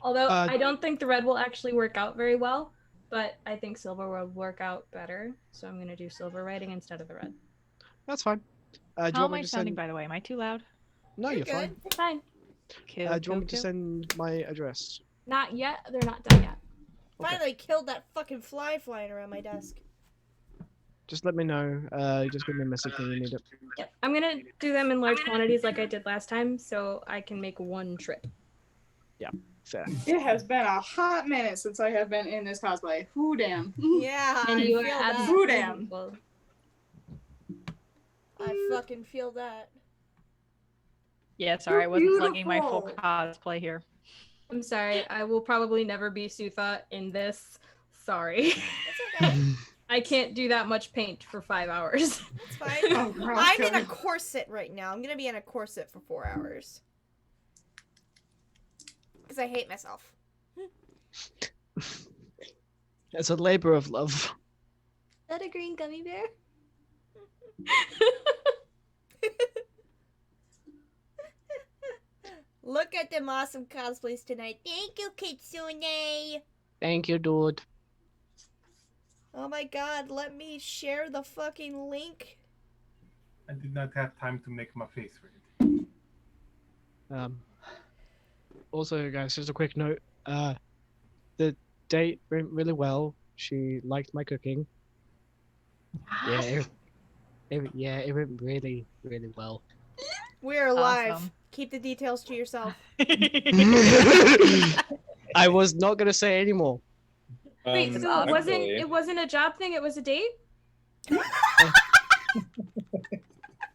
Although I don't think the red will actually work out very well, but I think silver will work out better. So I'm going to do silver writing instead of the red. That's fine. Do you How want am me I to sounding, send... by the way? Am I too loud? No, you're fine. It's fine. Cool, Do you want me to send my address? Not yet. They're not done yet. Okay. Finally killed that fucking fly flying around my desk. Just let me know. Just give me a message when you need it. Yep. I'm going to do them in large quantities like I did last time, so I can make one trip. Yeah, fair. It has been a hot minute since I have been in this cosplay. Who damn. Yeah, And I you are feel that. Who absolutely damn. equal. I fucking feel that. Yeah, sorry, I You're wasn't plugging my full beautiful. cosplay here. I'm sorry. I will probably never be Sutha in this. Sorry. It's okay. I can't do that much paint for 5 hours. It's fine. Oh, God. I'm in a corset right now. I'm gonna be in a corset for 4 hours. Because I hate myself. It's a labor of love. Is that a green gummy bear? Look at them awesome cosplays tonight. Thank you, Kitsune. Thank you, dude. Oh my god, let me share the fucking link. I did not have time to make my face ready. Also, guys, just a quick note. The date went really well. She liked my cooking. Yeah, it went really, really well. We're live. Awesome. Keep the details to yourself. I was not gonna say any more. Wait, so actually, it wasn't a job thing, it was a date? I thought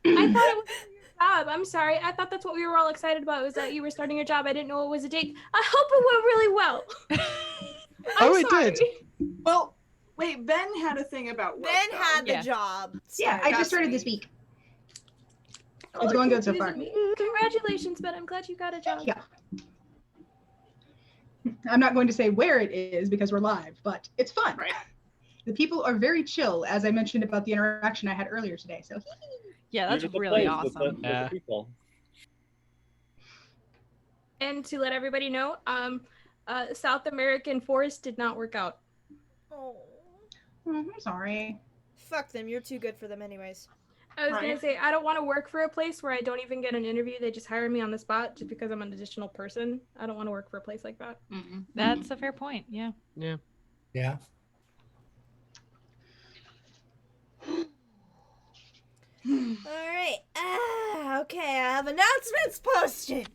it was your job. I'm sorry. I thought that's what we were all excited about, was that you were starting your job. I didn't know it was a date. I hope it went really well. Oh, it did. Well, wait, Ben had a thing about work, Ben though. had the Yeah. job. Yeah, I just started this week. It's going good so far. Congratulations, Ben. I'm glad you got a job. Yeah. I'm not going to say where it is because we're live, but it's fun. Right. The people are very chill, as I mentioned about the interaction I had earlier today. So Yeah, that's beautiful really place with the- awesome. with the Yeah. people. And to let everybody know, South American Forest did not work out. Oh. I'm sorry. Fuck them. You're too good for them anyways. I was gonna Right. say, I don't want to work for a place where I don't even get an interview. They just hire me on the spot just because I'm an additional person. I don't want to work for a place like that. That's a fair point, yeah. Yeah. Yeah. Alright. Okay, I have announcements posted.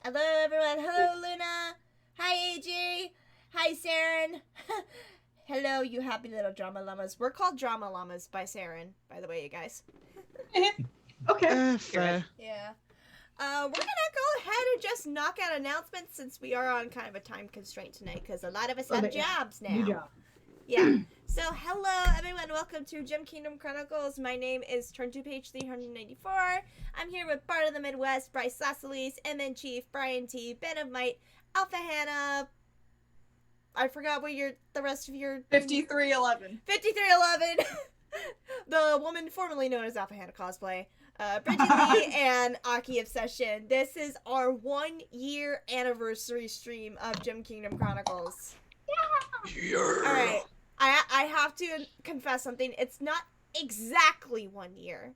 Hello, everyone. Hello, Luna. Hi, AJ. Hi, Saren. Hello, you happy little drama llamas. We're called drama llamas by Saren, by the way, you guys. Okay. Fair. Yeah. We're gonna go ahead and just knock out announcements since we are on kind of a time constraint tonight because a lot of us have bit, yeah. jobs now. New job. Yeah. So, hello everyone. Welcome to Gem Kingdom Chronicles. My name is Turn to Page 394. I'm here with Bard of the Midwest, Bryce Sasselis, MN Chief, Brian T, Ben of Might, Alpha Hannah. I forgot what the rest of your 5311. 5311. The woman formerly known as Alpha Hannah Cosplay. Bridget Lee and Aki Obsession. This is our 1-year anniversary stream of Gem Kingdom Chronicles. Yeah. Alright. I have to confess something. It's not exactly 1 year.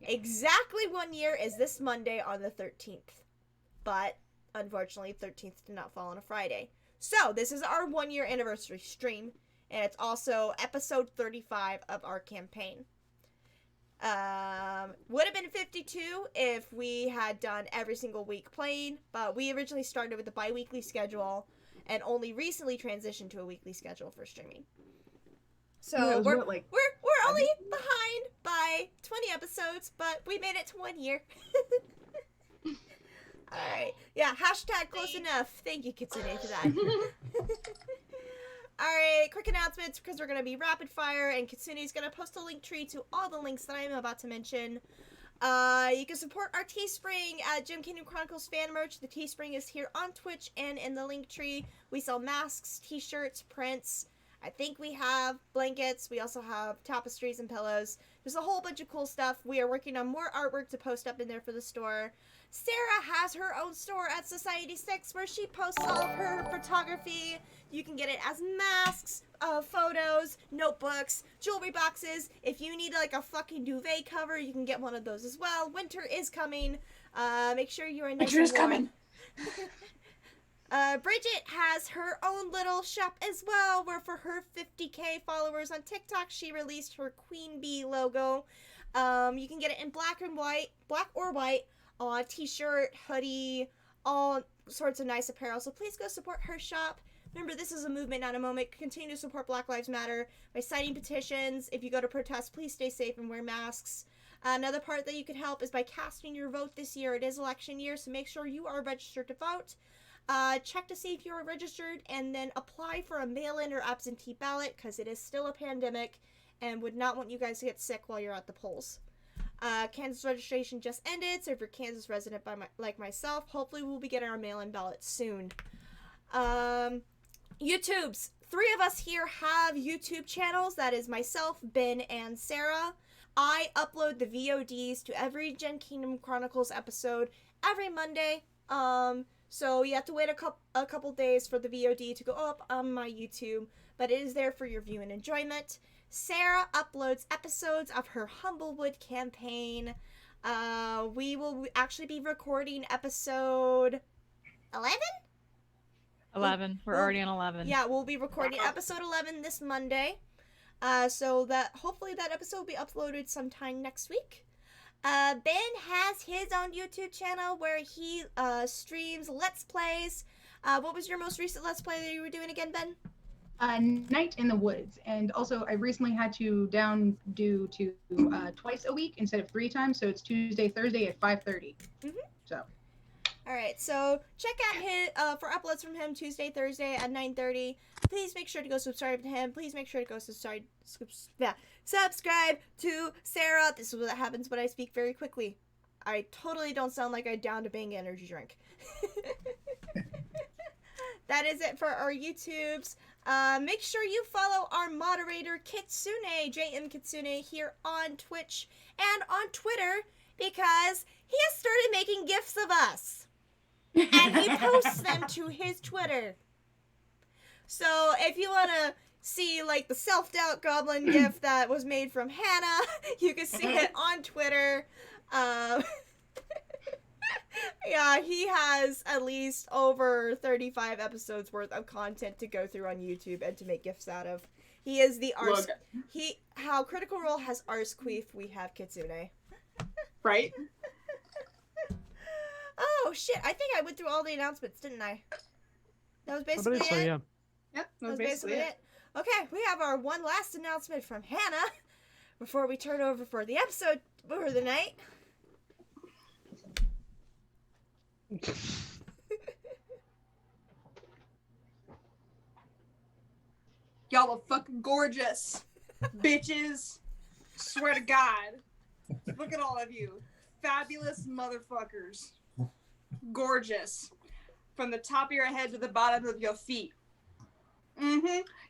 Exactly 1 year is this Monday on the 13th. But, unfortunately, 13th did not fall on a Friday. So, this is our 1-year anniversary stream. And it's also episode 35 of our campaign. Would have been 52 if we had done every single week playing, but we originally started with a bi-weekly schedule and only recently transitioned to a weekly schedule for streaming. So Yeah, it was we're only behind by 20 episodes, but we made it to 1 year. Alright. Yeah, hashtag close enough. Thank you, Kitsune, for that. Alright, quick announcements because we're going to be rapid fire and Kitsune's going to post a link tree to all the links that I'm about to mention. You can support our Teespring at Gem Kingdom Chronicles fan merch. The Teespring is here on Twitch and in the link tree. We sell masks, t-shirts, prints. I think we have blankets. We also have tapestries and pillows. There's a whole bunch of cool stuff. We are working on more artwork to post up in there for the store. Sarah has her own store at Society 6 where she posts all of her photography. You can get it as masks, photos, notebooks, jewelry boxes. If you need like a fucking duvet cover, you can get one of those as well. Winter is coming. Make sure you are nice Winter is and warm. coming. Bridget has her own little shop as well, where for her 50k followers on TikTok, she released her Queen Bee logo. You can get it in black or white, on t-shirt, hoodie, all sorts of nice apparel. So please go support her shop. Remember, this is a movement, not a moment. Continue to support Black Lives Matter by signing petitions. If you go to protest, please stay safe and wear masks. Another part that you can help is by casting your vote this year. It is election year, so make sure you are registered to vote. Check to see if you are registered, and then apply for a mail-in or absentee ballot, because it is still a pandemic and would not want you guys to get sick while you're at the polls. Kansas registration just ended, so if you're a Kansas resident like myself, hopefully we'll be getting our mail-in ballot soon. YouTubes. 3 of us here have YouTube channels. That is myself, Ben, and Sarah. I upload the VODs to every Gen Kingdom Chronicles episode every Monday. So you have to wait a couple days for the VOD to go up on my YouTube, but it is there for your view and enjoyment. Sarah uploads episodes of her Humblewood campaign. We will actually be recording episode 11? 11. We're already on 11. Yeah, we'll be recording episode 11 this Monday. So that hopefully that episode will be uploaded sometime next week. Ben has his own YouTube channel where he streams Let's Plays. What was your most recent Let's Play that you were doing again, Ben? Night in the Woods. And also, I recently had to do to twice a week instead of 3 times, so it's Tuesday, Thursday at 5:30. So. All right, so check out his for uploads from him Tuesday, Thursday at 9:30. Please make sure to go subscribe to him. Please make sure to go subscribe to Sarah. This is what happens when I speak very quickly. I totally don't sound like I downed a Bang energy drink. That is it for our YouTubes. Make sure you follow our moderator Kitsune, JM Kitsune, here on Twitch and on Twitter, because he has started making GIFs of us. And he posts them to his Twitter. So if you want to see like the self-doubt goblin GIF that was made from Hannah, you can see it on Twitter. Yeah, he has at least over 35 episodes worth of content to go through on YouTube and to make GIFs out of. He is the Ars. How Critical Role has Ars Queef, we have Kitsune. Right? Oh shit! I think I went through all the announcements, didn't I? That was basically it. So, yeah. Yep, That was basically it. Okay, we have our one last announcement from Hannah before we turn over for the episode for the night. Y'all are fucking gorgeous. Bitches. Swear to God. Look at all of you. Fabulous motherfuckers. Gorgeous. From the top of your head to the bottom of your feet.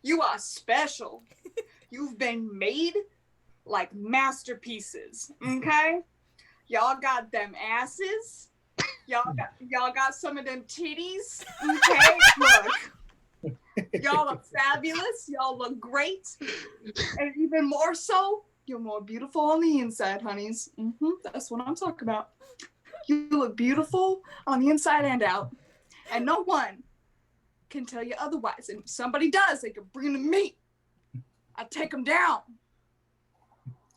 You are special. You've been made like masterpieces. Okay? Y'all got them asses. Y'all got some of them titties. Okay? Look. Y'all are fabulous. Y'all look great. And even more so, you're more beautiful on the inside, honeys. That's what I'm talking about. You look beautiful on the inside and out. And no one can tell you otherwise. And if somebody does, they can bring them to me. I take them down.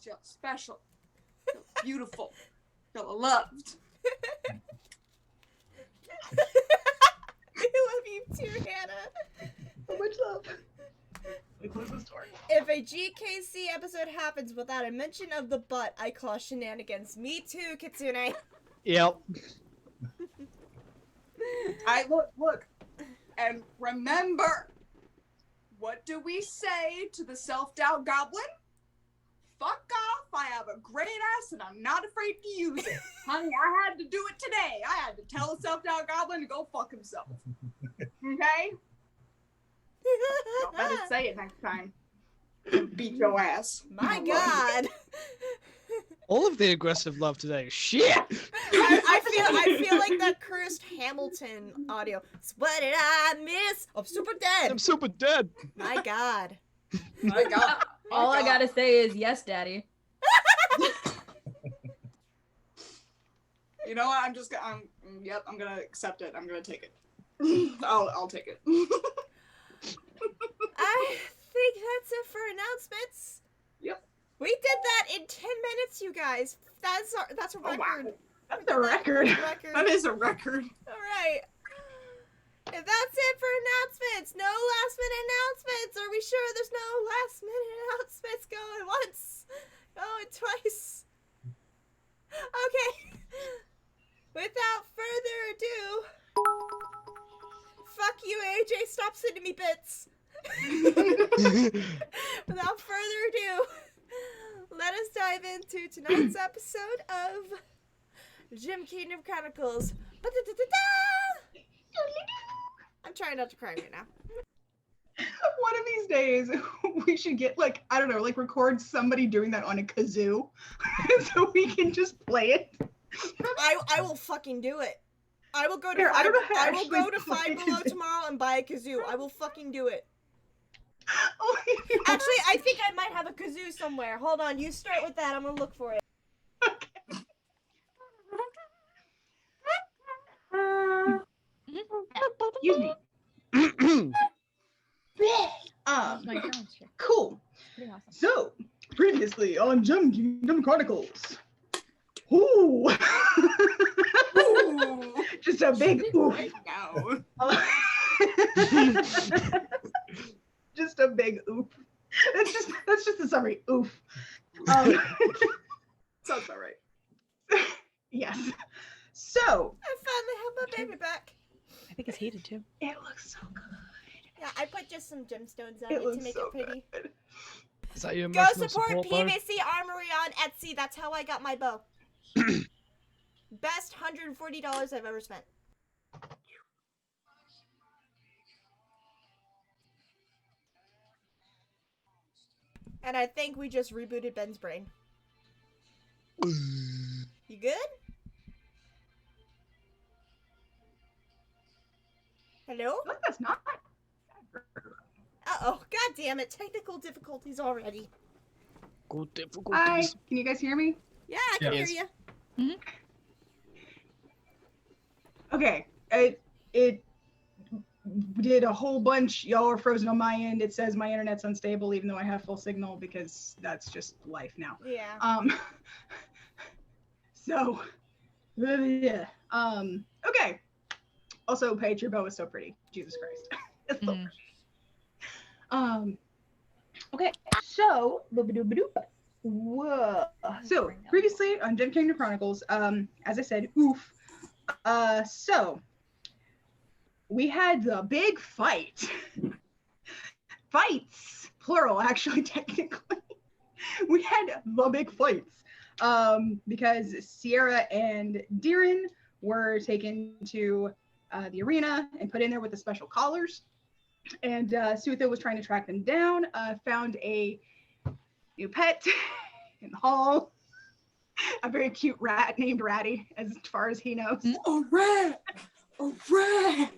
Y'all special. Y'all beautiful. Y'all are loved. I love you too, Hannah. So much love. We close the story. If a GKC episode happens without a mention of the butt, I call shenanigans. Me too, Kitsune. Yep. Look. And remember, what do we say to the self-doubt goblin? Fuck off, I have a great ass and I'm not afraid to use it. Honey, I had to do it today. I had to tell the self-doubt goblin to go fuck himself. Okay? Y'all better say it next time. Beat your ass. My God. All of the aggressive love today. Shit! I feel like that cursed Hamilton audio. So what did I miss? I'm super dead. I'm super dead. My God. My God. All I gotta say is yes, Daddy. You know what? I'm gonna accept it. I'm gonna take it. I'll take it. I think that's it for announcements. Yep. We did that in 10 minutes, you guys. That's a record. wow. That's a record. That is a record. All right. And that's it for announcements. No last minute announcements. Are we sure there's no last minute announcements? Going once, going twice. Okay. Without further ado, fuck you, AJ. Stop sending me bits. Without further ado, let us dive into tonight's episode of Gym Kingdom Chronicles. I'm trying not to cry right now. One of these days, we should get I don't know, record somebody doing that on a kazoo, so we can just play it. I will fucking do it. I will go to Here, I Five, don't know how I to will actually go to play Five Below kazoo. tomorrow and buy a kazoo. I will fucking do it. Oh, you know, Actually, I think I might have a kazoo somewhere. Hold on, you start with that. I'm gonna look for it. excuse me. Oh my gosh. Cool. Pretty awesome. So, previously on Gem Kingdom Chronicles. Ooh. Ooh. Just a big oof. Right now. Just a big oof. That's just a summary. Oof. Sounds about right. Yes. So, I finally have my baby back. I think it's heated too. it looks so good. Yeah, I put just some gemstones on It it to looks make so it pretty. good. Is that your Go emotional support support bow? PVC Armory on Etsy. That's how I got my bow. Best $140 I've ever spent. And I think we just rebooted Ben's brain. You good? Hello? Look, that's not. Uh-oh. God damn it. Technical difficulties already. Good Hi. difficulties. Can you guys hear me? Yeah, I can Yes. hear you. Okay. It did a whole bunch. Y'all are frozen on my end. It says my internet's unstable, even though I have full signal, because that's just life now. Yeah. So, yeah. Okay. Also, Paige, your bow is so pretty. Jesus Christ. It's so Mhm. pretty. Okay. So, whoa. So, previously on Gem Kingdom Chronicles, as I said, oof. So, we had the big fight. Fights, plural, actually, technically. We had the big fights. Because Sierra and Deeren were taken to the arena and put in there with the special collars. And Sutha was trying to track them down, found a new pet in the hall. A very cute rat named Ratty, as far as he knows. A rat! A rat!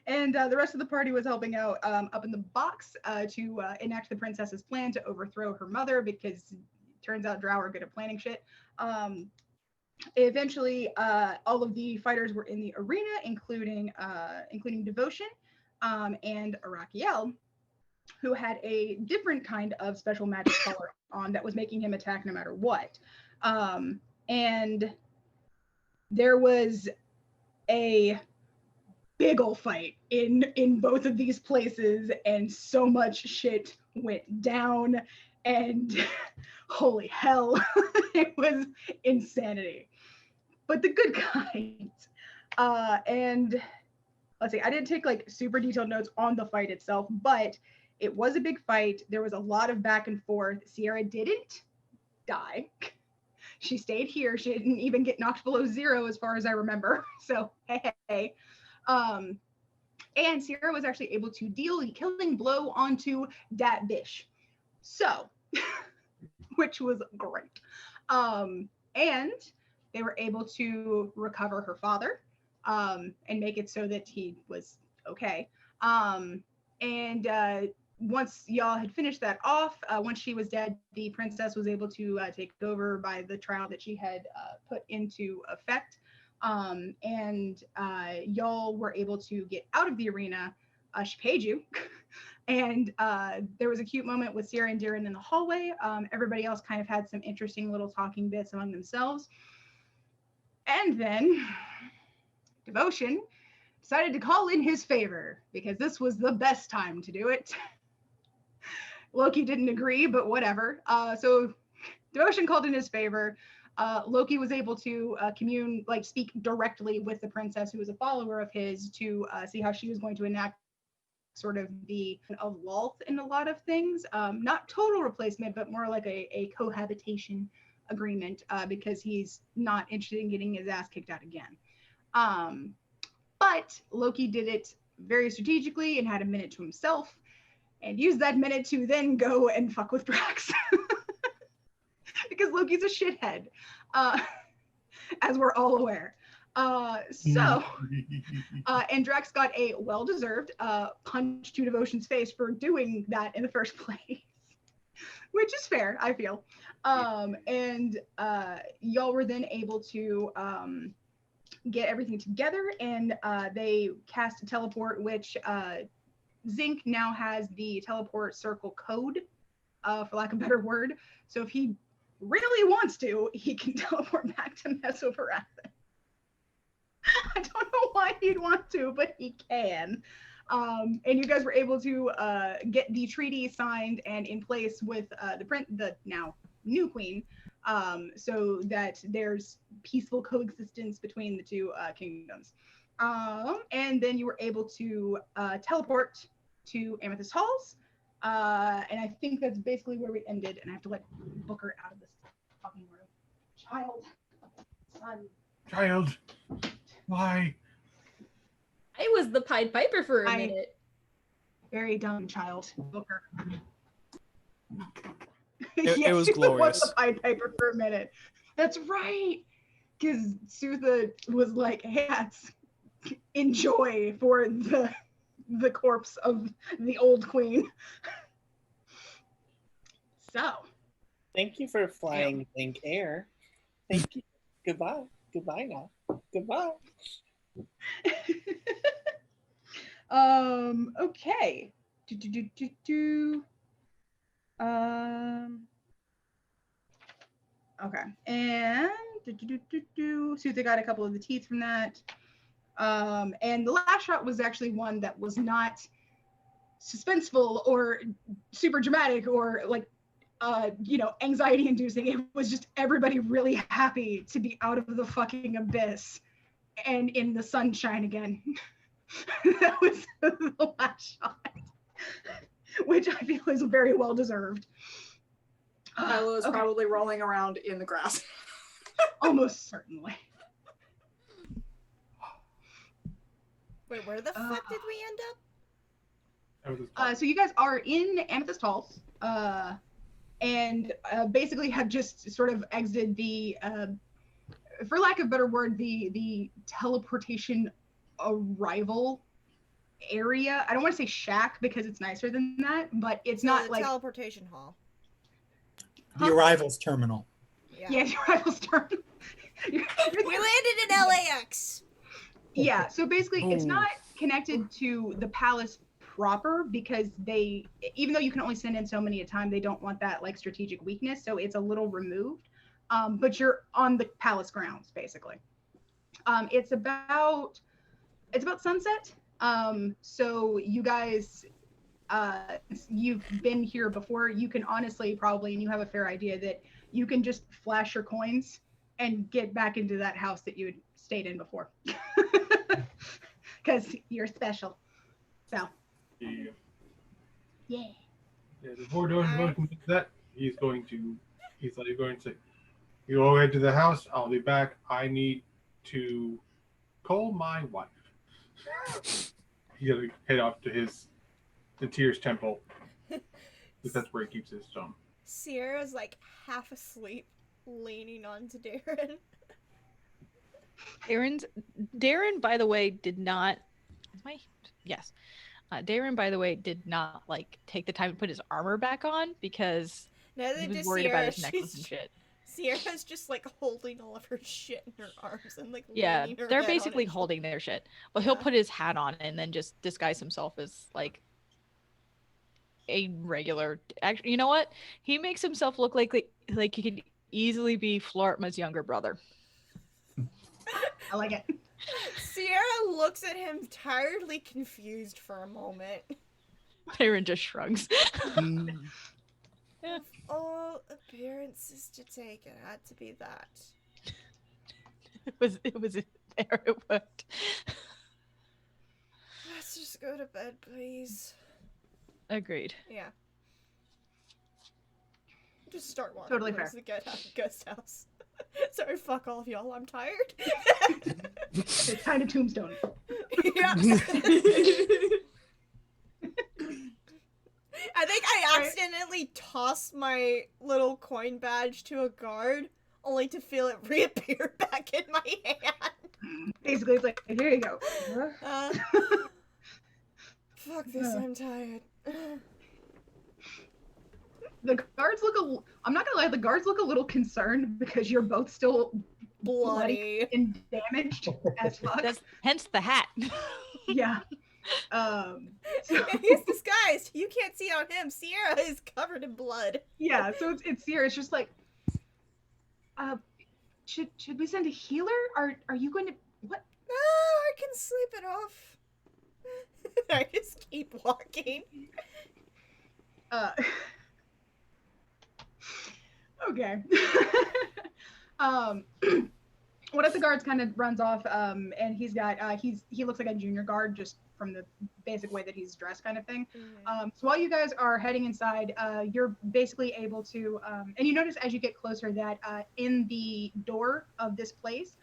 And the rest of the party was helping out up in the box to enact the princess's plan to overthrow her mother, because it turns out Drow are good at planning shit. Eventually, all of the fighters were in the arena, including Devotion and Arakiel, who had a different kind of special magic color on that was making him attack no matter what. And there was a big ol' fight in both of these places, and so much shit went down, and holy hell, it was insanity. But the good kind. And let's see, I didn't take super detailed notes on the fight itself, but it was a big fight. There was a lot of back and forth. Sierra didn't die. She stayed here. She didn't even get knocked below 0 as far as I remember. So, hey. And Sierra was actually able to deal the killing blow onto that bitch. So, which was great. And they were able to recover her father and make it so that he was okay. And once y'all had finished that off, once she was dead, the princess was able to take over by the trial that she had put into effect. And y'all were able to get out of the arena. She paid you. And there was a cute moment with Sierra and Darren in the hallway. Everybody else kind of had some interesting little talking bits among themselves. And then Devotion decided to call in his favor because this was the best time to do it. Loki didn't agree, but whatever. So Devotion called in his favor. Loki was able to speak directly with the princess, who was a follower of his, to see how she was going to enact sort of the of Lolth in a lot of things. Not total replacement, but more like a cohabitation agreement, because he's not interested in getting his ass kicked out again. But Loki did it very strategically and had a minute to himself, and used that minute to then go and fuck with Drax. Because Loki's a shithead, as we're all aware. And Drax got a well-deserved punch to Devotion's face for doing that in the first place, which is fair, I feel. And y'all were then able to get everything together, and they cast a teleport, which Zinc now has the teleport circle code, for lack of a better word. So if he really wants to, he can teleport back to Mesoporatha. I don't know why he'd want to, but he can. And you guys were able to get the treaty signed and in place with the now new queen, so that there's peaceful coexistence between the two kingdoms. And then you were able to teleport to Amethyst Halls. And I think that's basically where we ended. And I have to let Booker out of this fucking room. Child. Son. Child. Why? I was the Pied Piper for a minute. Very dumb child, Booker. It was glorious. Was the Pied Piper for a minute. That's right. Because Sutha was like, hey, that's enjoy for the corpse of the old queen. So. Thank you for flying Link Air. Thank you. Goodbye. Goodbye now. Goodbye. Okay. Okay. And Sutha got a couple of the teeth from that. And the last shot was actually one that was not suspenseful or super dramatic or like anxiety inducing. It was just everybody really happy to be out of the fucking abyss and in the sunshine again. That was the last shot, which I feel is very well deserved. Milo is probably rolling around in the grass. Almost certainly. Wait, where the fuck did we end up? So you guys are in Amethyst Halls, and basically have just sort of exited the, for lack of a better word, the teleportation arrival area. I don't want to say shack because it's nicer than that, but it's not like teleportation hall. The arrivals terminal. Yeah, the arrivals terminal. We landed in LAX. Yeah, so basically it's not connected to the palace proper because they, even though you can only send in so many at a time, they don't want that like strategic weakness, so it's a little removed. But you're on the palace grounds basically. It's about sunset. So you guys, you've been here before. You can honestly probably, and you have a fair idea that you can just flash your coins and get back into that house that you had stayed in before. Because you're special. So. Yeah. Before doing that, he's going to say, you go into the house, I'll be back. I need to call my wife. to head off to the Tears Temple. Because that's where he keeps his stone. Sierra's like half asleep, leaning onto Darren. Darren, by the way, did not. Yes. Darren, by the way, did not like take the time to put his armor back on because Neither he was did worried Sierra. about his necklace and shit. Sierra's just like holding all of her shit in her arms and like Yeah, leaning her they're head on basically it. holding their shit. But Yeah. he'll put his hat on and then just disguise himself as like a regular. Actually, you know what? He makes himself look like he could easily be Flortma's younger brother. I like it. Sierra looks at him tiredly confused for a moment. Darren just shrugs. Of all appearances to take, it had to be that. It was there. It worked. Let's just go to bed, please. Agreed. Yeah. Just start walking Totally towards fair. the guest house. Sorry, fuck all of y'all. I'm tired. It's kind of Tombstone. Yeah. I think I accidentally tossed my little coin badge to a guard, only to feel it reappear back in my hand. Basically, it's like, here you go. Fuck this, I'm tired. The guards look I'm not gonna lie, the guards look a little concerned because you're both still Bloody. and damaged as fuck. Hence the hat. Yeah. So, He's disguised. You can't see on him. Sierra is covered in blood. yeah, so it's here. It's just like, should we send a healer? Are you going to what? No, I can sleep it off. I just keep walking. Okay. One of the guards kind of runs off, and he's got he looks like a junior guard just from the basic way that he's dressed, kind of thing. Mm-hmm. So while you guys are heading inside, you're basically able to, and you notice as you get closer that in the door of this place,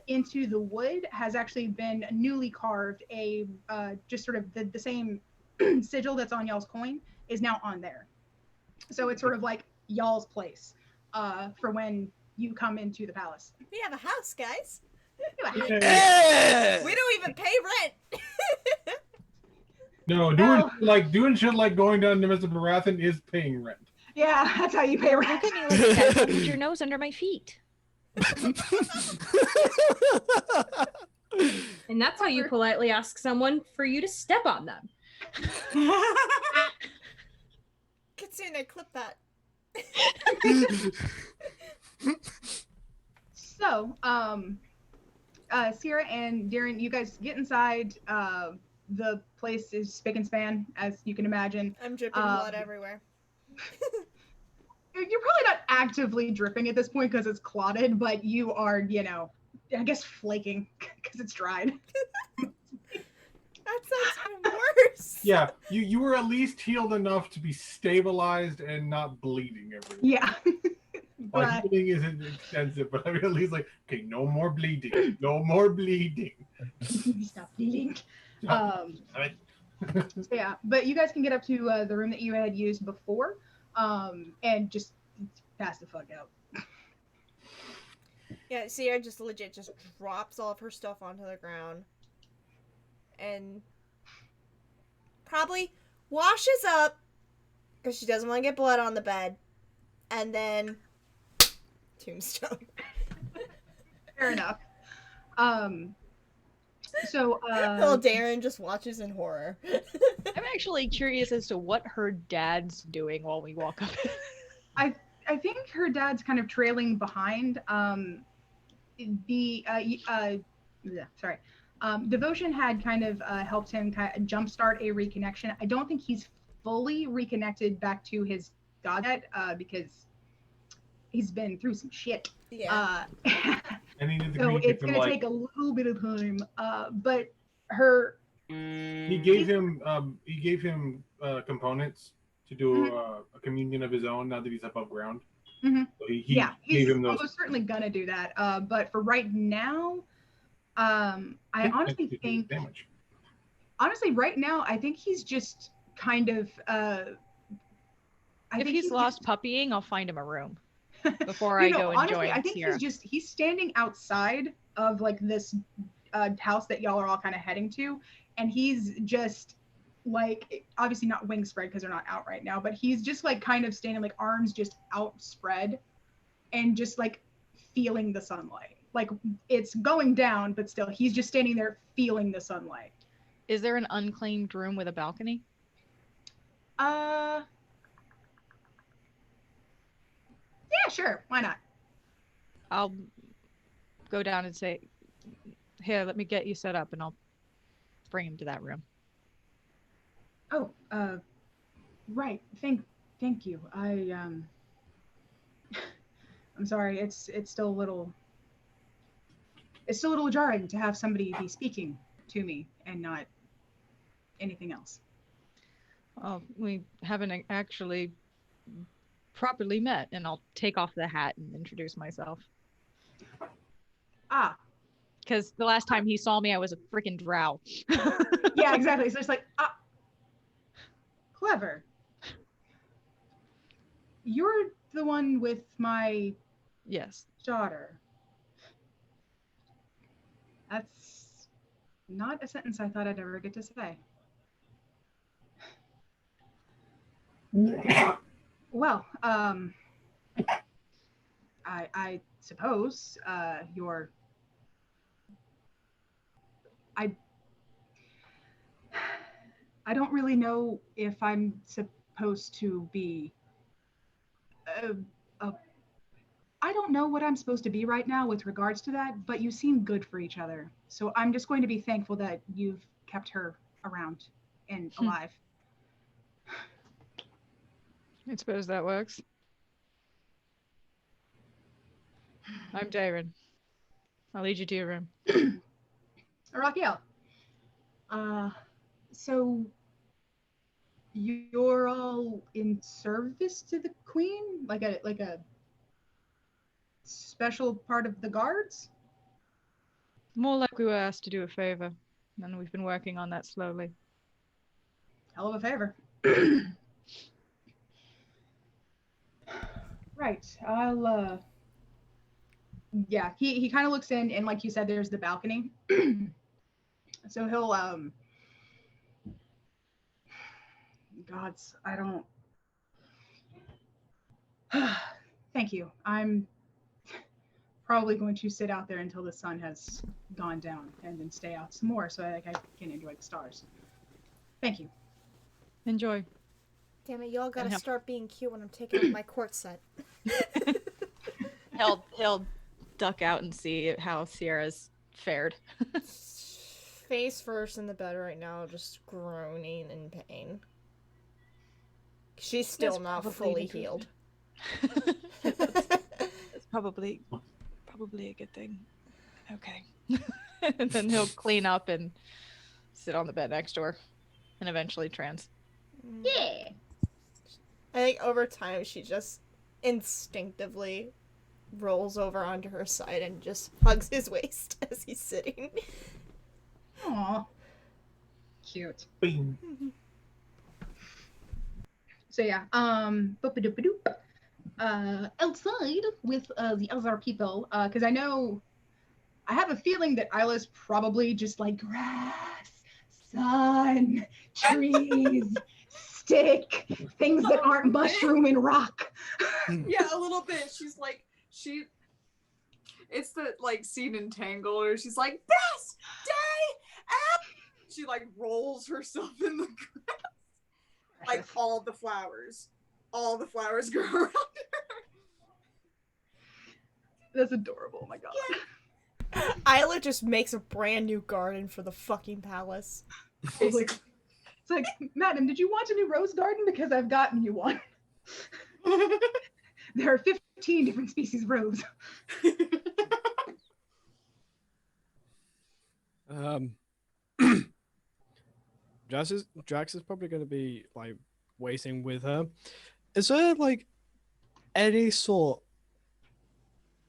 into the wood has actually been newly carved. A just sort of the same sigil that's on y'all's coin is now on there. So it's sort of like y'all's place for when you come into the palace. We have a house, guys. We have a house. We don't even pay rent. No, doing shit like going down to Mr. Baratheon is paying rent. Yeah, that's how you pay rent. Look at me like that. Put your nose under my feet. And that's how you politely ask someone for you to step on them. Kitsune, clip that. So, Sierra and Darren, you guys get inside. The place is spick and span, as you can imagine. I'm dripping blood everywhere. You're probably not actively dripping at this point because it's clotted, but you are, I guess flaking because it's dried. That sounds even worse. Yeah, you were at least healed enough to be stabilized and not bleeding everywhere. Yeah. Like, healing isn't extensive, but I mean, at least like, okay, no more bleeding. No more bleeding. Stop bleeding. Yeah, but you guys can get up to the room that you had used before, and just pass the fuck out. Yeah, Sierra just legit just drops all of her stuff onto the ground. And probably washes up because she doesn't want to get blood on the bed. And then tombstone. Fair enough. So Little Darren just watches in horror. I'm actually curious as to what her dad's doing while we walk up. I think her dad's kind of trailing behind. Devotion had kind of helped him kind of jumpstart a reconnection. I don't think he's fully reconnected back to his god yet, because he's been through some shit. Yeah. And he did the So green it's him, gonna take a little bit of time. But her he gave him components to do a communion of his own now that he's above ground. Mhm. So he he's gave him those. almost certainly gonna do that. But for right now, I honestly think damage. honestly, right now, I think he's just kind of. If he's lost puppying, I'll find him a room before You I know, go and honestly, join I think Sierra. he's standing outside of like this house that y'all are all kind of heading to, and he's just like obviously not wing spread because they're not out right now, but he's just like kind of standing like arms just outspread and just like feeling the sunlight. Like it's going down, but still he's just standing there feeling the sunlight. Is there an unclaimed room with a balcony? Yeah, sure. Why not? I'll go down and say, here, let me get you set up, and I'll bring him to that room. Oh, right. Thank you. I'm sorry. It's still a little jarring to have somebody be speaking to me and not anything else. Well, we haven't actually properly met, and I'll take off the hat and introduce myself. Ah, because the last time he saw me, I was a freaking drow. yeah, exactly. So it's like, clever. You're the one with my daughter. That's not a sentence I thought I'd ever get to say. Well, I suppose you're. I don't really know if I'm supposed to be. I don't know what I'm supposed to be right now with regards to that, but you seem good for each other. So I'm just going to be thankful that you've kept her around and alive. I suppose that works. I'm Darren. I'll lead you to your room. Raquel. So you're all in service to the queen, like a special part of the guards? More like we were asked to do a favor, and we've been working on that slowly. Hell of a favor. Right. I'll yeah, he kind of looks in, and like you said, there's the balcony. So he'll gods, I don't. Thank you. I'm probably going to sit out there until the sun has gone down and then stay out some more so I can enjoy the stars. Thank you. Enjoy. Damn it, y'all gotta start being cute when I'm taking off my court set. He'll duck out and see how Sierra's fared. Face first in the bed right now, just groaning in pain. She's still not fully healed. That's probably a good thing. Okay. And then he'll clean up and sit on the bed next to her and eventually trans. Yeah. I think over time she just instinctively rolls over onto her side and just hugs his waist as he's sitting. Aww. Cute. Bing. So yeah, outside with the other people, because I know, I have a feeling that Isla's probably just like grass, sun, trees, stick, things that aren't mushroom and rock. Yeah, a little bit. She's like, it's the like scene in Tangled where she's like, best day ever. She like rolls herself in the grass. Like all the flowers grow around her. That's adorable. Oh my god. Yeah. Isla just makes a brand new garden for the fucking palace. It's like, madam, did you want a new rose garden? Because I've gotten you one. There are 15 different species of rose. Drax is probably going to be like waiting with her. Is there like any sort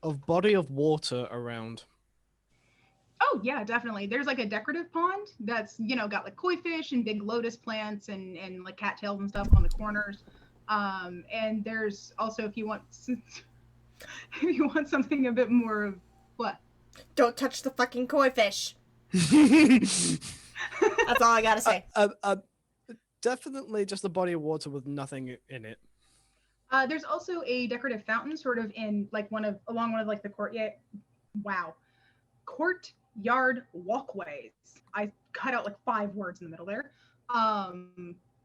of body of water around? Oh yeah, definitely. There's like a decorative pond that's got like koi fish and big lotus plants and like cattails and stuff on the corners. And there's also if you want something a bit more of what? Don't touch the fucking koi fish. That's all I gotta say. Definitely just a body of water with nothing in it. There's also a decorative fountain, sort of in like along one of like the courtyard walkways. I cut out like 5 words in the middle there.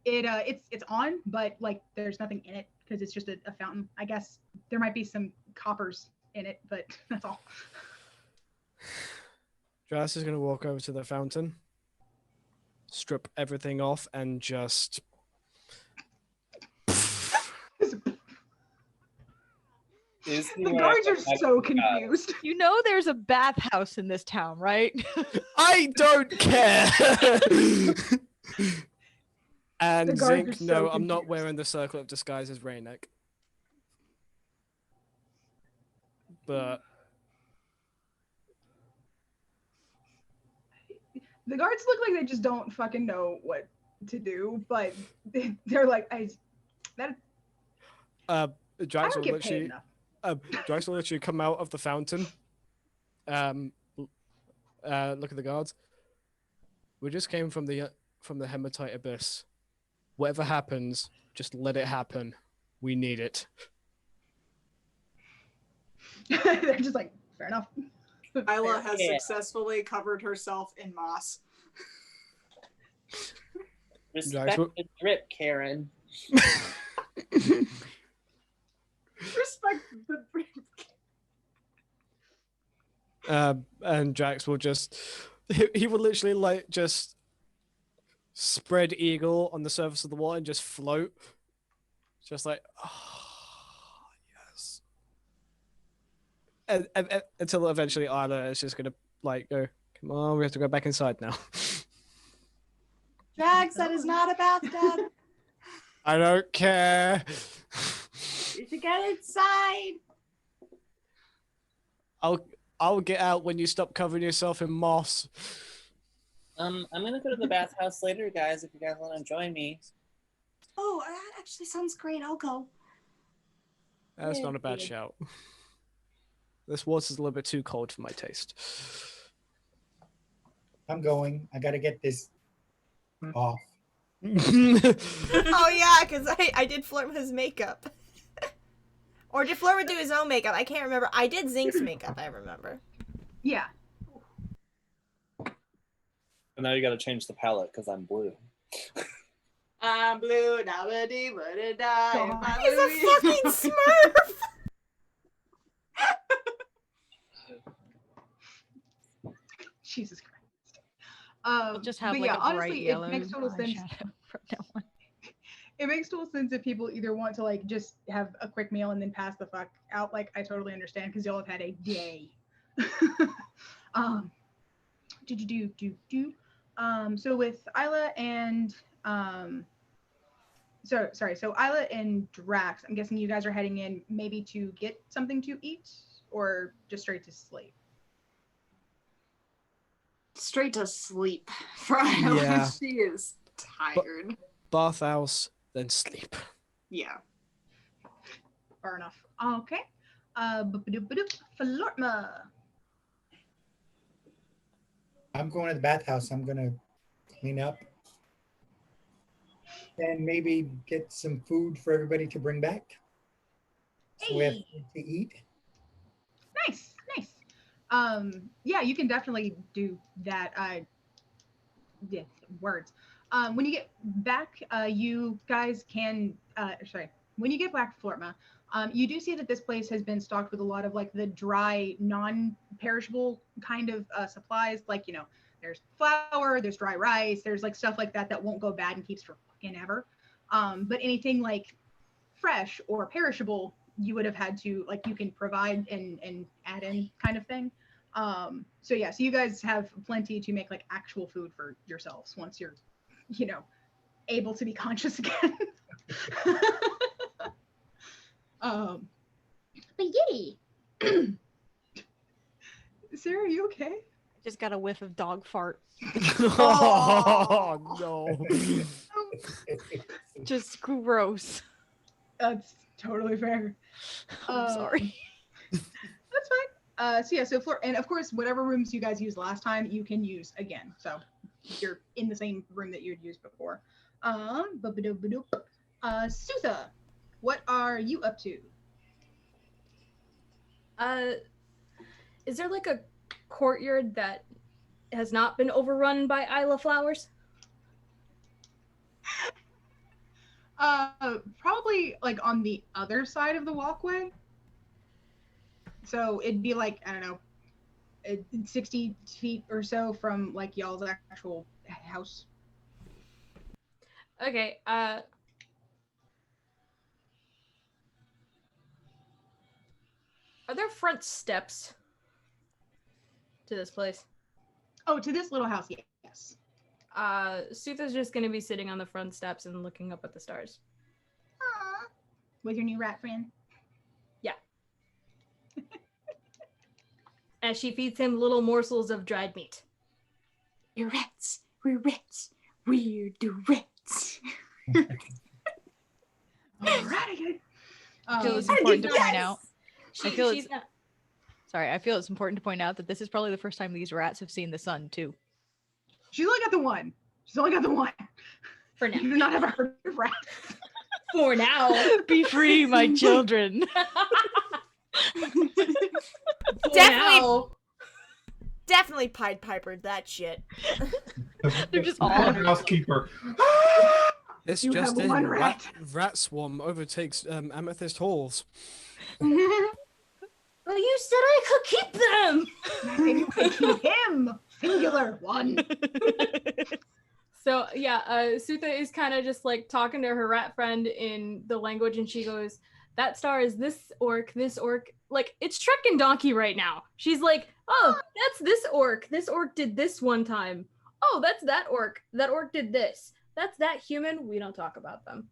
It's on, but like there's nothing in it because it's just a fountain. I guess there might be some coppers in it, but that's all. Jas is gonna walk over to the fountain, strip everything off, and just. The guards are so confused. You know there's a bathhouse in this town, right? I don't care. And The guards are Zinc, so no, I'm not confused. wearing the circle of disguise as Raynek. But The guards look like they just don't fucking know what to do, but they're like, Drax don't will get paid literally, enough. Drax will literally come out of the fountain. Look at the guards. We just came from the hematite abyss. Whatever happens, just let it happen. We need it. They're just like, fair enough. Isla has Yeah. successfully covered herself in moss. Respect the drip, Karen. Respect the And Drax will just, he will literally like just spread eagle on the surface of the water and just float. Just like, oh, yes. And until eventually Isla is just gonna like go, come on, we have to go back inside now. Drags, that is not a bathtub. I don't care. You should get inside. I'll get out when you stop covering yourself in moss. I'm gonna go to the bathhouse later, guys. If you guys want to join me. Oh, that actually sounds great. I'll go. That's not a bad shout. This water's a little bit too cold for my taste. I'm going. I gotta get this off. Oh yeah, because I did Flirtma's makeup. Or did Flirtma do his own makeup? I can't remember. I did Zink's makeup, I remember. Yeah. And now you got to change the palette because I'm blue. I'm blue, da-ba-dee, ba-da-da. He's a fucking Smurf! Jesus Christ. We'll just have but like yeah, a bright honestly, yellow it makes total sense. eyeshadow from now on. It makes total sense if people either want to like just have a quick meal and then pass the fuck out. Like I totally understand because y'all have had a day. So with Isla and so Isla and Drax, I'm guessing you guys are heading in maybe to get something to eat or just straight to sleep. Straight to sleep. For Isla, Yeah. she is tired. Bathhouse, then sleep. Yeah. Fair enough. Okay. Flortma. I'm going to the bathhouse. I'm gonna clean up and maybe get some food for everybody to bring back. So we have food to eat. Nice. Yeah, you can definitely do that. Yeah, words. When you get back, you guys can. When you get back to Flortma, you do see that this place has been stocked with a lot of like the dry, non-perishable kind of supplies. Like there's flour, there's dry rice, there's like stuff like that that won't go bad and keeps for fucking ever. But anything like fresh or perishable, you would have had to like you can provide and add in kind of thing. So you guys have plenty to make like actual food for yourselves once you're able to be conscious again. But yay. Sarah, are you okay? Just got a whiff of dog fart. Oh no. Just gross. That's totally fair. I'm sorry. That's fine. So yeah, so floor, and of course, whatever rooms you guys used last time, you can use again. So you're in the same room that you'd used before. Sutha, what are you up to? Is there like a courtyard that has not been overrun by Isla flowers? Probably like on the other side of the walkway. So it'd be like, I don't know, 60 feet or so from like y'all's actual house. Okay, are there front steps to this place? Oh, to this little house, yes. Sutha's just gonna be sitting on the front steps and looking up at the stars. Aww. With your new rat friend? Yeah. As she feeds him little morsels of dried meat. You're rats. We're rats. We're the rats. Alright again. I feel it's important to point out. She, I feel she's it's not. sorry. I feel it's important to point out that this is probably the first time these rats have seen the sun too. She's only got the one. She's only got the one. For now. You do not have a herd of rats. For now. Be free, my children. For Definitely- now. Definitely Pied Pipered that shit. They're just all housekeeper. It's You just have in. one rat. Rat swarm overtakes Amethyst halls. Well, you said I could keep them. And you can keep him. Singular one. So yeah, Sutha is kind of just like talking to her rat friend in the language, and she goes, "That star is this orc, this orc." Like it's Shrek and Donkey right now. She's like, "Oh, that's this orc. This orc did this one time. Oh, that's that orc. That orc did this. That's that human. We don't talk about them."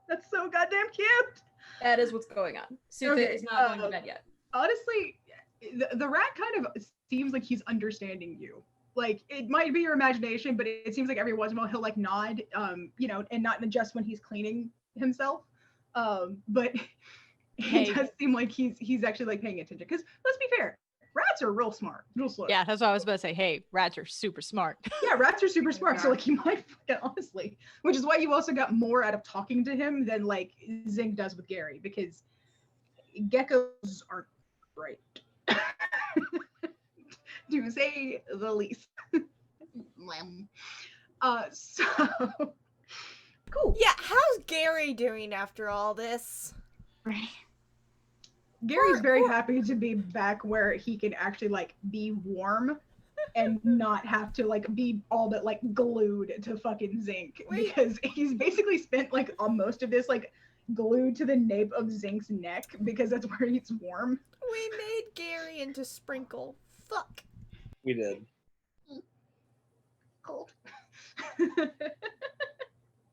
That's so goddamn cute. That is what's going on. Sutha Okay, is not going to bed yet. Honestly, the rat kind of seems like he's understanding you. Like it might be your imagination, but it seems like every once in a while he'll like nod, you know, and not just when he's cleaning himself. But Hey. it does seem like he's actually like paying attention. Because let's be fair, rats are real smart, real slow. Yeah, that's what I was about to say. Hey, rats are super smart. Yeah, rats are super smart. So like he might, honestly, which is why you also got more out of talking to him than like Zink does with Gary, because geckos aren't bright. To say the least. So cool. Yeah, how's Gary doing after all this? Gary's very happy to be back where he can actually like be warm and not have to like be all but like glued to fucking Zinc. Wait. Because he's basically spent like most of this like glued to the nape of Zinc's neck because that's where it's warm. We made Gary into Sprinkle. Fuck. We did. Cold.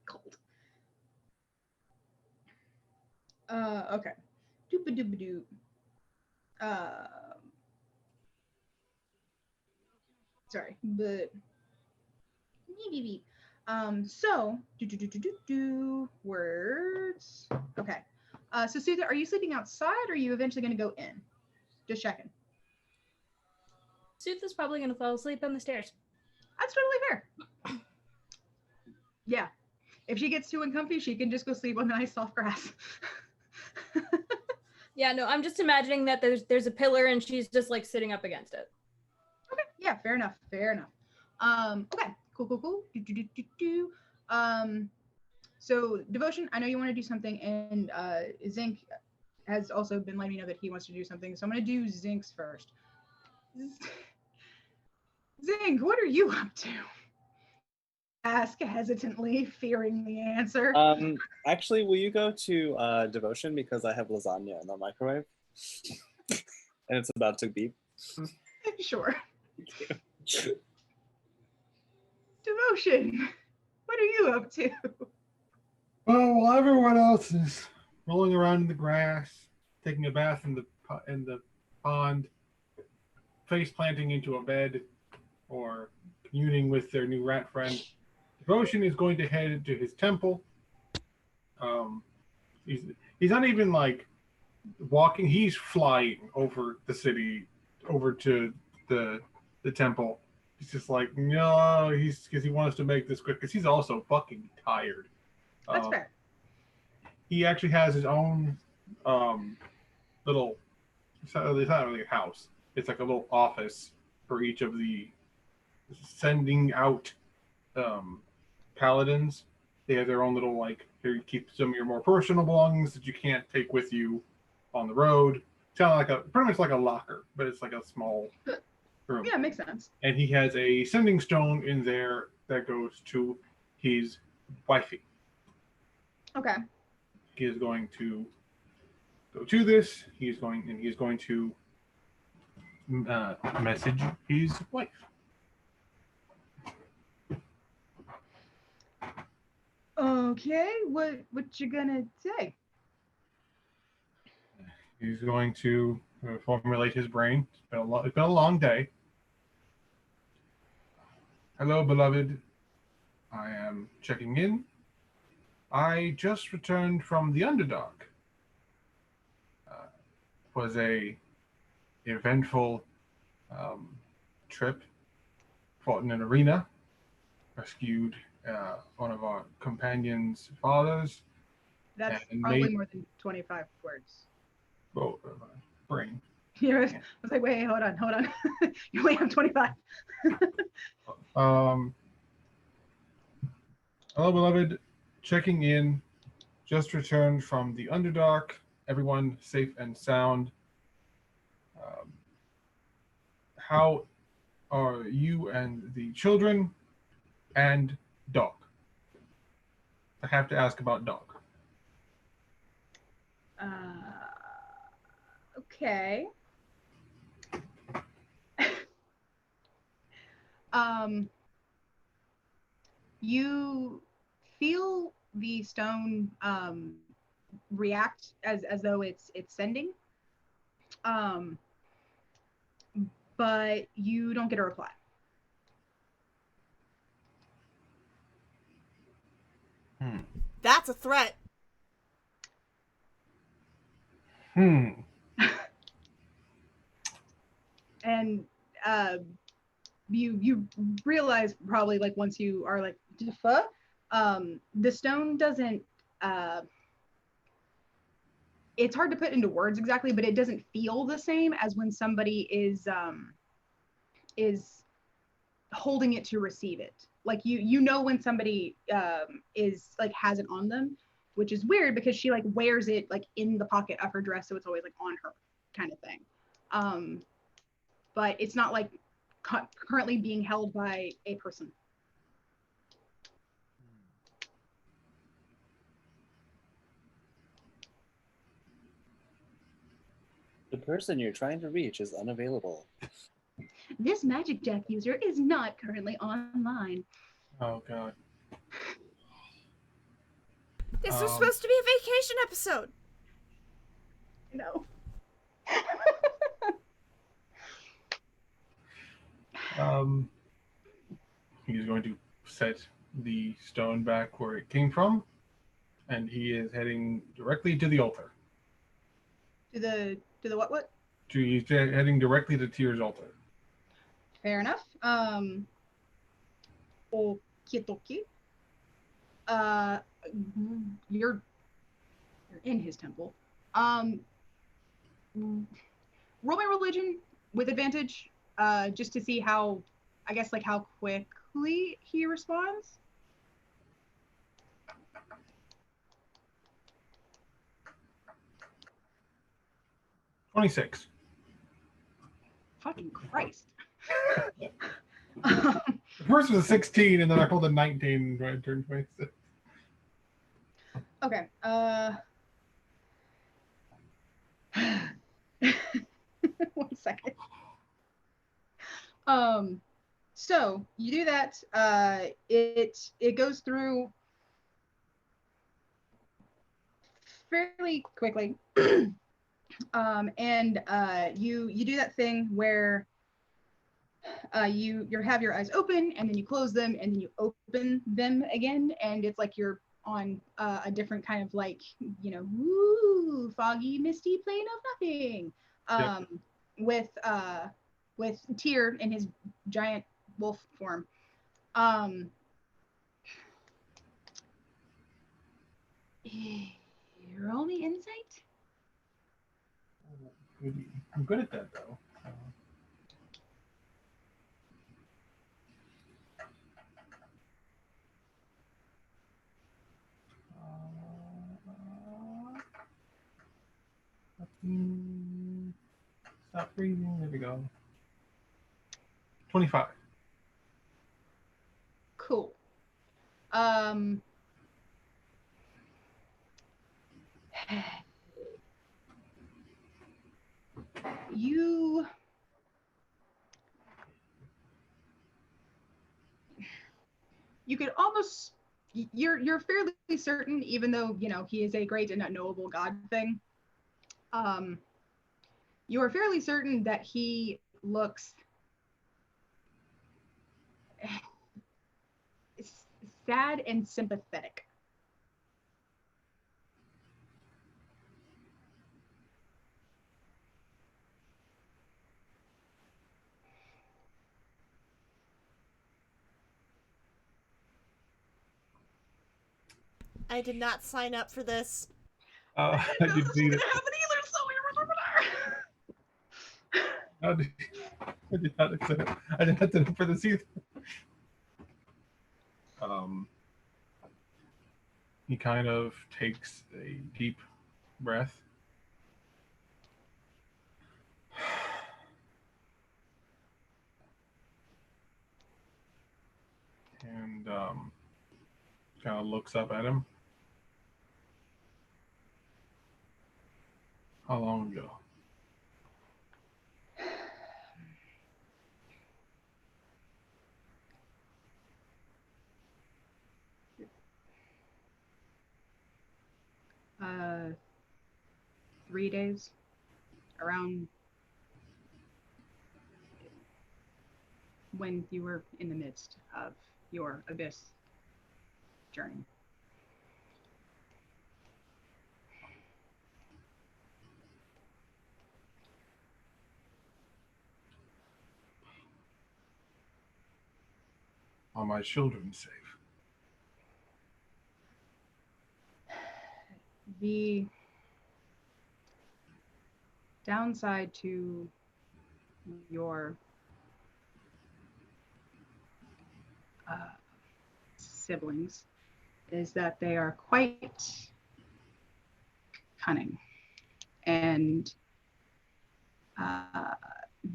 Cold. Okay. Doop-a-doop-a-doop. Sorry, but so words. Okay. So Sutha, are you sleeping outside or are you eventually gonna go in? Just checking. Sutha's probably going to fall asleep on the stairs. That's totally fair. Yeah. If she gets too uncomfy, she can just go sleep on the nice soft grass. Yeah, no, I'm just imagining that there's a pillar and she's just like sitting up against it. Okay. Yeah, fair enough. Fair enough. Okay. Cool. So Devotion, I know you want to do something, and Zinc has also been letting me know that he wants to do something. So I'm gonna do Zinc's first. Zinc, what are you up to? Ask hesitantly, fearing the answer. Actually, will you go to Devotion because I have lasagna in the microwave, and it's about to beep. Sure. Devotion, what are you up to? Well, while everyone else is rolling around in the grass, taking a bath in the pond, face planting into a bed, or communing with their new rat friend. Devotion is going to head to his temple. He's not even like walking. He's flying over the city, over to the temple. He's just like, no, because he wants to make this quick, because he's also fucking tired. That's fair. He actually has his own little, it's not really a house. It's like a little office for each of the sending out paladins. They have their own little, like, here you keep some of your more personal belongings that you can't take with you on the road. It's kind of like pretty much like a locker, but it's like a small room. Yeah, makes sense. And he has a sending stone in there that goes to his wifey. Okay. He is going to go to this. He's going to message his wife. Okay, what you gonna say? He's going to formulate his brain. It's been a long day. Hello, beloved. I am checking in. I just returned from the Underdark. Was a eventful trip. Fought in an arena. Rescued one of our companions' fathers. That's and probably more than 25 words. Well, brain. Yeah, I was like, wait, hold on. You only have 25. Hello, beloved. Checking in. Just returned from the Underdark. Everyone safe and sound. How are you and the children and dog? I have to ask about dog. Okay. You feel the stone react as though it's sending, but you don't get a reply. That's a threat. And you realize probably like once you are like the stone doesn't it's hard to put into words exactly, but it doesn't feel the same as when somebody is holding it to receive it. Like you know when somebody is like has it on them, which is weird because she like wears it like in the pocket of her dress, so it's always like on her kind of thing. But it's not like currently being held by a person. The person you're trying to reach is unavailable. This Magic Jack user is not currently online. Oh, God. This was supposed to be a vacation episode. No. He's going to set the stone back where it came from, and he is heading directly to the altar. To the what? He's heading directly to Tyr's altar. Fair enough. Okie-dokie. You're in his temple. Roll my religion with advantage, just to see how, I guess, like how quickly he responds. $26. Fucking Christ. The first was a 16, and then I rolled a 19 when I turned 26. Okay. 1 second. So you do that. It goes through fairly quickly. You do that thing where you have your eyes open and then you close them and then you open them again, and it's like you're on a different kind of like, you know, woo, foggy, misty plane of nothing. Yep. With Tyr in his giant wolf form. Roll me insight. I'm good at that though. Stop breathing. There we go. 25. Cool. You could almost, you're fairly certain, even though, you know, he is a great and unknowable god thing. You are fairly certain that he looks sad and sympathetic. I did not sign up for this. I did see that. I did not accept. I did not sign up for this either. He kind of takes a deep breath. And kind of looks up at him. How long ago? Uh, 3 days, around when you were in the midst of your abyss journey. Are my children safe? The downside to your siblings is that they are quite cunning, and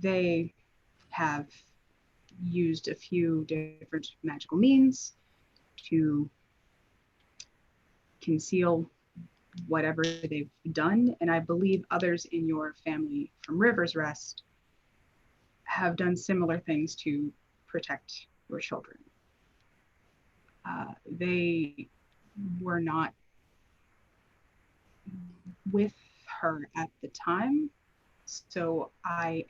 they have used a few different magical means to conceal whatever they've done, and I believe others in your family from River's Rest have done similar things to protect your children. They were not with her at the time, so I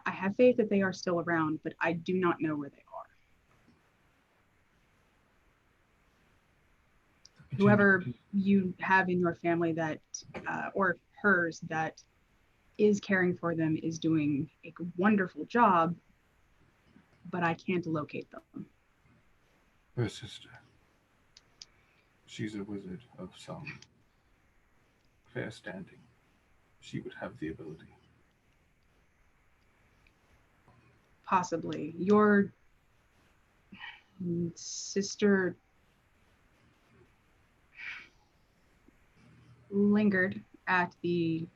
have faith that they are still around, but I do not know where they are. Whoever you have in your family that, or hers, that is caring for them is doing a wonderful job, but I can't locate them. Her sister. She's a wizard of some fair standing. She would have the ability. Possibly. Your sister lingered at the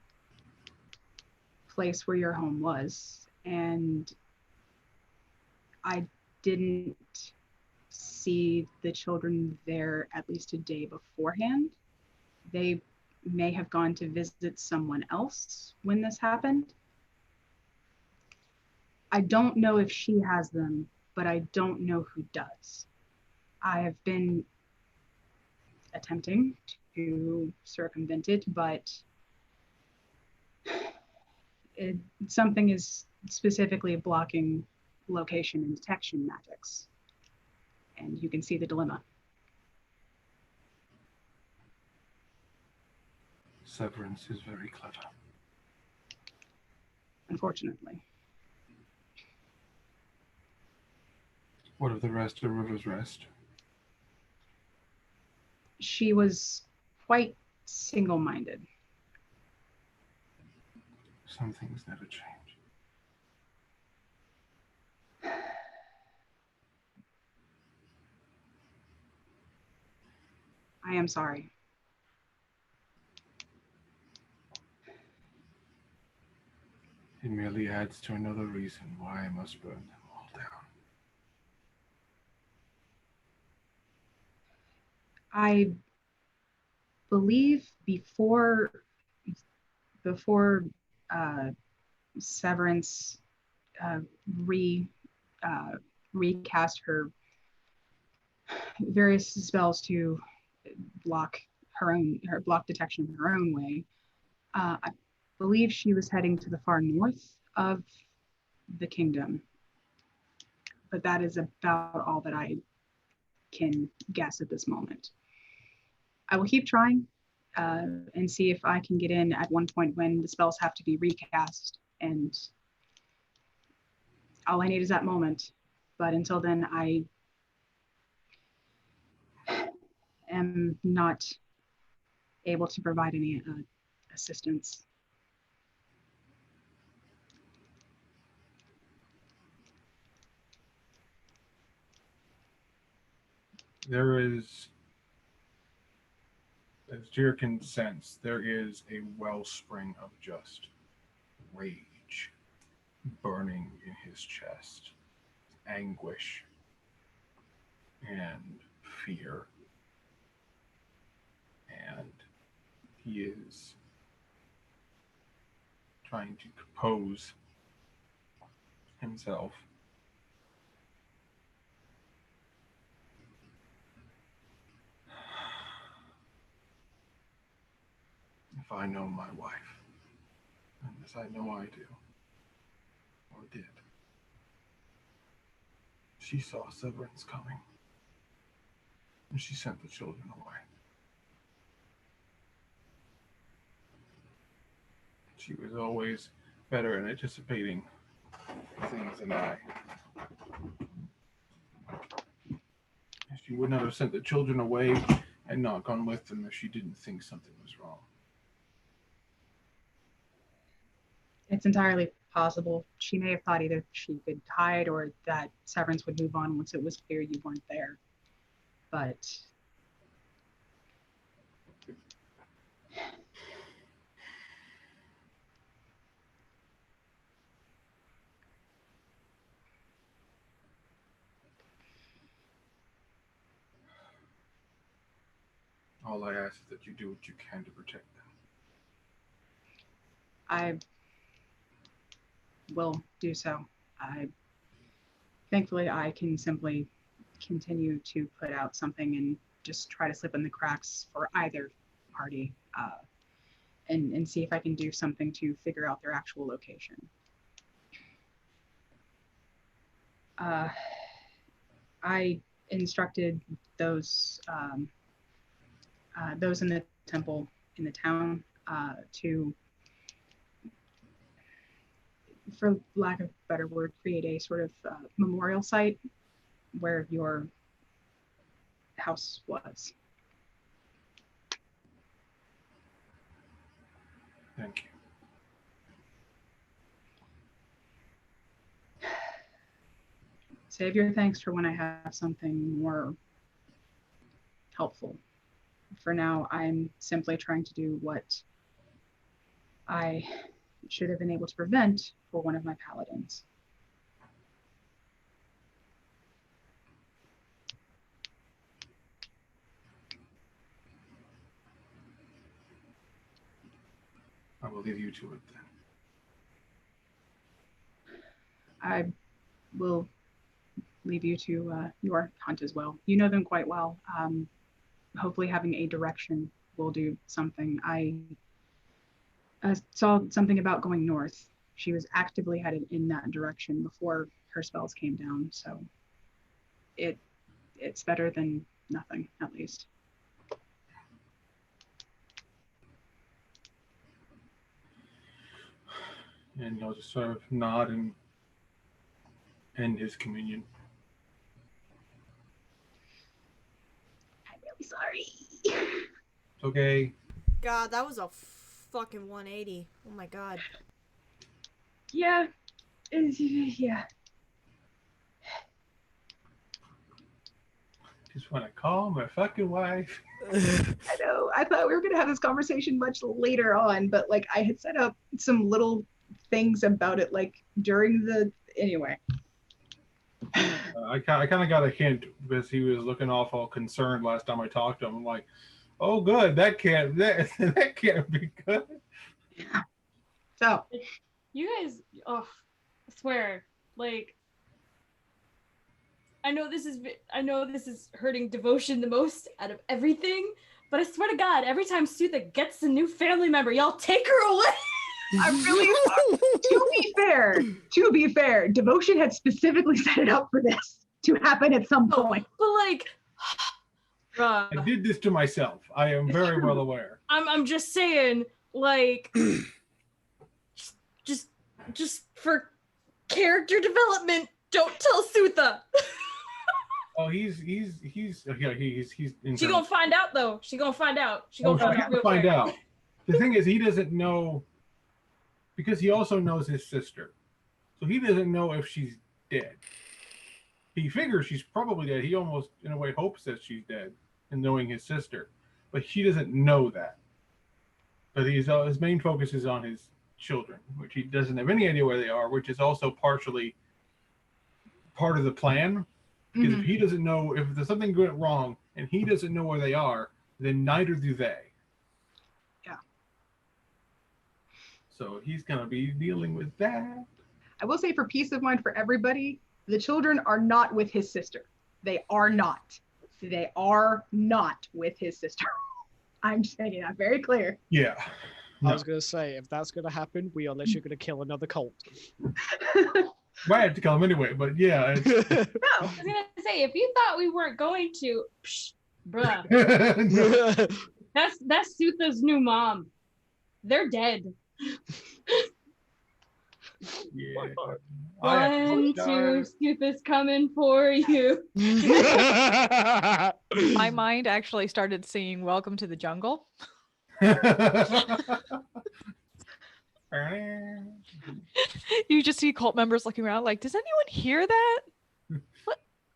place where your home was, and I didn't see the children there at least a day beforehand. They may have gone to visit someone else when this happened. I don't know if she has them, but I don't know who does. I have been attempting to circumvent it, but something is specifically blocking location and detection magics. And you can see the dilemma. Severance is very clever. Unfortunately. What of the rest of River's Rest? She was quite single-minded. Some things never change. I am sorry. It merely adds to another reason why I must burn them all down. I believe before uh, Severance uh, re recast her various spells to block block detection in her own way. I believe she was heading to the far north of the kingdom, but that is about all that I can guess at this moment. I will keep trying and see if I can get in at one point when the spells have to be recast, and all I need is that moment. But until then, I am not able to provide any assistance. There is, as Jir can sense, there is a wellspring of just rage burning in his chest, anguish and fear. And he is trying to compose himself. If I know my wife, and as I know I do, or did, she saw Severance coming, and she sent the children away. She was always better at anticipating things than I. She would not have sent the children away and not gone with them if she didn't think something was wrong. It's entirely possible. She may have thought either she could hide or that Severance would move on once it was clear you weren't there. But All I ask is that you do what you can to protect them. I will do so. Thankfully, I can simply continue to put out something and just try to slip in the cracks for either party and see if I can do something to figure out their actual location. I instructed those in the temple in the town to, for lack of a better word, create a sort of memorial site where your house was. Thank you. Save your thanks for when I have something more helpful. For now, I'm simply trying to do what I should have been able to prevent for one of my paladins. I will leave you to it then. I will leave you to your hunt as well. You know them quite well. Hopefully having a direction will do something. I saw something about going north. She was actively headed in that direction before her spells came down, so it's better than nothing, at least. And he'll just sort of nod and end his communion. I'm really sorry. It's okay. God, that was a fucking 180. Oh my god. Yeah. Yeah. Just want to call my fucking wife. I know. I thought we were going to have this conversation much later on, but like I had set up some little things about it, like during the. Anyway. I kind of got a hint because he was looking awful concerned last time I talked to him. I'm like, oh, good. That can't be good. Yeah. So. You guys, oh, I swear, like, I know this is hurting Devotion the most out of everything, but I swear to God, every time Sutha gets a new family member, y'all take her away. I'm really to be fair, Devotion had specifically set it up for this to happen at some point. But like, I did this to myself. I am very well aware. I'm just saying, like, just for character development, don't tell Sutha. Oh, he's internal. She gonna find out though. She gonna find out. She Oh, gonna she's gonna find out. The thing is, he doesn't know because he also knows his sister, so he doesn't know if she's dead. He figures she's probably dead. He almost, in a way, hopes that she's dead, and knowing his sister, but he doesn't know that. But his main focus is on his children, which he doesn't have any idea where they are, which is also partially part of the plan. Because if he doesn't know, if there's something went wrong and he doesn't know where they are, then neither do they. Yeah. So he's going to be dealing with that. I will say, for peace of mind for everybody, the children are not with his sister. They are not. They are not with his sister. I'm just making that very clear. Yeah. I was going to say, if that's going to happen, we are literally going to kill another cult. Well, I had to kill him anyway, but yeah. No, I was gonna say, if you thought we weren't going to, bruh, that's Sutha's new mom. They're dead. Yeah. One, two, Sutha's coming for you. My mind actually started singing "Welcome to the Jungle." You just see cult members looking around like, does anyone hear that?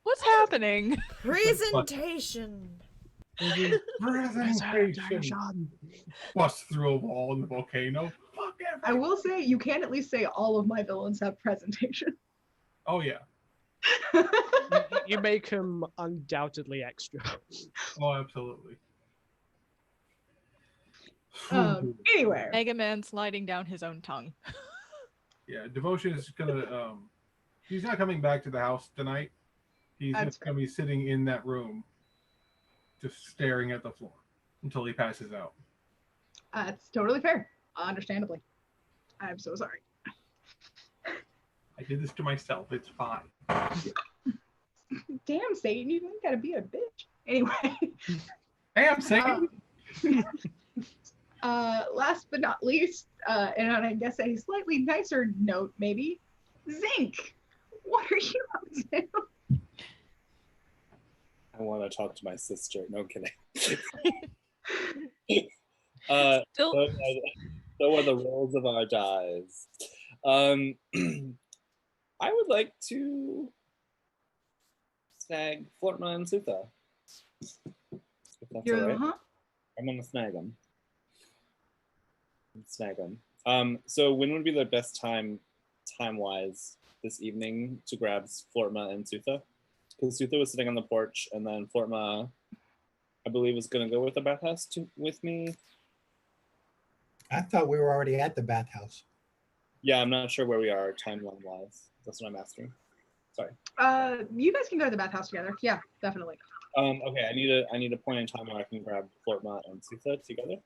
What's happening? Presentation. Bust through a wall in the volcano. Fuck it. I will say, you can at least say all of my villains have presentation. Oh yeah. You make them undoubtedly extra. Oh, absolutely. Anyway. Mega Man sliding down his own tongue. Yeah, Devotion is gonna he's not coming back to the house tonight. He's just gonna be sitting in that room, just staring at the floor until he passes out. That's totally fair. Understandably. I'm so sorry. I did this to myself. It's fine. Damn, Satan, you gotta be a bitch. Anyway. Damn, Satan. Last but not least, and on I guess a slightly nicer note, maybe, Zinc, what are you up to? I want to talk to my sister. No kidding. Still, so are the rolls of our dice. I would like to snag Flortma and Sutha. If that's all right. I'm gonna snag them. So when would be the best time-wise this evening to grab Flortma and Sutha? Because Sutha was sitting on the porch, and then Flortma, I believe, was going to go with the bathhouse with me. I thought we were already at the bathhouse. Yeah, I'm not sure where we are timeline-wise. That's what I'm asking. Sorry. You guys can go to the bathhouse together. Yeah, definitely. Okay, I need a point in time where I can grab Flortma and Sutha together.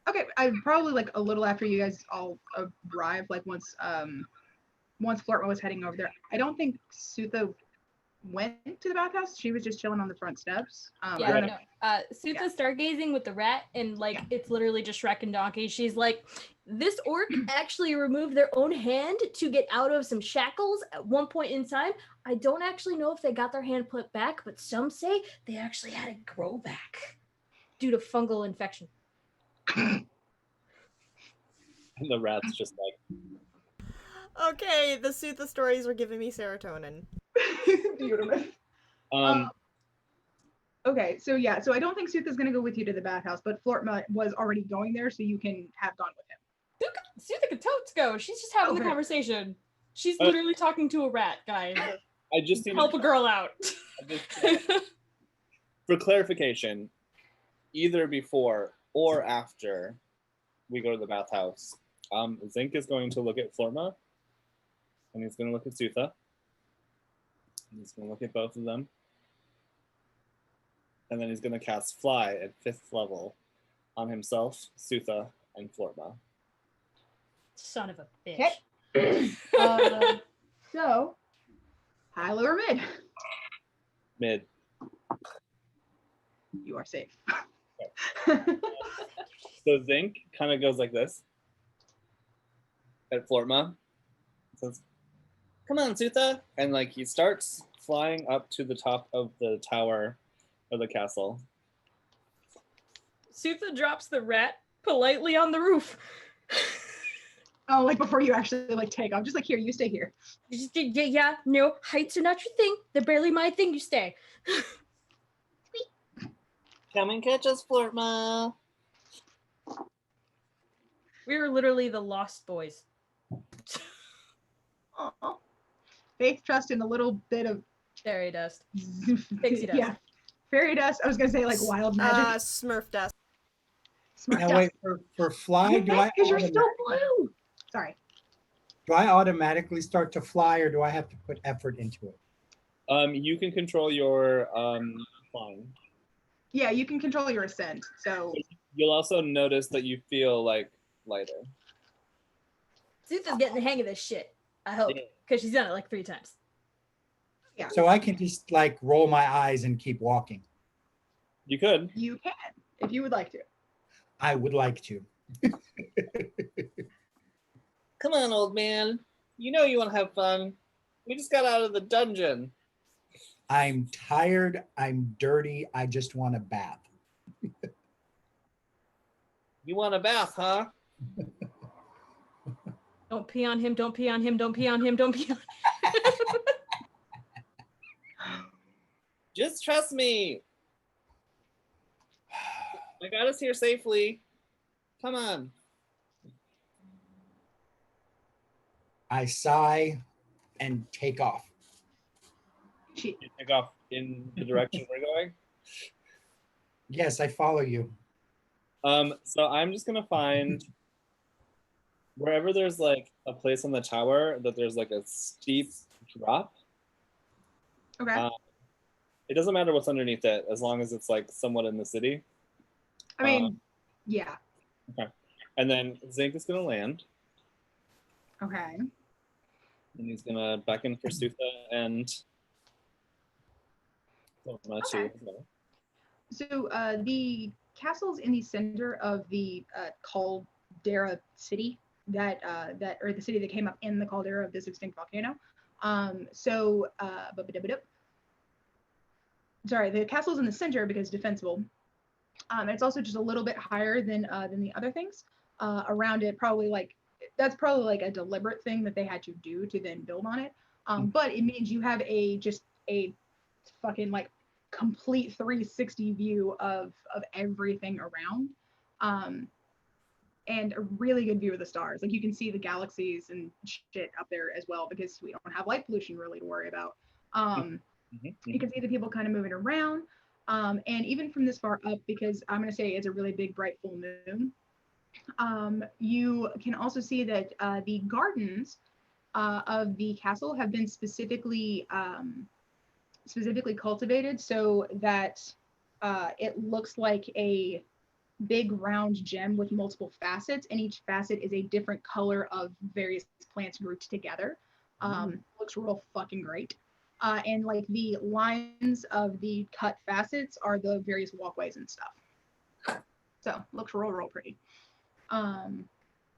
Okay, I'd probably like a little after you guys all arrive, like once Flortma was heading over there. I don't think Sutha went to the bathhouse. She was just chilling on the front steps. I Yeah, don't no. Sutha's stargazing with the rat, and like it's literally just Shrek and Donkey. She's like, this orc actually removed their own hand to get out of some shackles at one point in time. I don't actually know if they got their hand put back, but some say they actually had it grow back due to fungal infection. And the rat's just like, Okay, the Sutha stories were giving me serotonin. Beautiful. Okay, so yeah, so I don't think Sutha's gonna go with you to the bathhouse, but Flortma was already going there, so you can have gone with him. Sutha could totes go. She's just having the Okay. conversation. She's literally talking to a rat, guys. I just need Help a girl out. For clarification, either before or after we go to the bathhouse, Zinc is going to look at Florma, and he's going to look at Sutha, and he's going to look at both of them, and then he's going to cast Fly at 5th level on himself, Sutha, and Florma. Son of a bitch. So, high, low, or mid? Mid. You are safe. So Zinc kind of goes like this at Florma. Says, "Come on, Sutha!" And like he starts flying up to the top of the tower of the castle. Sutha drops the rat politely on the roof. Oh, like before you actually like take off, just like here, you stay here. Yeah, no, heights are not your thing. They're barely my thing. You stay. Come and catch us, Flortma. We were literally the Lost Boys. Aww. Faith, trust, and a little bit of fairy dust. Pixie dust. Yeah, fairy dust. I was gonna say like wild magic. Smurf dust. Smurf Now dust. wait, for fly, Because you're still blue. Sorry. do I automatically start to fly, or do I have to put effort into it? You can control your flying. Yeah, you can control your ascent. So You'll also notice that you feel like lighter. Sutha's getting the hang of this shit. I hope, because she's done it like 3 times. yeah, So I can just like roll my eyes and keep walking. You could. you can if you would like to. I would like to. Come on, old man. You know you want to have fun. We just got out of the dungeon. I'm tired. I'm dirty. I just want a bath. You want a bath, huh? Don't pee on him, don't pee on him, don't pee on him, don't pee on him. Just trust me. I got us here safely. Come on. I sigh and take off. You take off in the direction we're going. Yes, I follow you. So I'm just gonna find wherever there's like a place on the tower that there's like a steep drop. Okay. It doesn't matter what's underneath it as long as it's like somewhat in the city. I mean, yeah. Okay. And then Zinc is gonna land, Okay. and he's gonna beckon for Sutha and Florma too Okay. as well. So the castle's in the center of the caldera city that or the city that came up in the caldera of this extinct volcano. Sorry, the castle's in the center because defensible. It's also just a little bit higher than the other things around it. That's probably like a deliberate thing that they had to do to then build on it. But it means you have a fucking like complete 360 view of everything around, and a really good view of the stars. Like you can see the galaxies and shit up there as well because we don't have light pollution really to worry about. You can see the people kind of moving around. And even from this far up, because I'm going to say it's a really big, bright full moon, you can also see that the gardens of the castle have been specifically specifically cultivated so that it looks like a big round gem with multiple facets, and each facet is a different color of various plants grouped together. Looks real fucking great. And like the lines of the cut facets are the various walkways and stuff. So looks real pretty. But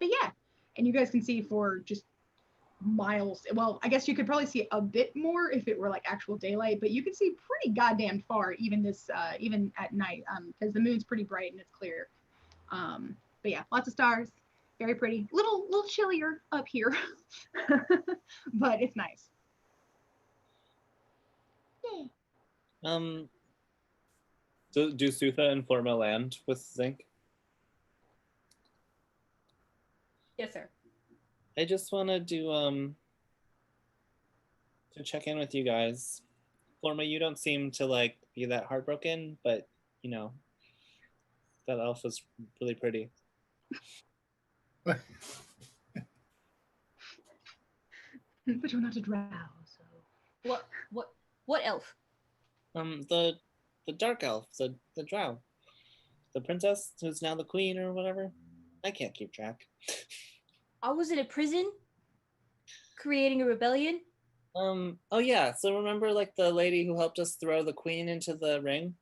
yeah, and you guys can see for just miles. Well, I guess you could probably see a bit more if it were like actual daylight, but you can see pretty goddamn far even even at night because the moon's pretty bright and it's clear. But yeah, lots of stars, very pretty. Little chillier up here, but it's nice. Yay. Do Sutha and Florma land with Zinc? Yes, sir. I just wanted to check in with you guys. Florma, you don't seem to like be that heartbroken, but you know, that elf was really pretty. But you're not a drow, so. What elf? The dark elf, the drow. The princess who's now the queen or whatever. I can't keep track. I was in a prison creating a rebellion. Oh yeah, so remember like the lady who helped us throw the queen into the ring?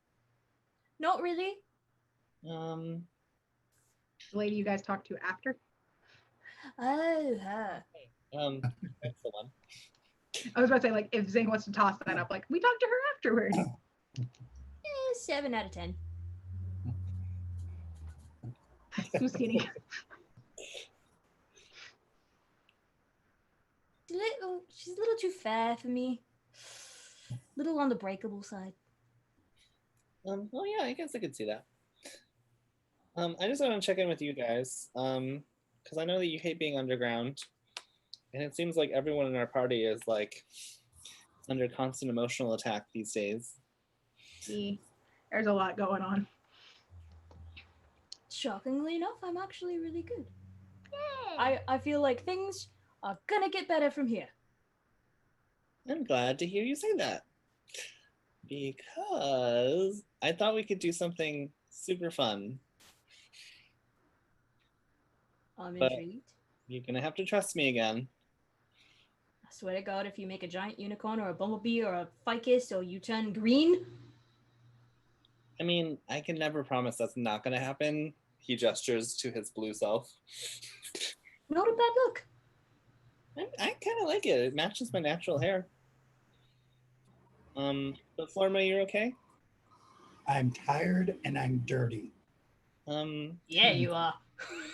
Not really. The lady you guys talked to after? Oh, That's the one. I was about to say, like, if Zane wants to toss that up, like, we talked to her afterwards. 7 out of 10. Just kidding. She's a little too fair for me. Little on the breakable side. Well, yeah, I guess I could see that. I just want to check in with you guys, because I know that you hate being underground, and it seems like everyone in our party is like under constant emotional attack these days. See, there's a lot going on. Shockingly enough, I'm actually really good. Yay! I feel like things are gonna get better from here. I'm glad to hear you say that, because I thought we could do something super fun. I'm But intrigued. you're gonna have to trust me again. I swear to God, if you make a giant unicorn or a bumblebee or a ficus or you turn green. I mean, I can never promise that's not gonna happen. He gestures to his blue self. Not a bad look. I kind of like it. It matches my natural hair. But Florma, you're okay? I'm tired and I'm dirty. Yeah, you are.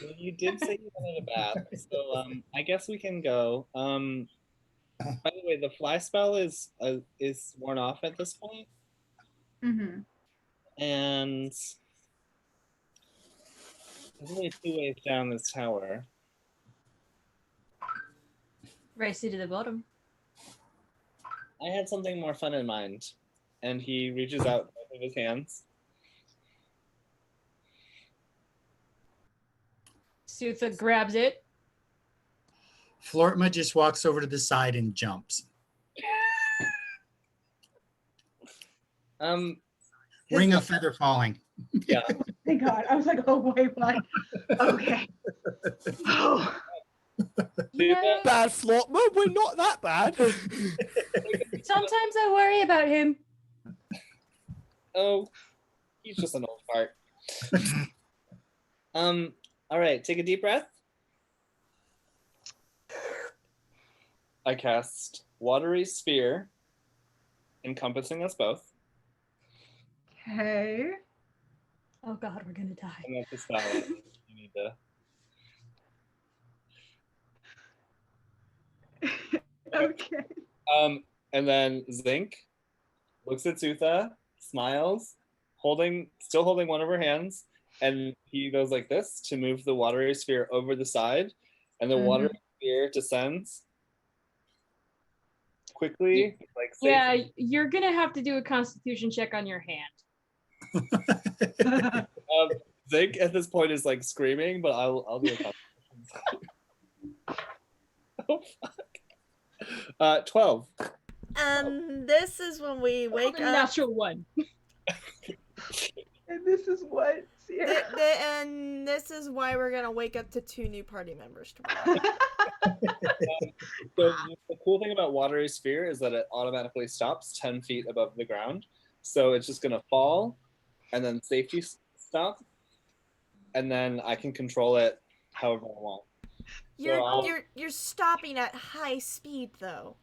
Well, you did say you wanted a bath, so I guess we can go. By the way, the fly spell is worn off at this point, Mm-hmm. and there's only 2 ways down this tower. Race you to the bottom. I had something more fun in mind, and he reaches out both of his hands. Sutha grabs it. Flortma just walks over to the side and jumps. Ring of feather falling. Yeah. Thank God. I was like, oh, wait, what? Okay. Oh. Bad Flotma, we're not that bad. Sometimes I worry about him. Oh, he's just an old fart. All right, take a deep breath. I cast Watery Sphere, encompassing us both. Okay. Oh God, we're gonna die. And that's a spell. You need to. Okay. And then Zinc looks at Sutha, smiles, still holding one of her hands, and he goes like this to move the watery sphere over the side, and the watery sphere descends quickly. Like yeah, you're gonna have to do a Constitution check on your hand. Zinc at this point is like screaming, but I'll do a Constitution. Oh fuck. 12. And this is when we wake The up. natural one. And this is what Sierra. And this is why we're gonna wake up to 2 new party members tomorrow. So the cool thing about Watery Sphere is that it automatically stops 10 feet above the ground. So it's just gonna fall, and then safety stop, and then I can control it however I want. You're stopping at high speed though.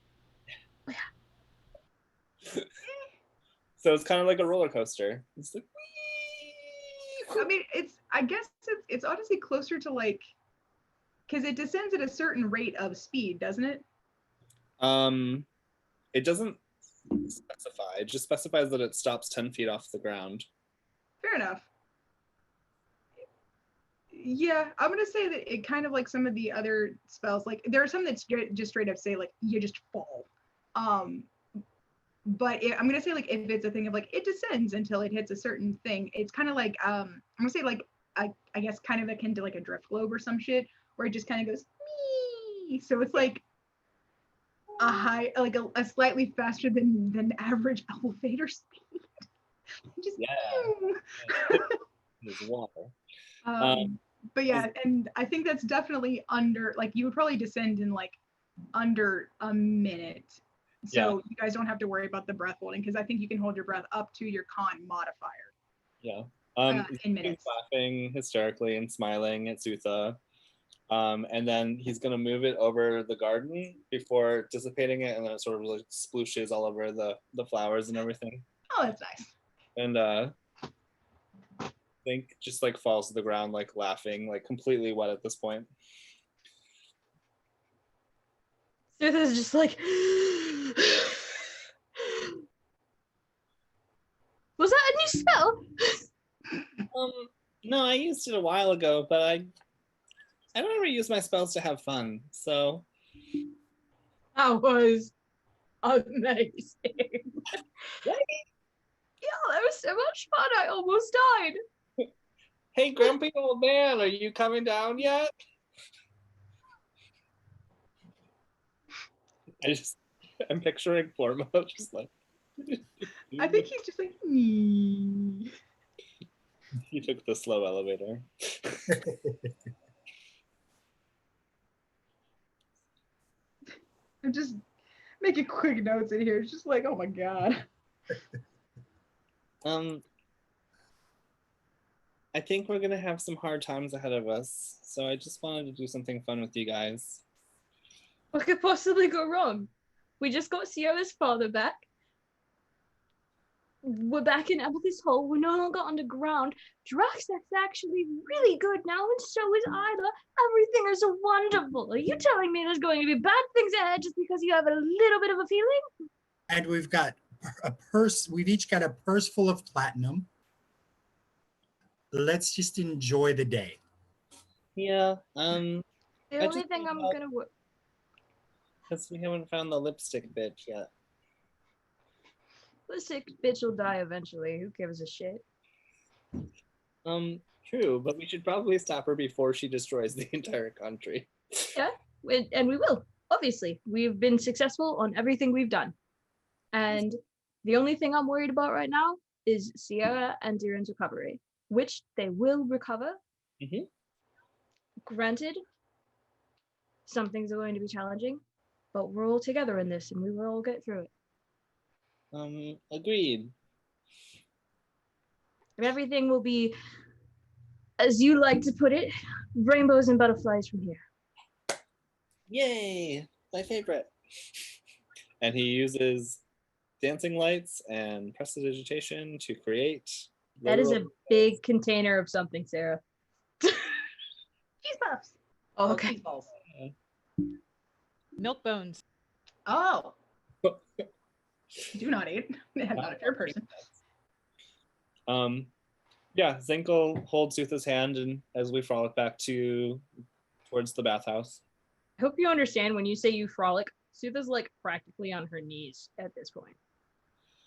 So it's kind of like a roller coaster. It's like, I mean, I guess it's honestly closer to like, because it descends at a certain rate of speed, doesn't it? it doesn't specify. It just specifies that it stops 10 feet off the ground. Fair enough. Yeah, I'm gonna say that it kind of like some of the other spells, like there are some that just straight up say like you just fall. But I'm gonna say like if it's a thing of like it descends until it hits a certain thing, it's kind of like I'm gonna say like I guess kind of akin to like a drift globe or some shit where it just kind of goes mee. So it's like a high, like a slightly faster than average elevator speed. Just There's water. But yeah, and I think that's definitely under, like you would probably descend in like under a minute. So you guys don't have to worry about the breath holding because I think you can hold your breath up to your con modifier. Yeah. In minutes. He's laughing hysterically and smiling at Sutha. And then he's gonna move it over the garden before dissipating it, and then it sort of like splooshes all over the flowers and everything. Oh, that's nice. And think just like falls to the ground, like laughing, like completely wet at this point. Sutha's just like, was that a new spell? No, I used it a while ago, but I don't ever use my spells to have fun, so. That was amazing. Yeah, that was so much fun. I almost died. Hey, grumpy old man, are you coming down yet? I'm picturing Formo just like. I think he's just like, me. He took the slow elevator. I'm just making quick notes in here. It's just like, oh my god. I think we're gonna have some hard times ahead of us, so I just wanted to do something fun with you guys. What could possibly go wrong? We just got Sierra's father back. We're back in Amethyst Hole. We're no longer underground. Drax's actually really good now, and so is Isla. Everything is wonderful. Are you telling me there's going to be bad things ahead just because you have a little bit of a feeling? And we've got a purse. We've each got a purse full of platinum. Let's just enjoy the day. Yeah. The only thing I'm gonna work. Because we haven't found the lipstick bitch yet. Lipstick bitch will die eventually. Who gives a shit? True, but we should probably stop her before she destroys the entire country. Yeah, and we will. Obviously, we've been successful on everything we've done. And the only thing I'm worried about right now is Sierra and Diren's recovery, which they will recover. Mm-hmm. Granted, some things are going to be challenging, but we're all together in this and we will all get through it. Agreed. And everything will be, as you like to put it, rainbows and butterflies from here. Yay! My favorite. And he uses dancing lights and prestidigitation to create. That is a big container of something, Sarah. Cheese puffs. Oh, okay. Cheese balls. Milk bones. Oh. Do not eat. Not if you're a person. Yeah, Zenkel holds Sutha's hand, and as we frolic back towards the bathhouse. I hope you understand when you say you frolic, Sutha's like practically on her knees at this point.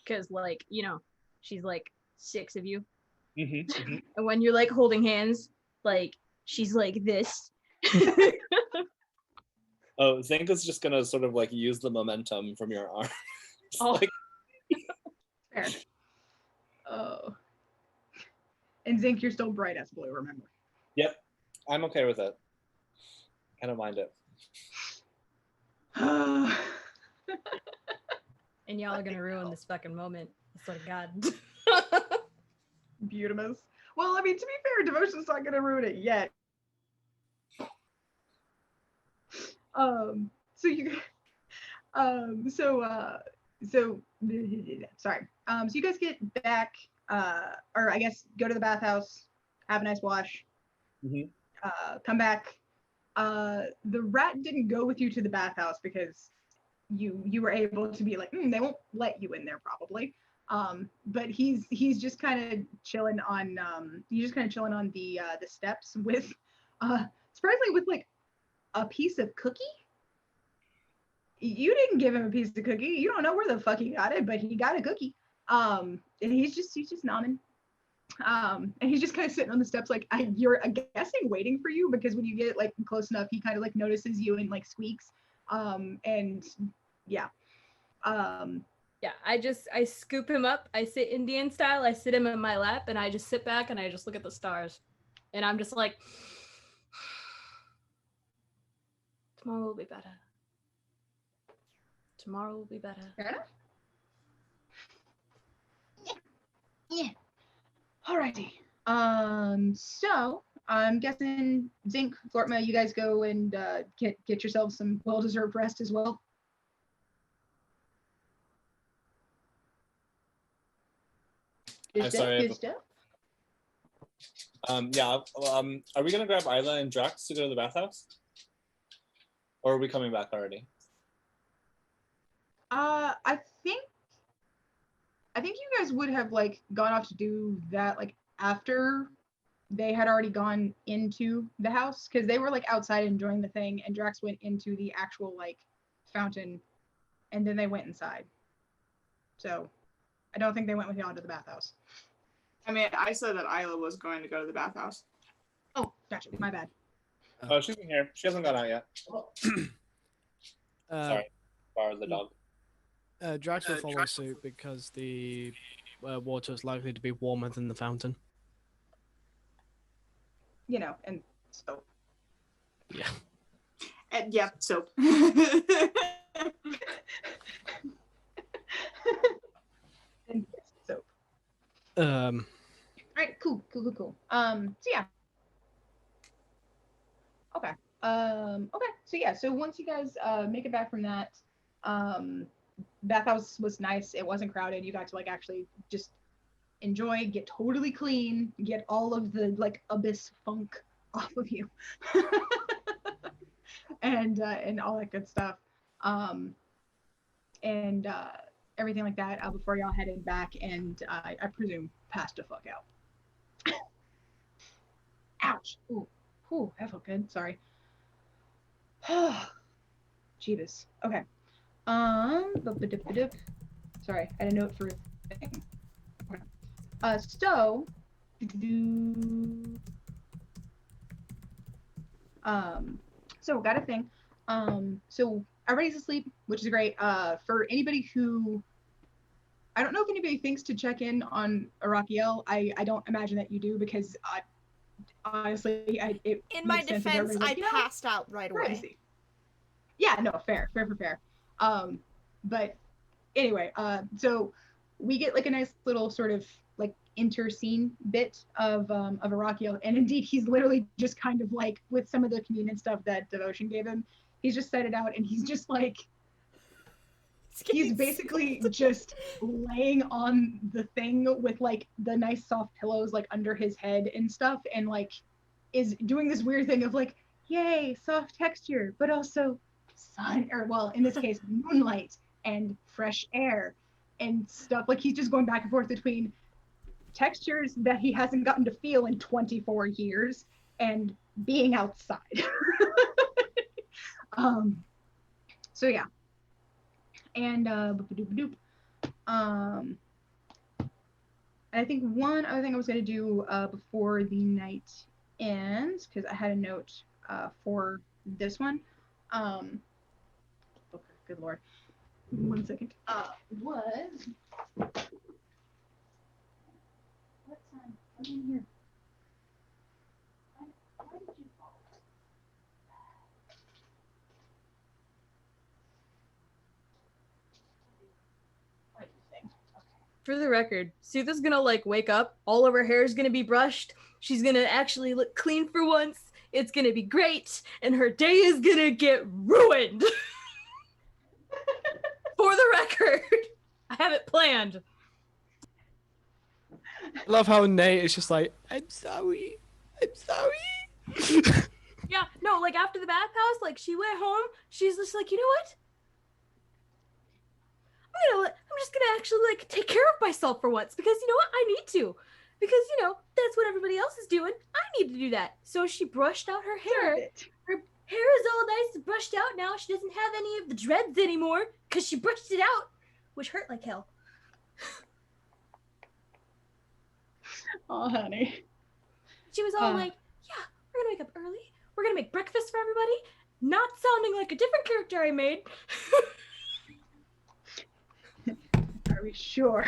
Because like, you know, she's like 6 of you. Mm-hmm. And when you're like holding hands, like she's like this. Oh, Zenka's just gonna sort of like use the momentum from your arm. Oh. Like, Fair. Oh. And Zinc, you're still bright as blue, remember. yep, I'm okay with it. I don't mind it. And y'all are gonna ruin this fucking moment. I swear to God. Beautimus. Well, I mean, to be fair, Devotion's not gonna ruin it yet. So you sorry. So you guys get back, or I guess go to the bathhouse, have a nice wash, Mhm. come back. The rat didn't go with you to the bathhouse because you were able to be like, they won't let you in there probably. But he's just kind of chilling on the steps with surprisingly with like a piece of cookie. You didn't give him a piece of cookie. You don't know where the fuck he got it, but he got a cookie. And he's just nodding. And he's just kind of sitting on the steps, like you're guessing waiting for you, because when you get like close enough, he kind of like notices you and like squeaks. And yeah. Yeah, I scoop him up. I sit Indian style. I sit him in my lap, and I just sit back and I just look at the stars, and I'm just like, tomorrow will be better. Tomorrow will be better. Fair enough. Yeah. Alrighty. So I'm guessing Zinc, Flortma, you guys go and get yourselves some well-deserved rest as well. I'm sorry. Good stuff. Yeah. Are we gonna grab Isla and Drax to go to the bathhouse, or are we coming back already? I think you guys would have like gone off to do that like after they had already gone into the house, because they were like outside enjoying the thing, and Drax went into the actual like fountain, and then they went inside. So I don't think they went with y'all to the bathhouse. I mean, I said that Isla was going to go to the bathhouse. Oh, gotcha. My bad. Oh, she's in here. She hasn't gone out yet. Sorry, borrow the dog. Drax will follow suit because the water is likely to be warmer than the fountain. You know, and so. Yeah. Yeah, soap. And soap. All right, cool. So yeah. Okay. So yeah, so once you guys make it back from that, bathhouse was nice. It wasn't crowded. You got to like actually just enjoy, get totally clean, get all of the like abyss funk off of you. and all that good stuff. And everything like that before y'all headed back, and I presume passed the fuck out. Ouch. Ooh, that felt good. Sorry. Jeebus. Okay. Sorry, I had a note for a thing. Okay. So got a thing. So everybody's asleep, which is great. For anybody who, I don't know if anybody thinks to check in on Arakiel. I don't imagine that you do, because honestly, in my defense, I passed out right away. Privacy. Yeah, no, fair. But anyway, so we get like a nice little sort of like inter-scene bit of Arakiel, and indeed he's literally just kind of like, with some of the communion stuff that Devotion gave him, he's just set it out, and he's just like, he's basically just laying on the thing with like the nice soft pillows like under his head and stuff, and like is doing this weird thing of like, yay, soft texture, but also sun, or well, in this case, moonlight and fresh air and stuff. Like he's just going back and forth between textures that he hasn't gotten to feel in 24 years and being outside. So yeah. And I think one other thing I was going to do before the night ends, because I had a note for this one. Okay, good lord. 1 second. Was what time? Come in here. Why did you fall? For the record, Sutha's gonna like wake up, all of her hair is gonna be brushed, she's gonna actually look clean for once, it's gonna be great, and her day is gonna get ruined. For the record, I have it planned. I love how Nate is just like, I'm sorry. I'm sorry. Yeah, no, like after the bathhouse, like she went home, she's just like, you know what? I'm just gonna actually like take care of myself for once because you know what? I need to. Because you know, that's what everybody else is doing. I need to do that. So she brushed out her hair. Her hair is all nice and brushed out now. She doesn't have any of the dreads anymore because she brushed it out, which hurt like hell. Oh, honey. She was all like, yeah, we're gonna wake up early. We're gonna make breakfast for everybody. Not sounding like a different character I made. Are we sure?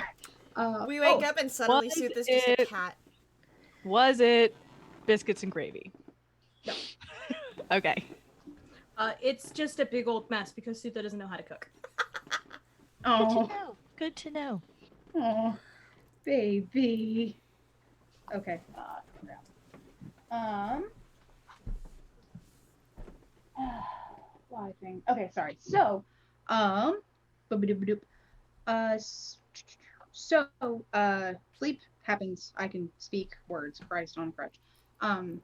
We wake up and suddenly was Sutha's just a it- cat. Was it biscuits and gravy? No. Okay. It's just a big old mess because Sutha doesn't know how to cook. Oh, Good to know. oh, baby. Okay. Why thing? Okay, sorry. So, boop-a-doop-a-doop. Sleep happens. I can speak words. Christ on a crutch.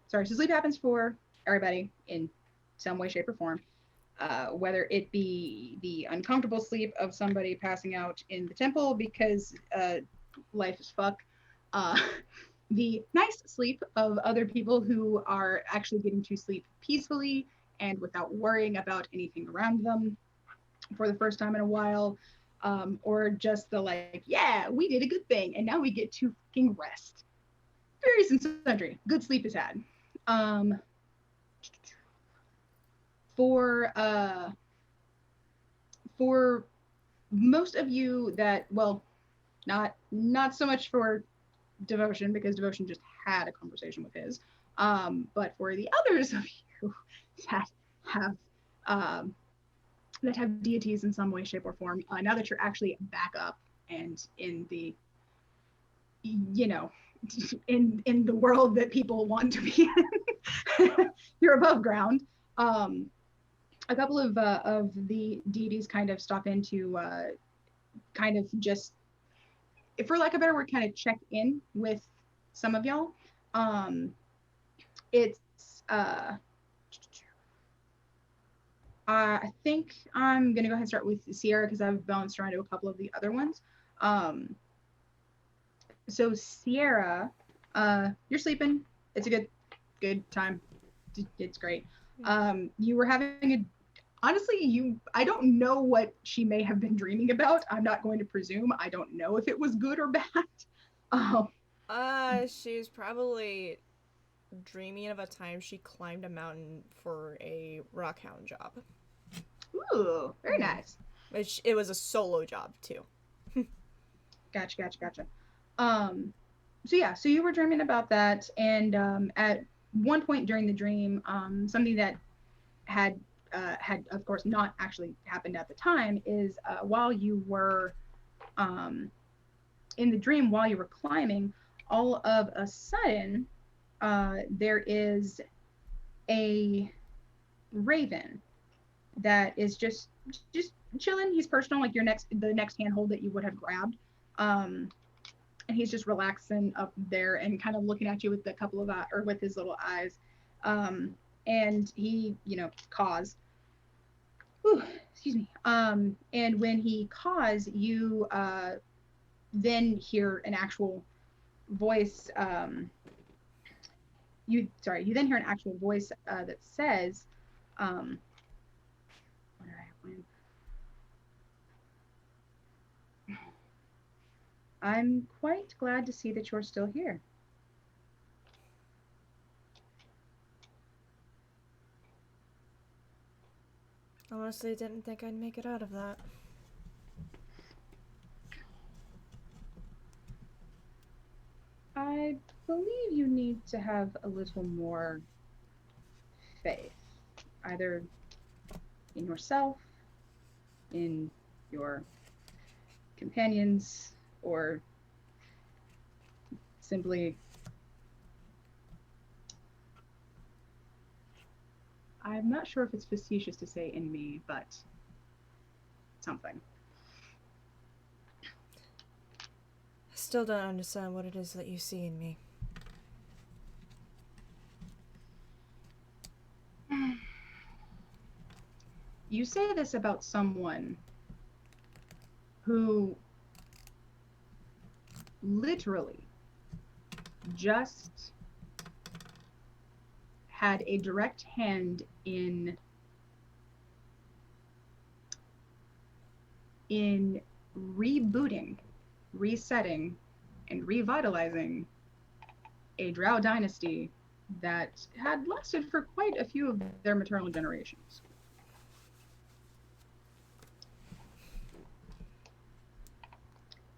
So sleep happens for everybody in some way, shape, or form. Whether it be the uncomfortable sleep of somebody passing out in the temple because life is fuck. The nice sleep of other people who are actually getting to sleep peacefully and without worrying about anything around them for the first time in a while. Or just the like, yeah, we did a good thing and now we get to fucking rest. Various and sundry. Good sleep is had. For most of you that, well, not so much for Devotion, because Devotion just had a conversation with his, but for the others of you that have deities in some way, shape, or form, now that you're actually back up and in the, you know, in the world that people want to be in, you're above ground. A couple of the deities kind of stop in to kind of just, for lack of a better word, kind of check in with some of y'all. It's I think I'm gonna go ahead and start with Sierra because I've bounced around to a couple of the other ones. So Sierra, you're sleeping. It's a good time. It's great. You were having a, honestly, I don't know what she may have been dreaming about. I'm not going to presume. I don't know if it was good or bad. She's probably dreaming of a time she climbed a mountain for a rockhound job. Ooh, very nice. Which it was a solo job too. Gotcha. So yeah, so you were dreaming about that, and at one point during the dream, something that had of course not actually happened at the time is while you were in the dream, while you were climbing, all of a sudden there is a raven that is just chilling. He's perched on like the next handhold that you would have grabbed, and he's just relaxing up there and kind of looking at you with a couple of or with his little eyes, and he caws. Ooh, excuse me. And when he caws, you then hear an actual voice. You then hear an actual voice that says, I'm quite glad to see that you're still here. Honestly, didn't think I'd make it out of that. believe you need to have a little more faith, either in yourself, in your companions, or simply, I'm not sure if it's facetious to say in me, but something. I still don't understand what it is that you see in me. You say this about someone who literally just had a direct hand in rebooting, resetting, and revitalizing a Drow dynasty that had lasted for quite a few of their maternal generations.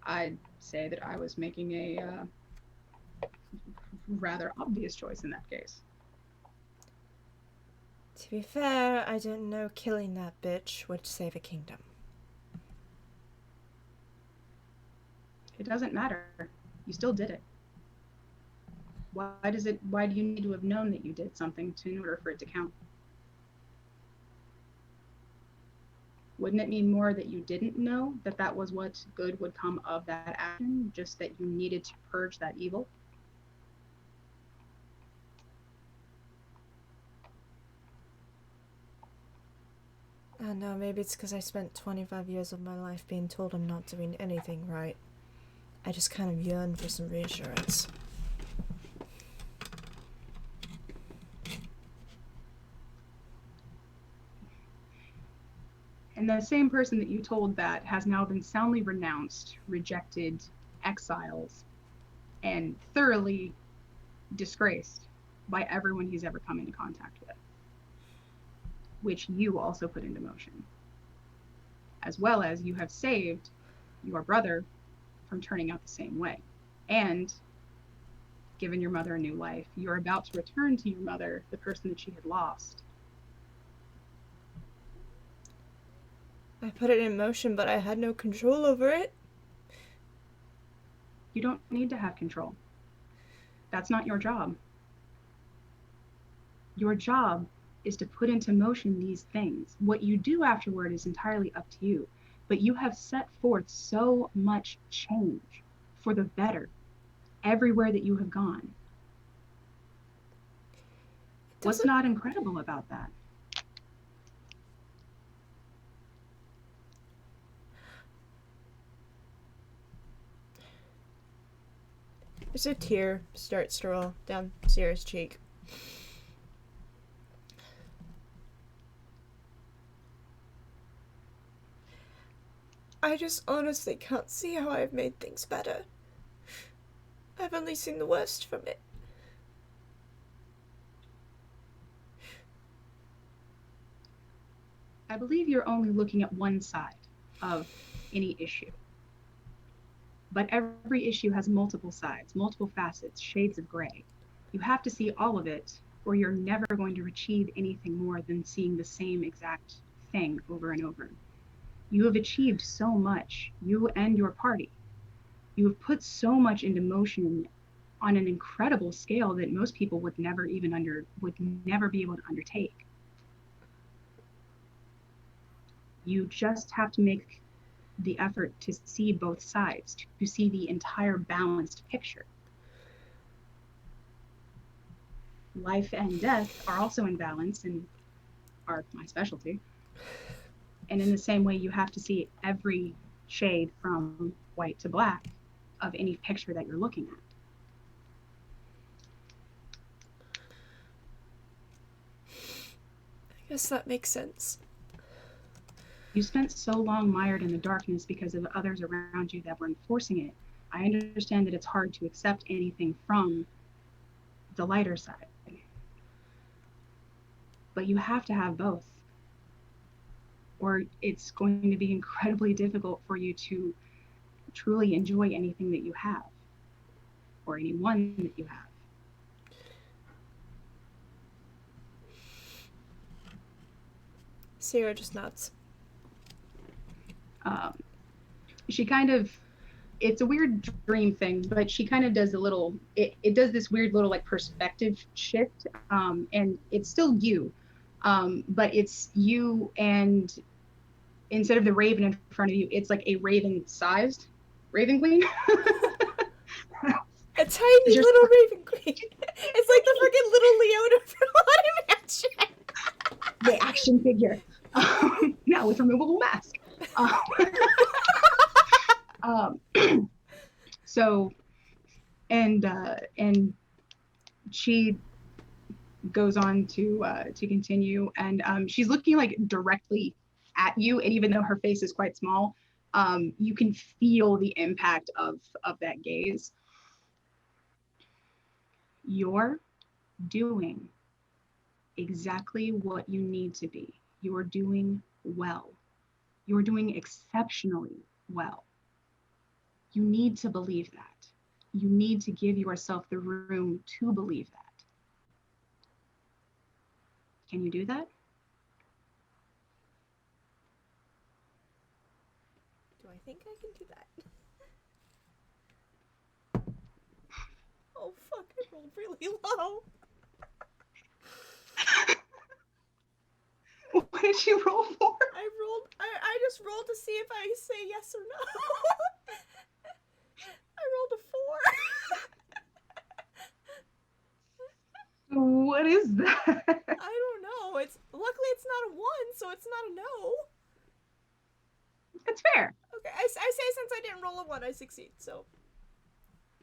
I'd say that I was making a rather obvious choice in that case. To be fair, I don't know killing that bitch would save a kingdom. It doesn't matter. You still did it. Why do you need to have known that you did something in order for it to count? Wouldn't it mean more that you didn't know that that was what good would come of that action, just that you needed to purge that evil? I don't know, maybe it's because I spent 25 years of my life being told I'm not doing anything right. I just kind of yearn for some reassurance. And the same person that you told that has now been soundly renounced, rejected, exiled, and thoroughly disgraced by everyone he's ever come into contact with, which you also put into motion. As well as you have saved your brother from turning out the same way. And given your mother a new life, you're about to return to your mother, the person that she had lost. I put it in motion, but I had no control over it. You don't need to have control. That's not your job. Your job is to put into motion these things. What you do afterward is entirely up to you. But you have set forth so much change for the better everywhere that you have gone. What's not incredible about that? There's a tear starts to roll down Sierra's cheek. I just honestly can't see how I've made things better. I've only seen the worst from it. I believe you're only looking at one side of any issue. But every issue has multiple sides, multiple facets, shades of gray. You have to see all of it, or you're never going to achieve anything more than seeing the same exact thing over and over. You have achieved so much, you and your party. You have put so much into motion on an incredible scale that most people would never be able to undertake. You just have to make the effort to see both sides, to see the entire balanced picture. Life and death are also in balance and are my specialty. And in the same way, you have to see every shade from white to black of any picture that you're looking at. I guess that makes sense. You spent so long mired in the darkness because of others around you that were enforcing it. I understand that it's hard to accept anything from the lighter side. But you have to have both. Or it's going to be incredibly difficult for you to truly enjoy anything that you have. or anyone that you have. Sierra just nods. She kind of, it's a weird dream thing, but she kind of does a little, it does this weird little like perspective shift, and it's still you, but it's you, and instead of the raven in front of you, it's like a raven sized raven queen. A tiny Just- little raven queen. It's like the freaking little Leona from Haunted Mansion. The action figure, now with removable mask. So, and she goes on to continue, and she's looking like directly at you, and even though her face is quite small, you can feel the impact of that gaze. You're doing exactly what you need to be. You're doing well. You're doing exceptionally well. You need to believe that. You need to give yourself the room to believe that. Can you do that? Do I think I can do that? Oh fuck, I rolled really low. What did you roll for? I just rolled to see if I say yes or no. I rolled a 4. What is that? I don't know. Luckily it's not a 1, so it's not a no. That's fair. Okay, I say since I didn't roll a 1, I succeed. So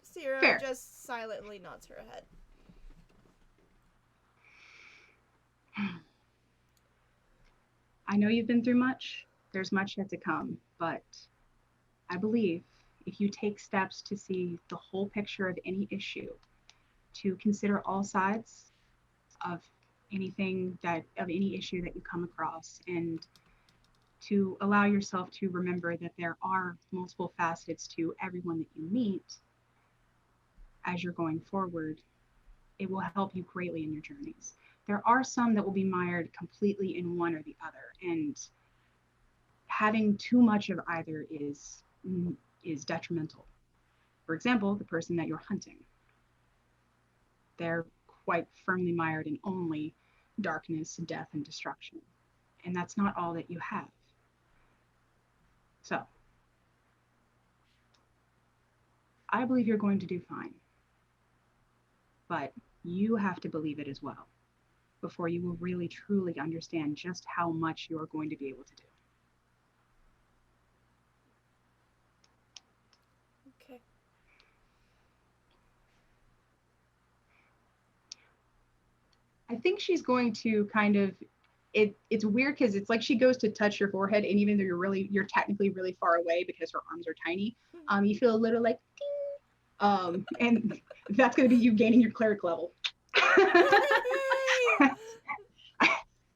Sierra Fair. just silently nods her head. I know you've been through much. There's much yet to come, but I believe if you take steps to see the whole picture of any issue, to consider all sides of any issue that you come across, and to allow yourself to remember that there are multiple facets to everyone that you meet as you're going forward, it will help you greatly in your journeys. There are some that will be mired completely in one or the other, and having too much of either is detrimental. For example, the person that you're hunting, they're quite firmly mired in only darkness, death, and destruction, and that's not all that you have. So I believe you're going to do fine, but you have to believe it as well before you will really truly understand just how much you're going to be able to do. Okay. I think she's going to kind of, it's weird because it's like she goes to touch your forehead, and even though you're technically really far away because her arms are tiny, you feel a little like ding, and that's going to be you gaining your cleric level.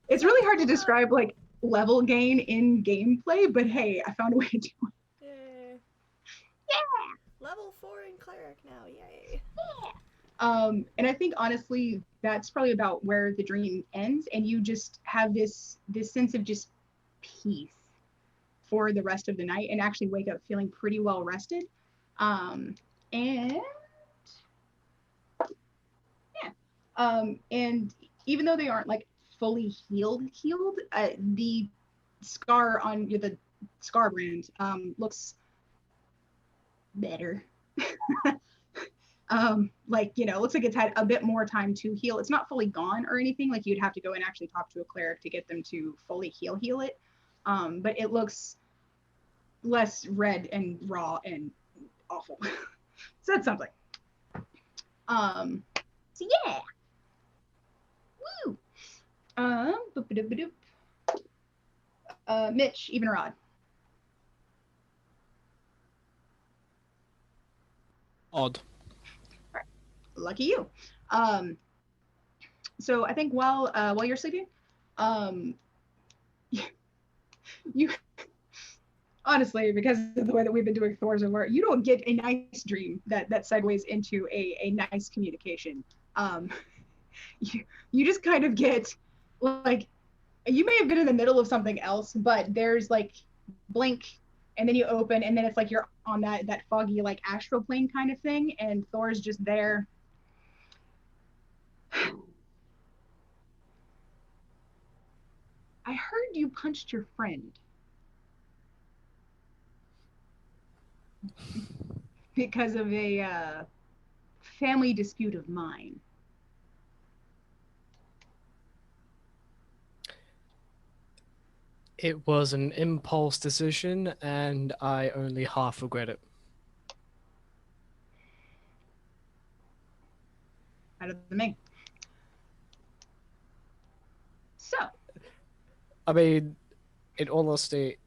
It's really hard to describe like level gain in gameplay, but hey, I found a way to do it. Yay. Yeah. Level 4 in cleric now, yay. And I think honestly, that's probably about where the dream ends, and you just have this sense of just peace for the rest of the night, and actually wake up feeling pretty well rested. And even though they aren't like fully healed, the scar on the scar brand looks better. Like, you know, looks like it's had a bit more time to heal. It's not fully gone or anything. Like, you'd have to go and actually talk to a cleric to get them to fully heal it. But it looks less red and raw and awful. So that's something. So yeah. Woo. Mitch, even or odd? Odd. Right. Lucky you. So I think while you're sleeping, you honestly, because of the way that we've been doing Thor's over, you don't get a nice dream that segues into a nice communication. Um, you just kind of get like you may have been in the middle of something else, but there's like blink, and then you open, and then it's like you're on that foggy like astral plane kind of thing, and Thor's just there. I heard you punched your friend. Because of a family dispute of mine. It was an impulse decision, and I only half regret it. Better than me. So, I mean, in all honesty,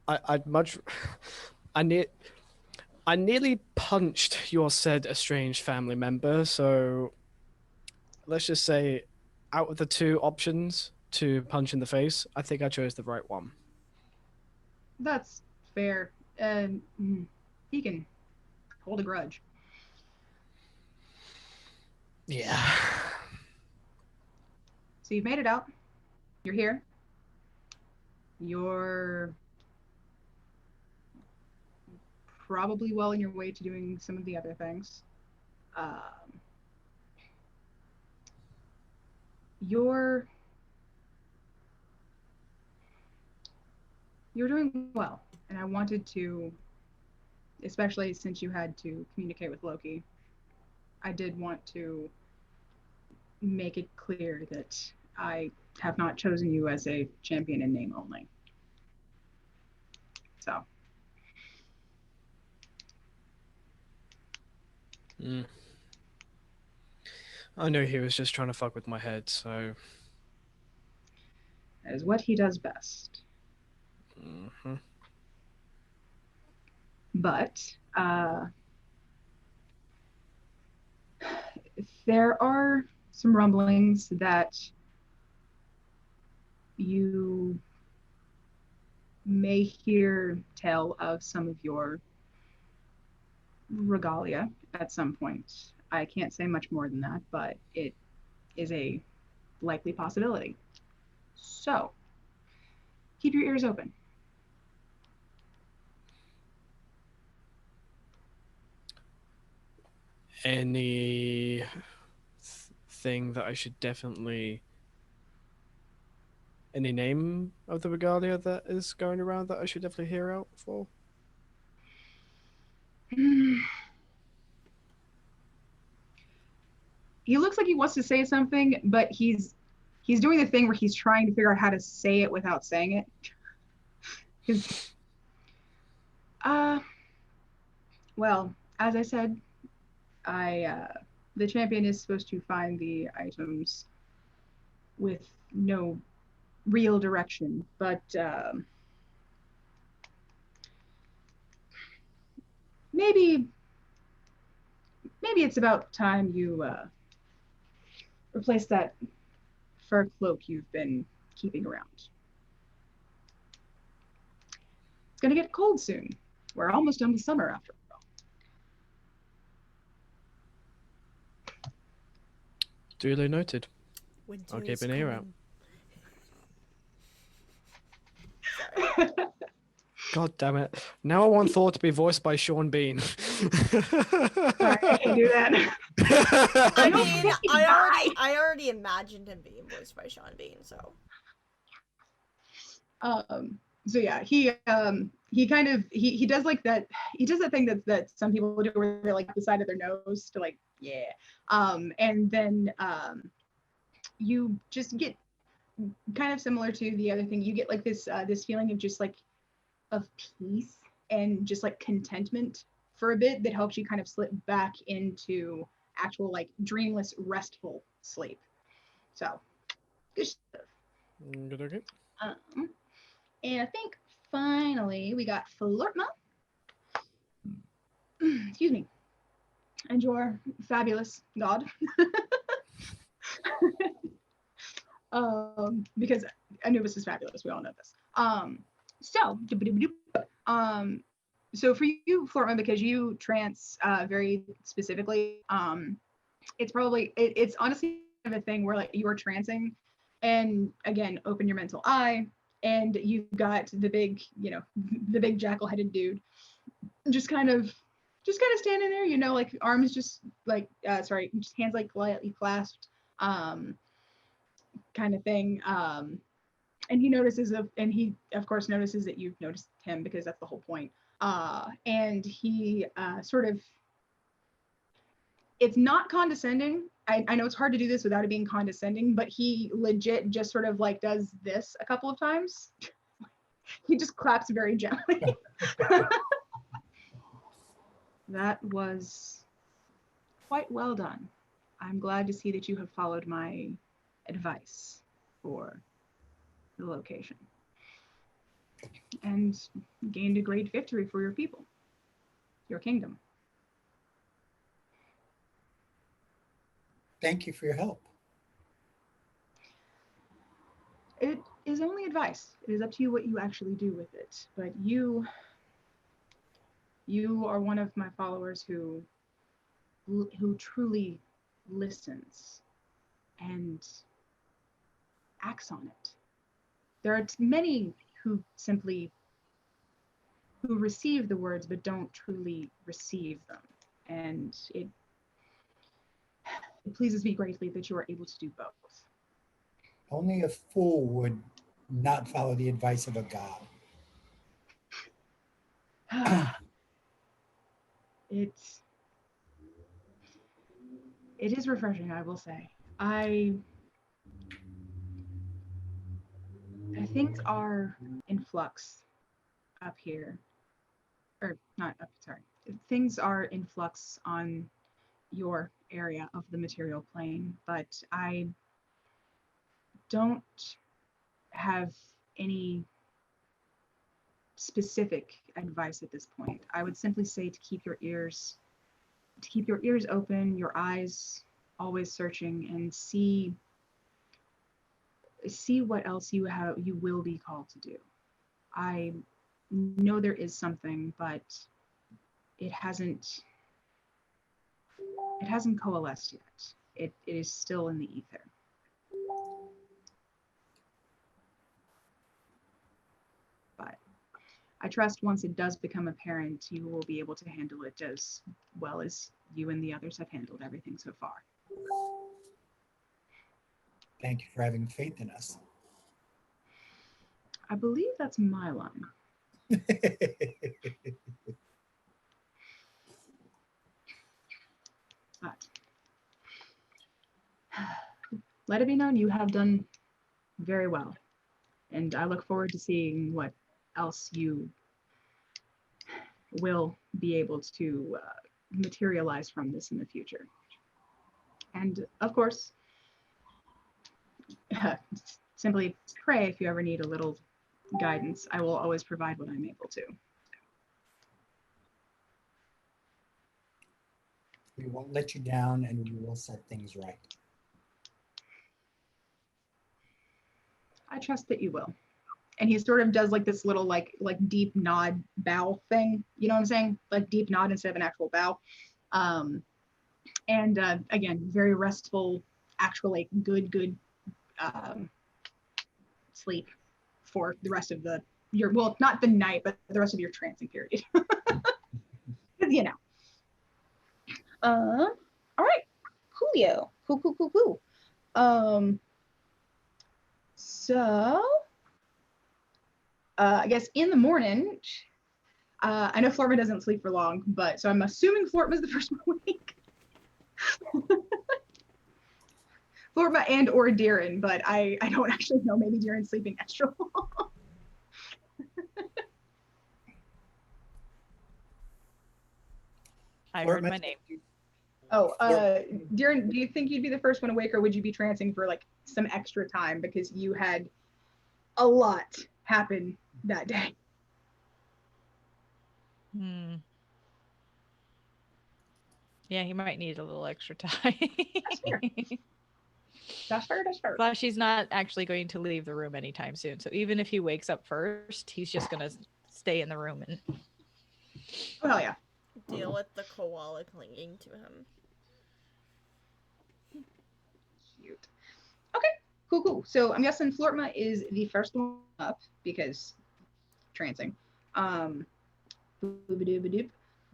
I'd much. I nearly punched your said estranged family member, so let's just say, out of the two options to punch in the face, I think I chose the right one. that's fair. He can hold a grudge. Yeah. So you've made it out. You're here. You're probably well on your way to doing some of the other things. You're doing well, and I wanted to, especially since you had to communicate with Loki, I did want to make it clear that I have not chosen you as a champion in name only. So. I know he was just trying to fuck with my head, so. That is what he does best. Mm-hmm. But there are some rumblings that you may hear tell of some of your regalia at some point. I can't say much more than that, but it is a likely possibility. So keep your ears open. Any thing that I should definitely. Any name of the regalia that is going around that I should definitely hear out for? He looks like he wants to say something, but he's doing the thing where he's trying to figure out how to say it without saying it. Because, well, as I said, the champion is supposed to find the items with no real direction, but maybe it's about time you replace that fur cloak you've been keeping around. It's gonna get cold soon. We're almost done with summer after all. Duly noted. Winter I'll keep is an ear out. Sorry. God damn it. Now I want Thor to be voiced by Sean Bean. Sorry, I can't do that. I mean, I already imagined him being voiced by Sean Bean, so. So yeah, he kind of he does like that. He does that thing that some people do where they're like the side of their nose to like yeah. And then you just get kind of similar to the other thing. You get like this feeling of just like of peace and just like contentment for a bit that helps you kind of slip back into actual like dreamless, restful sleep. So good stuff. Good, okay. And I think finally we got Flortma. Excuse me. And your fabulous god. Because Anubis is fabulous. We all know this. So, so for you, Flortman, because you trance very specifically, it's probably it's honestly kind of a thing where like you are trancing, and again, open your mental eye, and you've got the big, the big jackal-headed dude, just kind of standing there, like arms just like just hands like lightly clasped, kind of thing. And he of course notices that you've noticed him, because that's the whole point. And he sort of, it's not condescending. I know it's hard to do this without it being condescending, but he legit just sort of like does this a couple of times. He just claps very gently. That was quite well done. I'm glad to see that you have followed my advice for the location and gained a great victory for your people, your kingdom. Thank you for your help. It is only advice. It is up to you what you actually do with it. But you are one of my followers who truly listens and acts on it. There are many who receive the words but don't truly receive them. And it pleases me greatly that you are able to do both. Only a fool would not follow the advice of a god. It is refreshing, I will say. Things are in flux up here. Or not up, sorry. Things are in flux on your area of the material plane, but I don't have any specific advice at this point. I would simply say to keep your ears open, your eyes always searching, and see what else you will be called to do. I know there is something, but it hasn't coalesced yet. It is still in the ether. But I trust once it does become apparent, you will be able to handle it as well as you and the others have handled everything so far. Thank you for having faith in us. I believe that's my line. But let it be known, you have done very well. And I look forward to seeing what else you will be able to materialize from this in the future. And of course, simply pray if you ever need a little guidance. I will always provide what I'm able to. We won't let you down, and we will set things right. I trust that you will. And he sort of does like this little like deep nod bow thing. You know what I'm saying? Like deep nod instead of an actual bow. And again, very restful, actually good sleep for the rest of not the night, but the rest of your trancing period. You know. All right, coolio. Cool. So I guess in the morning, I know Florma doesn't sleep for long, but so I'm assuming Florma's the first one awake. Florma and or Darren, but I don't actually know. Maybe Darren's sleeping extra long. I heard my name. Oh, Darren, do you think you'd be the first one awake, or would you be trancing for like some extra time because you had a lot happen that day? Yeah, he might need a little extra time. That's fair. That's fair. That's fair. But she's not actually going to leave the room anytime soon. So even if he wakes up first, he's just gonna stay in the room and Oh hell yeah. Deal with the koala clinging to him. Cute. Okay. Cool. So I'm guessing Flortma is the first one up because trancing. Boop-a-doop-a-doop.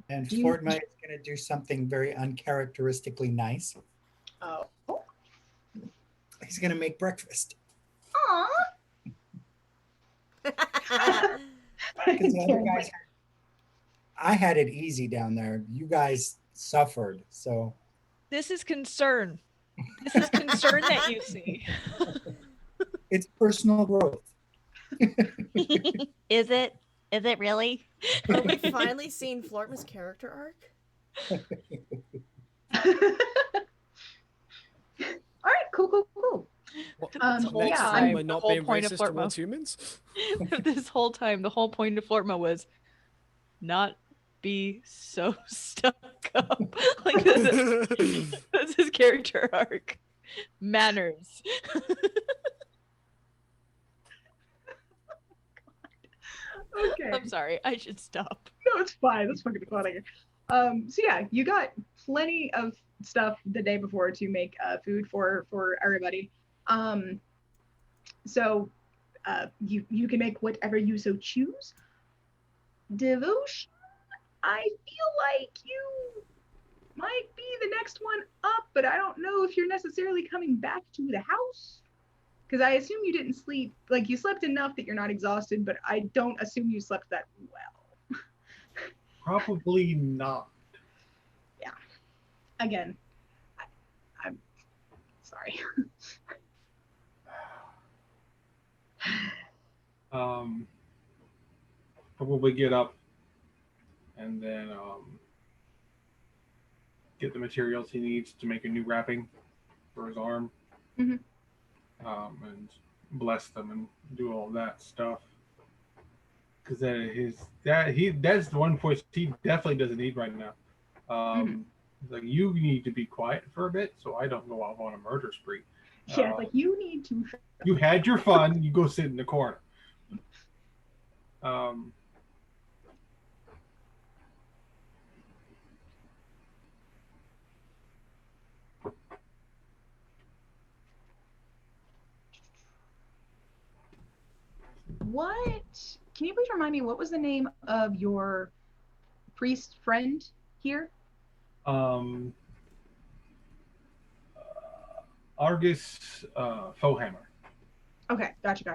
And Do you- Fortnite is going to do something very uncharacteristically nice. Oh. He's going to make breakfast. Aww. Because the other guys, I had it easy down there. You guys suffered. So this is concern. This is concern that you see. it's personal growth. Is it? Is it really? Are we finally seeing Flortma's character arc? All right, cool. This whole yeah, time, We're the not whole being point of racist Flortma. towards humans. This whole time, the whole point of Flortma was not be so stuck up. Like that's his character arc. Manners. Okay. I'm sorry. I should stop. No, it's fine. That's fucking funny. So yeah, you got plenty of stuff the day before to make food for everybody. So you can make whatever you so choose. Devotion, I feel like you might be the next one up, but I don't know if you're necessarily coming back to the house. Because I assume you didn't sleep, like you slept enough that you're not exhausted, but I don't assume you slept that well. Probably not. Yeah. Again, I'm sorry. Probably get up and then get the materials he needs to make a new wrapping for his arm. Mhm. And bless them and do all that stuff. Because that's the one voice he definitely doesn't need right now. Like, you need to be quiet for a bit so I don't go off on a murder spree. Yeah, like you need to. You had your fun. You go sit in the corner. What? Can you please remind me what was the name of your priest friend here? Argus Fohammer. Okay, gotcha.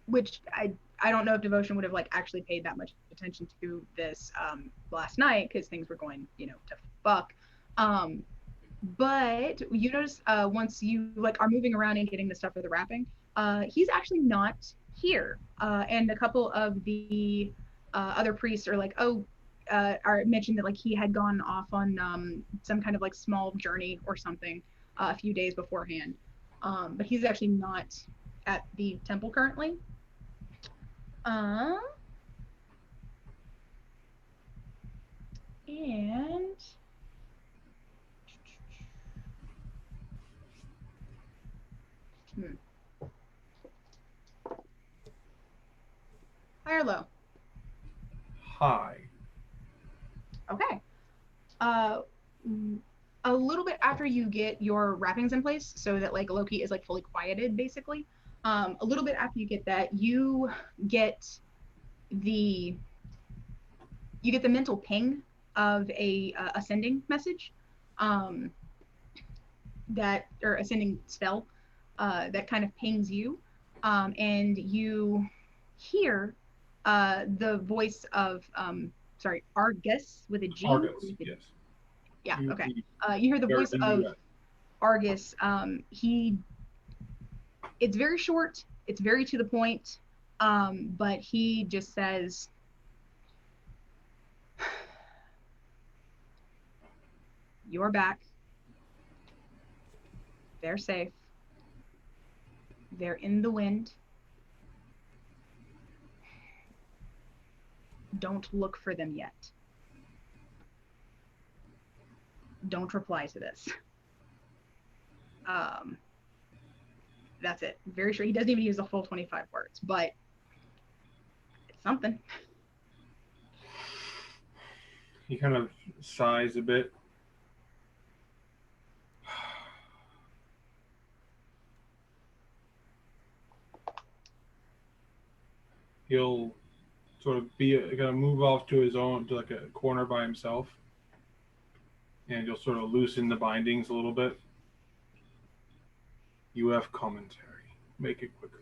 Which I don't know if Devotion would have like actually paid that much attention to this last night because things were going, to fuck. But you notice once you like are moving around and getting the stuff for the wrapping, he's actually not here. And a couple of the other priests are like, are mentioned that like he had gone off on some kind of like small journey or something a few days beforehand. But he's actually not at the temple currently. And high or low? Hi. Okay. A little bit after you get your wrappings in place so that like Loki is like fully quieted basically. A little bit after you get that, you get the mental ping of a ascending message, that or ascending spell that kind of pings you, and you hear the voice of Argus with a G. Argus, yes. Yeah. Okay. You hear the voice of Argus. It's very short. It's very to the point. But he just says, "You're back. They're safe. They're in the wind. Don't look for them yet. Don't reply to this." That's it. Very sure he doesn't even use the full 25 words, but it's something. He kind of sighs a bit. He'll sort of be gonna move off to his own, to like a corner by himself, and you'll sort of loosen the bindings a little bit. You have commentary. Make it quickly.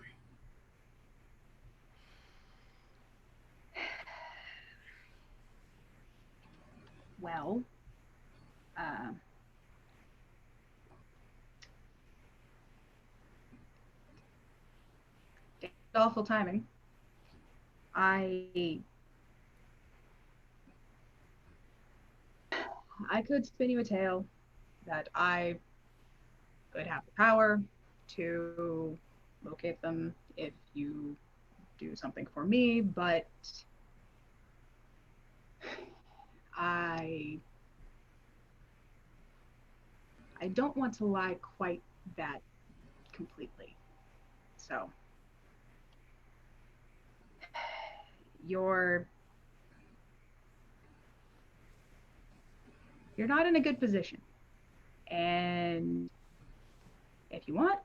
Well, it's awful timing. I could spin you a tale that I could have the power to locate them if you do something for me, but I don't want to lie quite that completely. So you're not in a good position. And if you want,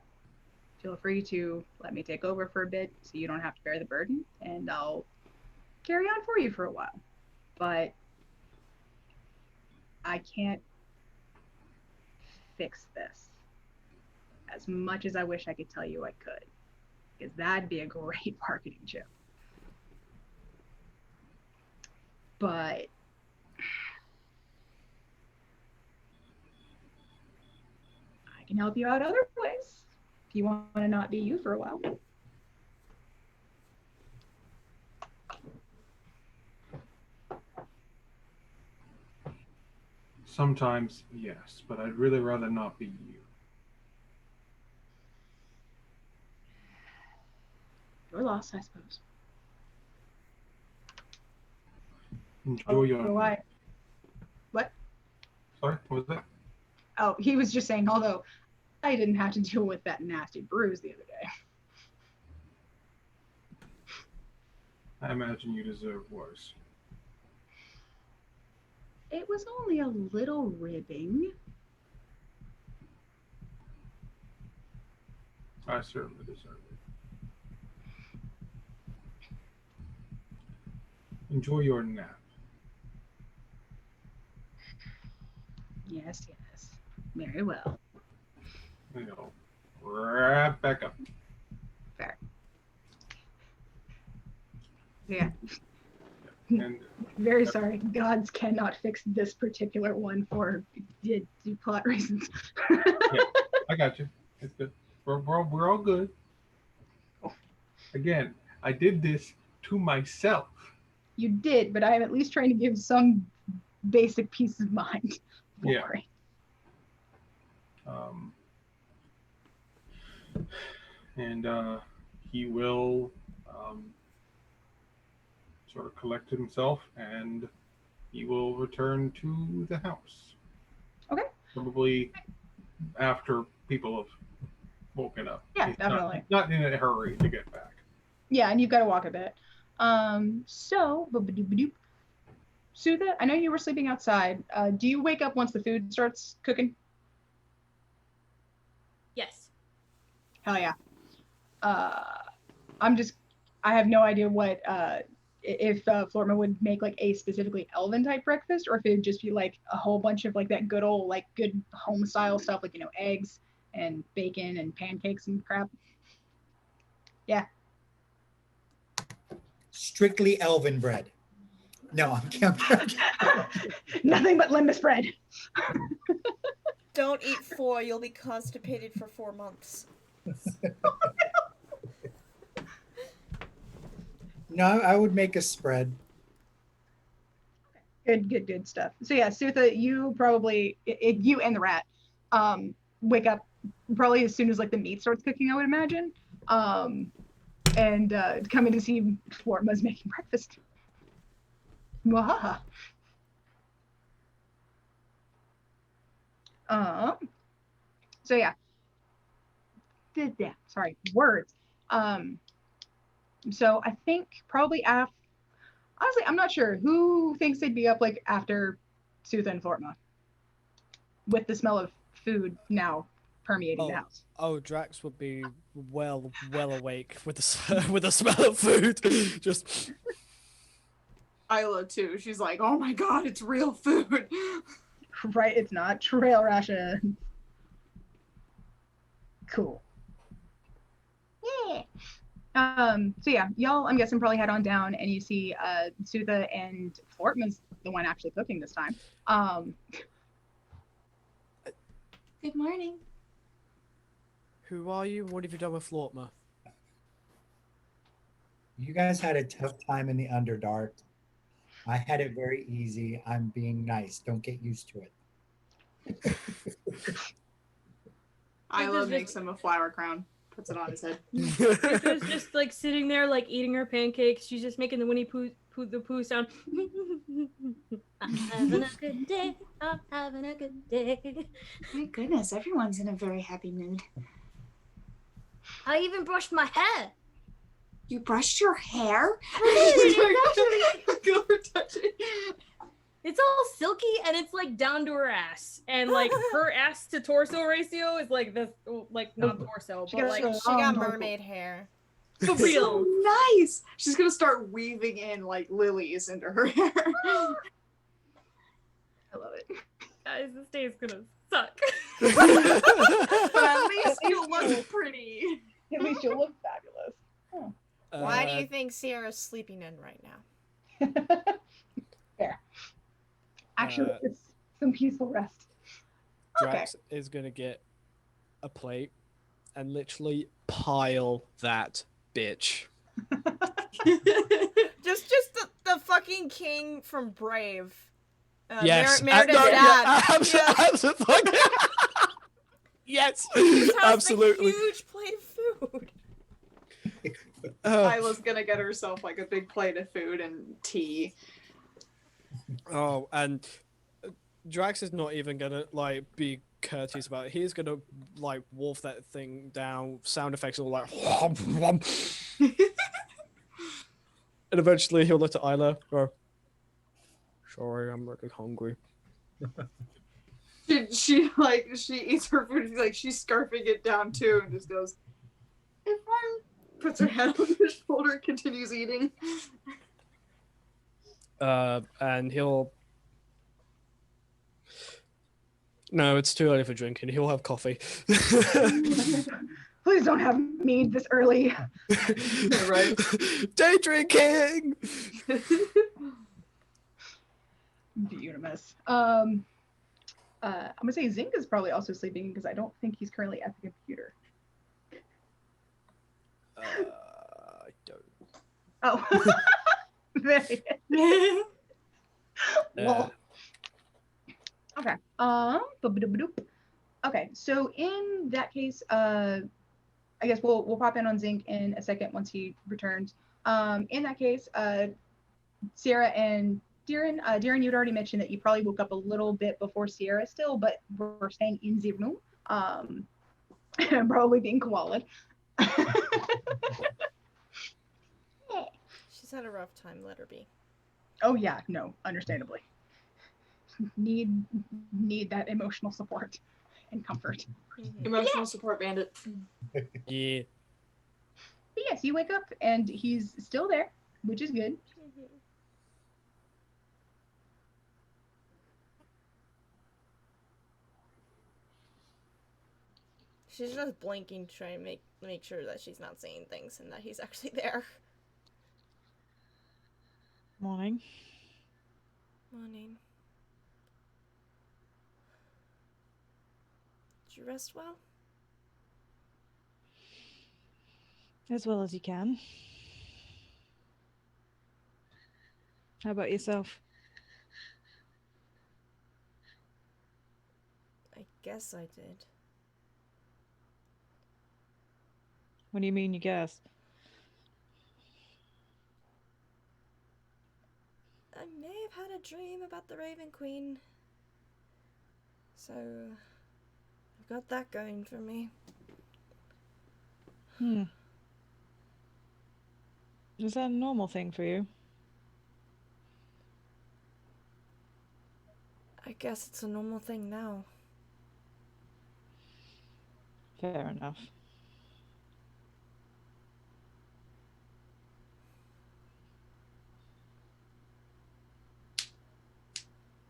feel free to let me take over for a bit so you don't have to bear the burden, and I'll carry on for you for a while. But I can't fix this as much as I wish I could tell you I could, because that'd be a great marketing chip. But I can help you out other ways if you want to not be you for a while. Sometimes, yes, but I'd really rather not be you. Your loss, I suppose. Enjoy your. Why? What? Sorry, what was that? Oh, he was just saying, although I didn't have to deal with that nasty bruise the other day. I imagine you deserve worse. It was only a little ribbing. I certainly deserve it. Enjoy your nap. Yes. Very well. You know, right back up. Fair. Yeah. And Very sorry. Gods cannot fix this particular one for plot reasons. yeah, I got you. It's good. We're all good. Again, I did this to myself. You did, but I'm at least trying to give some basic peace of mind. Don't Yeah. worry. And he will sort of collect himself, and he will return to the house. Okay. Probably after people have woken up. Yeah, He's definitely. Not in a hurry to get back. Yeah, and you've got to walk a bit. So, Sutha, I know you were sleeping outside. Do you wake up once the food starts cooking? Yes. Hell yeah. I have no idea what, if Florma would make like a specifically elven type breakfast, or if it would just be like a whole bunch of like that good old, like good home style stuff, like, eggs and bacon and pancakes and crap. Yeah. Strictly elven bread. No, I'm kidding. Nothing but limbus bread. Don't eat 4, you'll be constipated for 4 months. No, I would make a spread. Good stuff. So yeah, Sutha, you probably, you and the rat, wake up probably as soon as like the meat starts cooking, I would imagine, and come in to see Florma's making breakfast. Mwahaha. So yeah, words. So I think probably honestly, I'm not sure who thinks they'd be up like after Sutha and Fortma, with the smell of food now permeating the house. Oh, Drax would be well awake with the with the smell of food. Just Isla too. She's like, oh my god, it's real food. Right, it's not trail ration. Cool. Yeah. So yeah, y'all, I'm guessing probably head on down and you see Sutha and Fortman's the one actually cooking this time. Good morning. who are you? What have you done with Flortma? You guys had a tough time in the Underdark. I had it very easy. I'm being nice. Don't get used to it. Isla makes him a flower crown, puts it on his head. She's just like sitting there, like eating her pancakes. She's just making the Winnie the Pooh sound. I'm having a good day. I'm having a good day. My goodness, everyone's in a very happy mood. I even brushed my hair. You brushed your hair? It's all silky and it's like down to her ass, and like her ass to torso ratio is like this, like not torso, but like She got mermaid hair. for real. So nice. She's gonna start weaving in like lilies into her hair. I love it. Guys, this day is gonna suck. But at least you look pretty. At least you'll look fabulous. Why do you think Sierra's sleeping in right now? Fair. Actually, it's some peaceful rest. Drax is gonna get a plate and literally pile that bitch. just the fucking king from Brave. Yes, Merida's no, dad. yeah, absolutely. Yes, absolutely. A huge plate of food. Isla's gonna get herself like a big plate of food and tea. Oh, and Drax is not even gonna like be courteous about it. He's gonna like wolf that thing down. Sound effects all like, and eventually he'll look at Isla. Go, sorry, I'm really hungry. She eats her food. She's scarfing it down too, and just goes. If I'm puts her head on his shoulder, and continues eating. And he'll. No, it's too early for drinking. He'll have coffee. Please don't have me this early. Right. Day drinking. Beautiful. I'm gonna say Zink is probably also sleeping because I don't think he's currently at the computer. I don't. Oh. There he is. Well. Okay. Okay. So in that case, I guess we'll pop in on Zink in a second once he returns. In that case, Sierra and Darren, you'd already mentioned that you probably woke up a little bit before Sierra still, but we're staying in the room. And probably being koala'd. She's had a rough time, let her be. Oh yeah, no, understandably. Need that emotional support and comfort. Emotional support bandit. Yeah. But yes, you wake up and he's still there, which is good. She's just blinking to try and make sure that she's not saying things and that he's actually there. Morning. Morning. Did you rest well? As well as you can. How about yourself? I guess I did. What do you mean you guess? I may have had a dream about the Raven Queen. So, I've got that going for me. Hmm. Is that a normal thing for you? I guess it's a normal thing now. Fair enough.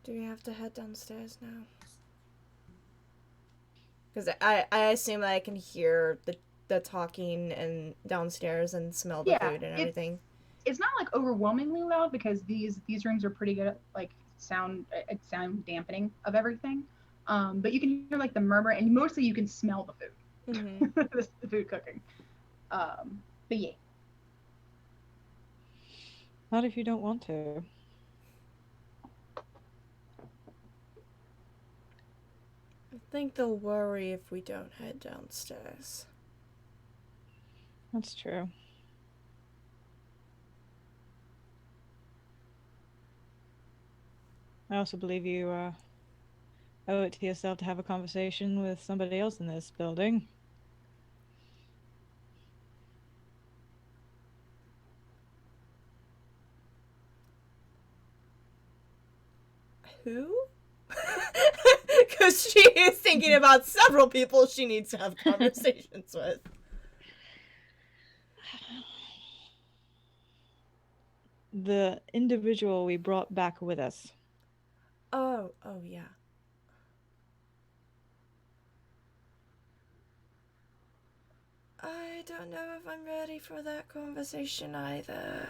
Do we have to head downstairs now? Because I assume that I can hear the talking and downstairs and smell the food and everything. It's not like overwhelmingly loud because these rooms are pretty good at like sound dampening of everything. But you can hear like the murmur, and mostly you can smell the food, Mm-hmm. the food cooking. But yeah. Not if you don't want to. I think they'll worry if we don't head downstairs. That's true. I also believe you owe it to yourself to have a conversation with somebody else in this building. Who? Because she is thinking about several people she needs to have conversations with. The individual we brought back with us. Oh yeah. I don't know if I'm ready for that conversation either.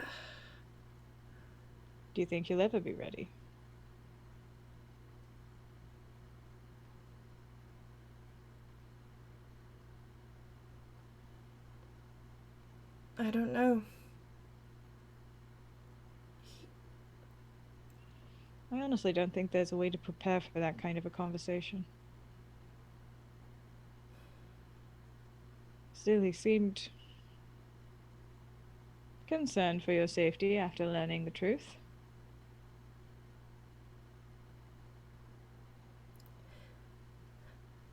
Do you think you'll ever be ready? I don't know. I honestly don't think there's a way to prepare for that kind of a conversation. Still, he seemed concerned for your safety after learning the truth.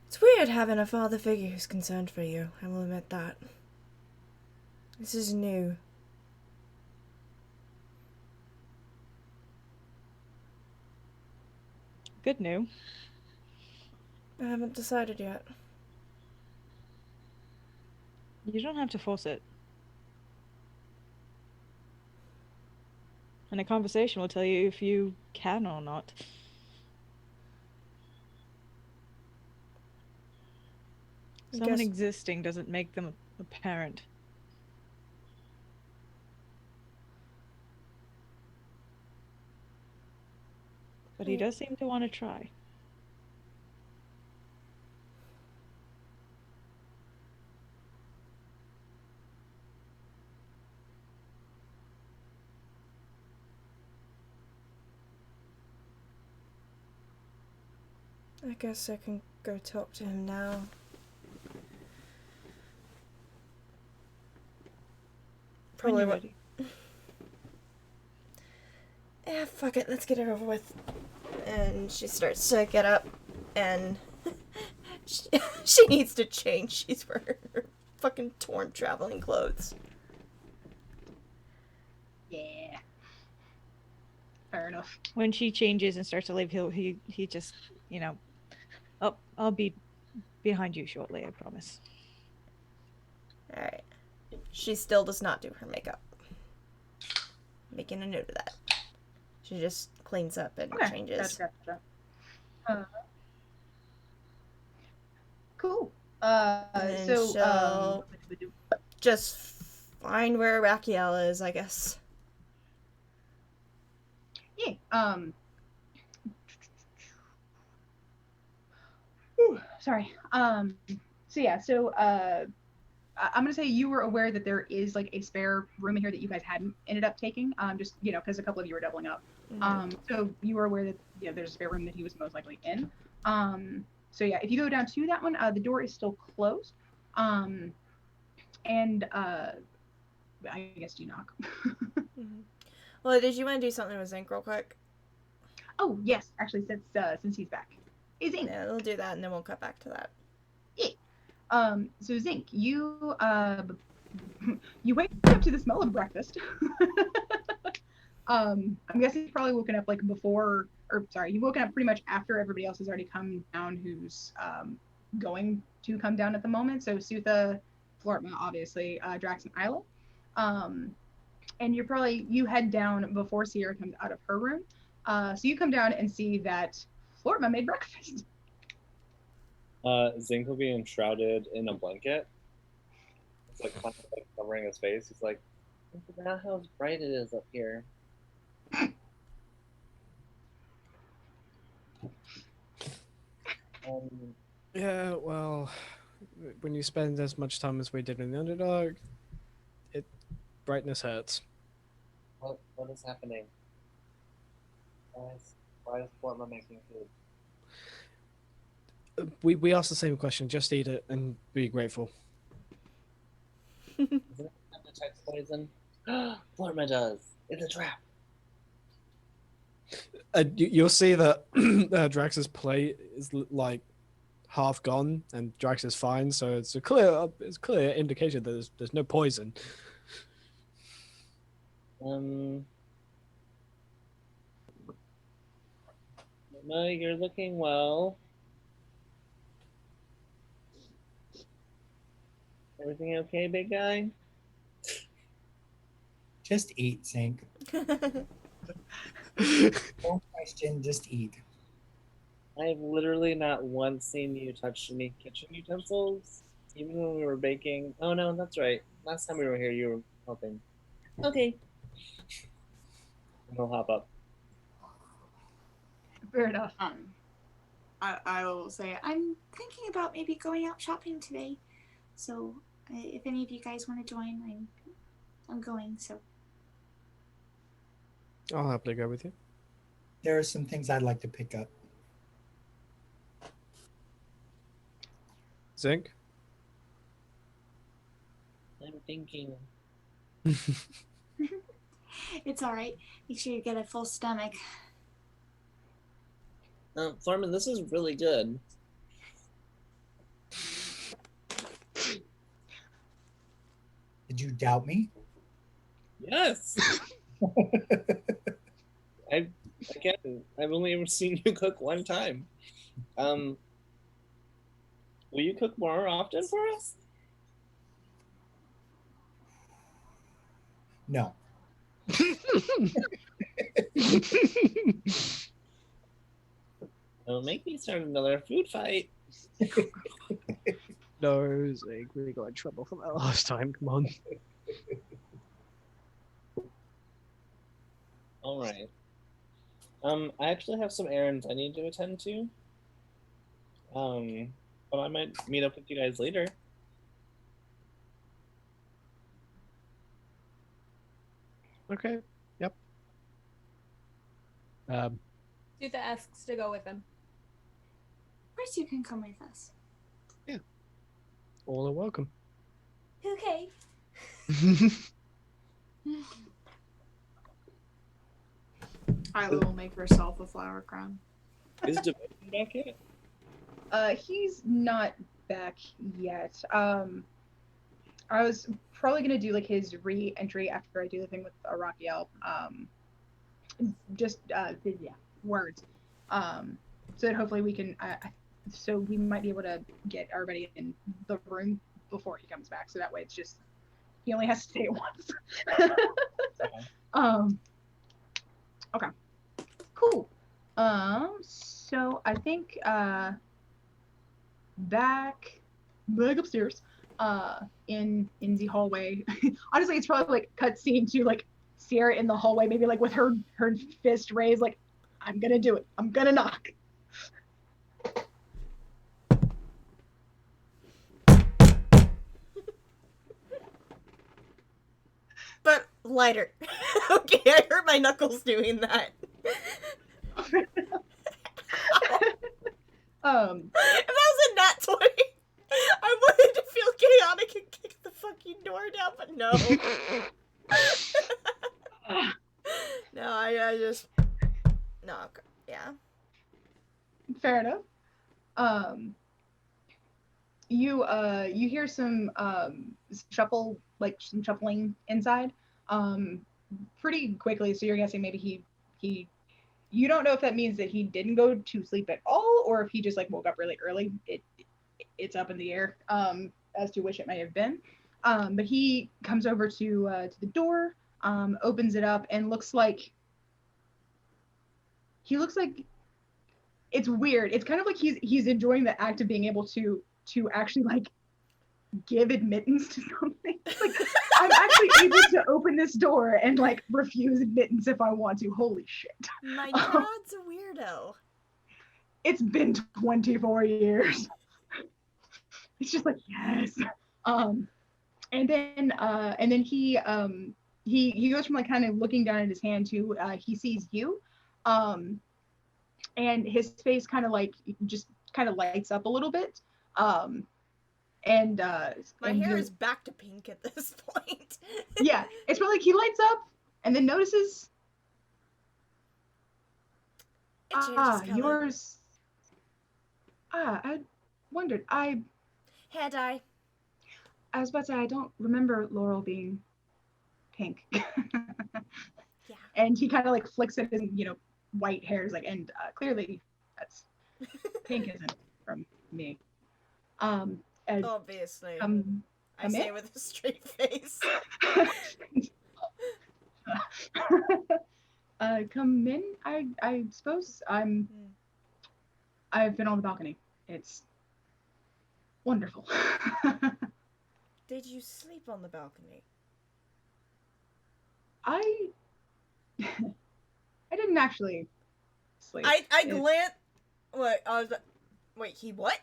It's weird having a father figure who's concerned for you, I will admit that. This is new. Good news. I haven't decided yet. You don't have to force it. And a conversation will tell you if you can or not. Someone existing doesn't make them a parent. But he does seem to want to try. I guess I can go talk to him now. Probably what. Yeah, fuck it, let's get it over with. And she starts to get up, and she needs to change. She's wearing her fucking torn traveling clothes. Yeah. Fair enough. When she changes and starts to leave, he just, you know, oh, I'll be behind you shortly, I promise. Alright. She still does not do her makeup. Making a note of that. She just cleans up and changes. Gotcha. Cool. And so she'll just find where Raquiel is, I guess. Yeah. Sorry. So yeah. So I'm gonna say you were aware that there is like a spare room in here that you guys hadn't ended up taking. Just because a couple of you were doubling up. So you were aware that there's a spare room that he was most likely in. So yeah, if you go down to that one, the door is still closed. And I guess you knock. Well, did you want to do something with Zinc real quick? Oh yes, actually, since he's back, he's in. Yeah, we'll do that, and then we'll cut back to that. Yeah. So Zinc, you you wake up to the smell of breakfast. I'm guessing you've probably woken up like before, or sorry, you've woken up pretty much after everybody else has already come down who's going to come down at the moment. So Sutha, Flortma, obviously, Drax and Isla. And you head down before Sierra comes out of her room. So you come down and see that Flortma made breakfast. Zink will be enshrouded in a blanket. It's like kind of like covering his face. He's like, look at that, how bright it is up here. Yeah, well, when you spend as much time as we did in the Underdark, brightness hurts. What is happening? Why is Forma making food? We asked the same question. Just eat it and be grateful. Does it have detect poison? Forma does. It's a trap. You'll see that Drax's plate is like half gone, and Drax is fine. So it's a clear indication that there's no poison. No, you're looking well. Everything okay, big guy? Just eat, Zink. Don't question, just eat. I've literally not once seen you touch any kitchen utensils, even when we were baking. Oh no, that's right. Last time we were here, you were helping. Okay. And he'll hop up. Fair enough. I will say I'm thinking about maybe going out shopping today. So if any of you guys want to join, I'm going. So I'll happily go with you. There are some things I'd like to pick up. Zink? I'm thinking. it's all right. Make sure you get a full stomach. Foreman, this is really good. Did you doubt me? Yes. I've only ever seen you cook one time. Will you cook more often for us? No. Don't make me start another food fight. No, Zink, we got in trouble from that last time. Come on. All right. I actually have some errands I need to attend to. But I might meet up with you guys later. Okay. Yep. Sutha asks to go with him. Of course, you can come with us. Yeah. All are welcome. Okay. Isla will make herself a flower crown. Is Devotion back yet? He's not back yet. I was probably gonna do like his re-entry after I do the thing with Rakiel. Just words. So that hopefully we can. So we might be able to get everybody in the room before he comes back. So that way it's just he only has to stay once. Okay. Cool. So I think back upstairs, in the hallway. Honestly, it's probably like cutscene to like Sierra in the hallway, maybe like with her fist raised, like I'm gonna do it. I'm gonna knock. But lighter. Okay, I hurt my knuckles doing that. If that was a nat 20, I wanted to feel chaotic and kick the fucking door down, but no. No, I just... No, yeah. Fair enough. you hear some shuffle, like some shuffling inside, pretty quickly. So you're guessing maybe he you don't know if that means that he didn't go to sleep at all or if he just like woke up really early. It's up in the air as to which it may have been. But he comes over to the door, opens it up, and looks like it's weird. It's kind of like he's enjoying the act of being able to actually like give admittance to something. Like I'm actually able to open this door and like refuse admittance if I want to. Holy shit. My dad's a weirdo. It's been 24 years. It's just like yes. And then he goes from like kind of looking down at his hand to he sees you. And his face kind of like just kind of lights up a little bit. And my hair is back to pink at this point. Yeah, it's probably like he lights up and then notices yours. I wondered. Hair dye. I was about to say I don't remember Laurel being pink. Yeah. And he kind of like flicks at his white hairs like, and clearly that's pink isn't from me. Obviously. I say with a straight face. Come in. I suppose I've been on the balcony. It's wonderful. Did you sleep on the balcony? I didn't actually sleep. I glance. What? I was. Wait. He what?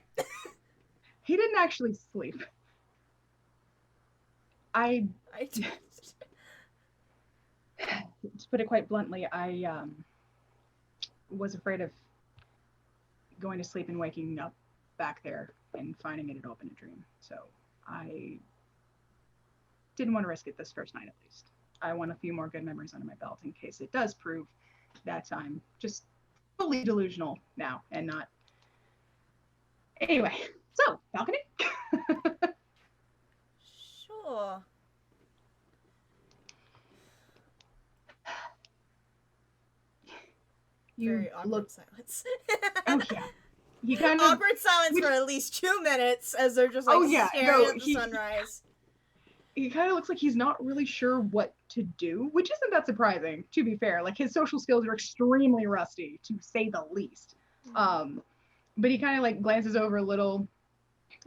He didn't actually sleep. To put it quite bluntly, I was afraid of going to sleep and waking up back there and finding it had all been a dream. So I didn't want to risk it this first night, at least. I want a few more good memories under my belt in case it does prove that I'm just fully delusional now and not. Anyway, so balcony. Sure. Very awkward silence. Oh yeah. You kind of awkward silence for at least 2 minutes as they're just like staring at the sunrise. He kind of looks like he's not really sure what to do, which isn't that surprising, to be fair. Like his social skills are extremely rusty, to say the least. But he kind of like glances over a little,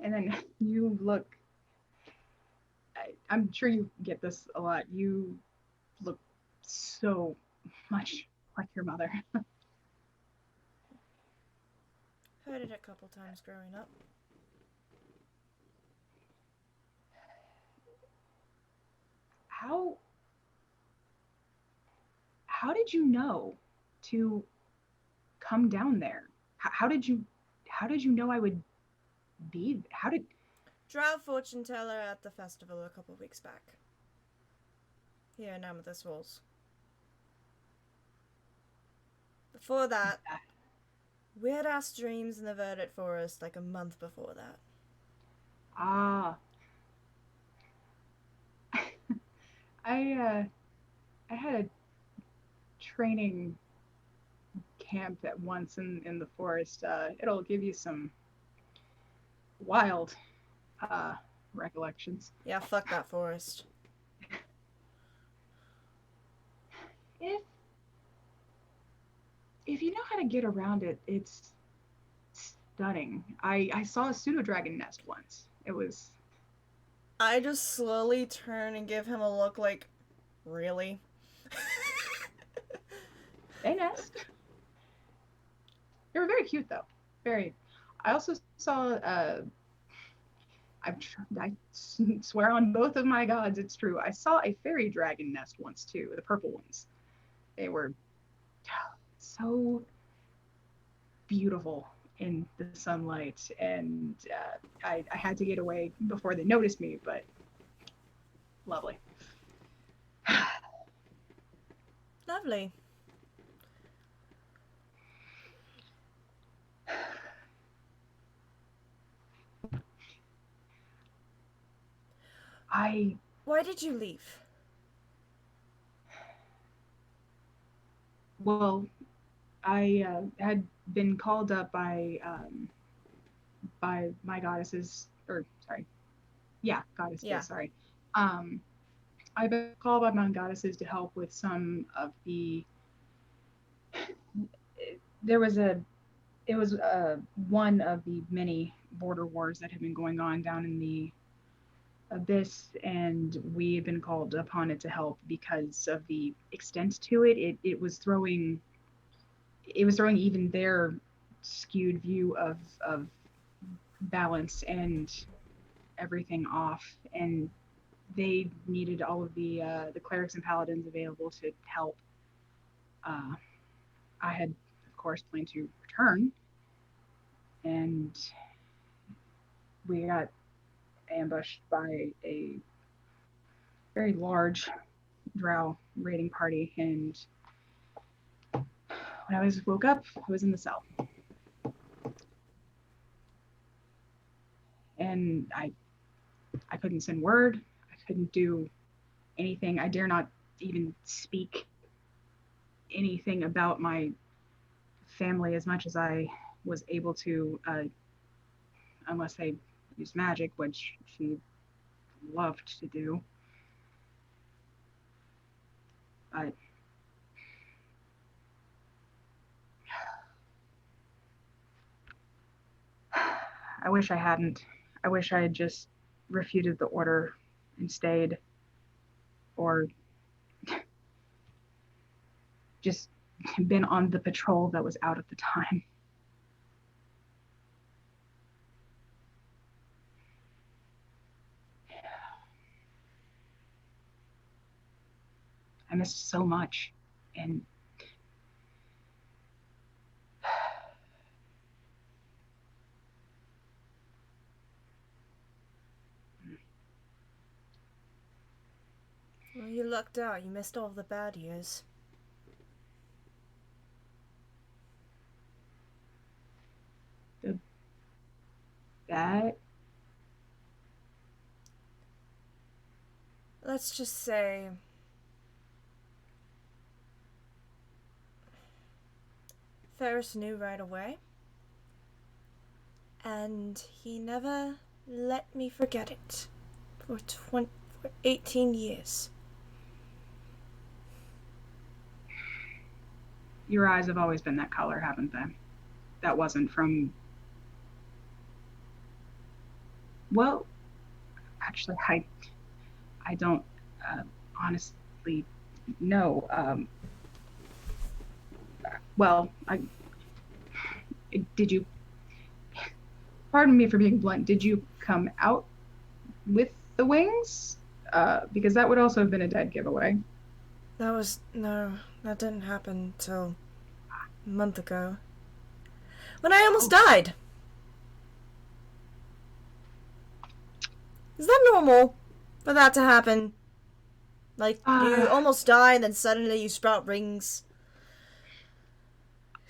and then you look. I'm sure you get this a lot. You look so much like your mother. Heard it a couple times growing up. How did you know to come down there? How did you know I would be? Drow fortune teller at the festival a couple weeks back. Here in Amethyst Falls. Before that, weird ass dreams in the Verdant Forest like a month before that. I had a training camp at once in the forest. It'll give you some wild recollections. Yeah, fuck that forest. If you know how to get around it, it's stunning. I saw a pseudo-dragon nest once. It was... I just slowly turn and give him a look like, really? They nest. They were very cute, though. Very. I also saw, I swear on both of my gods it's true. I saw a fairy dragon nest once, too. The purple ones. They were so beautiful in the sunlight, and I had to get away before they noticed me, but lovely. Lovely. Why did you leave? Well, I had been called up by my goddesses, or sorry, yeah, goddesses. Yeah. Sorry. I've been called by my goddesses to help with some of the. There was a. It was one of the many border wars that had been going on down in the abyss, and we had been called upon it to help because of the extent to it. It was throwing. It was throwing even their skewed view of balance and everything off, and they needed all of the clerics and paladins available to help. I had, of course, planned to return, and we got ambushed by a very large drow raiding party, and when I woke up, I was in the cell. And I couldn't send word, I couldn't do anything. I dare not even speak anything about my family as much as I was able to, unless they used magic, which she loved to do. But I wish I hadn't. I wish I had just refuted the order and stayed, or just been on the patrol that was out at the time. I missed so much, and Well, you lucked out. You missed all the bad years. That Let's just say Ferris knew right away, and he never let me forget it for 18 years. your eyes have always been that color, haven't they? That wasn't from. Well, actually, I don't honestly know. Well, did you? Pardon me for being blunt. Did you come out with the wings? Because that would also have been a dead giveaway. No, that didn't happen till a month ago. When I almost died. Is that normal for that to happen? Like, you almost die and then suddenly you sprout rings.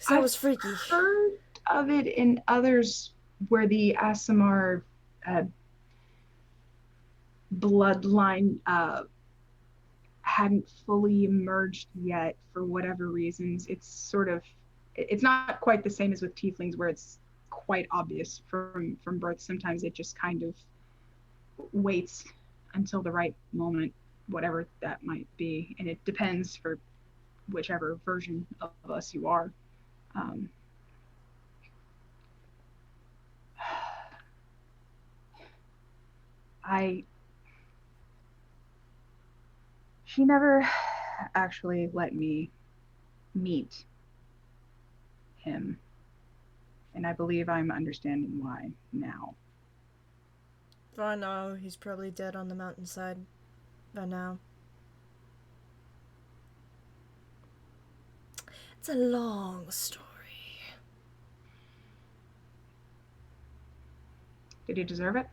That was freaky. I've heard of it in others where the Asimar bloodline hadn't fully emerged yet for whatever reasons. It's not quite the same as with tieflings where it's quite obvious from birth. Sometimes it just kind of waits until the right moment, whatever that might be, and it depends for whichever version of us you are. She never actually let me meet him, and I believe I'm understanding why now. For I know, he's probably dead on the mountainside by now. It's a long story. Did he deserve it?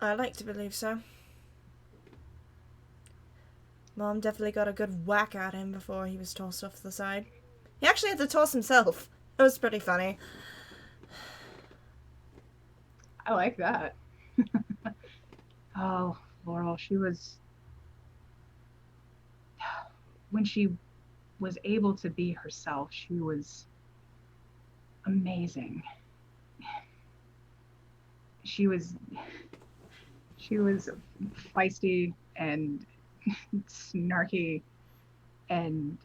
I like to believe so. Mom definitely got a good whack at him before he was tossed off the side. He actually had to toss himself. It was pretty funny. I like that. Oh, Laurel, when she was able to be herself, she was amazing. She was feisty and snarky and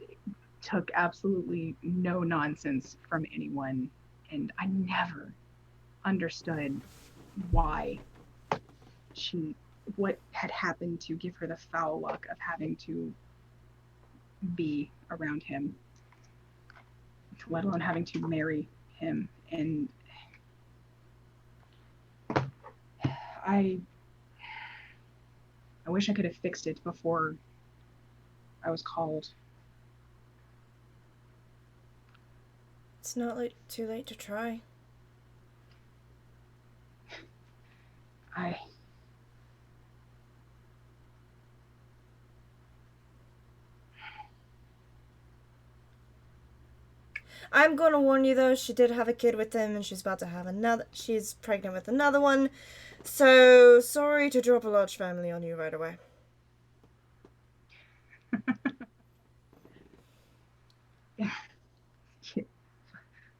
took absolutely no nonsense from anyone, and I never understood what had happened to give her the foul luck of having to be around him, let alone having to marry him. And I wish I could have fixed it before I was called. It's not too late to try. I'm going to warn you though, she did have a kid with him and she's about to have she's pregnant with another one. So, sorry to drop a large family on you right away.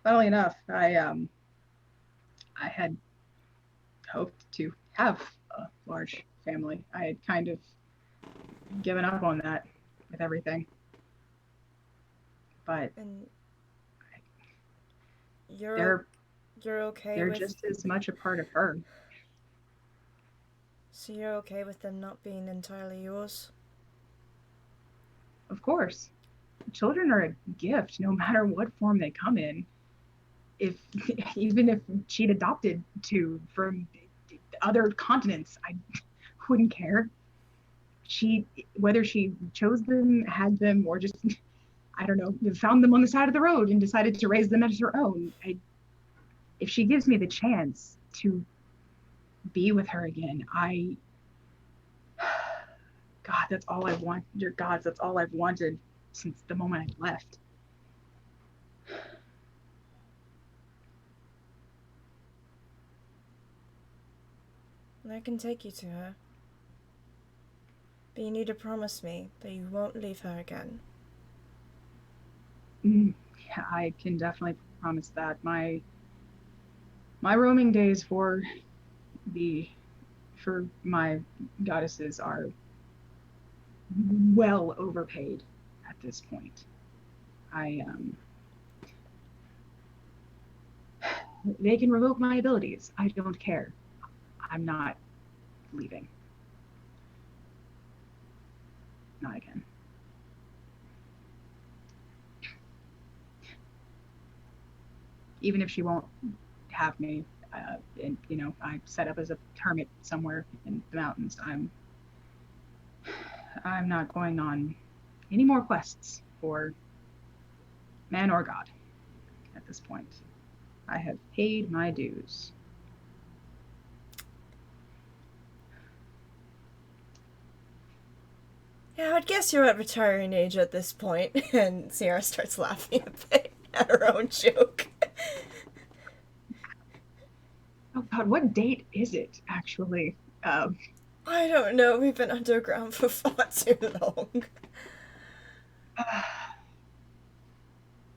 Funnily enough, I had hoped to have a large family. I had kind of given up on that with everything. But you're okay they're with... just as much a part of her. So you're okay with them not being entirely yours? Of course. Children are a gift, no matter what form they come in. Even if she'd adopted two from other continents, I wouldn't care. Whether she chose them, had them, or just, I don't know, found them on the side of the road and decided to raise them as her own. If she gives me the chance to be with her again, God, that's all I want. Dear gods, that's all I've wanted since the moment I left. I can take you to her. But you need to promise me that you won't leave her again. Yeah, I can definitely promise that. My roaming days for my goddesses are well overpaid at this point. They can revoke my abilities. I don't care. I'm not leaving. Not again. Even if she won't have me, and I set up as a hermit somewhere in the mountains, I'm not going on any more quests for man or god at this point. I have paid my dues. Yeah, I'd guess you're at retiring age at this point. And Sierra starts laughing a bit at her own joke. Oh God, what date is it, actually? I don't know. We've been underground for far too long.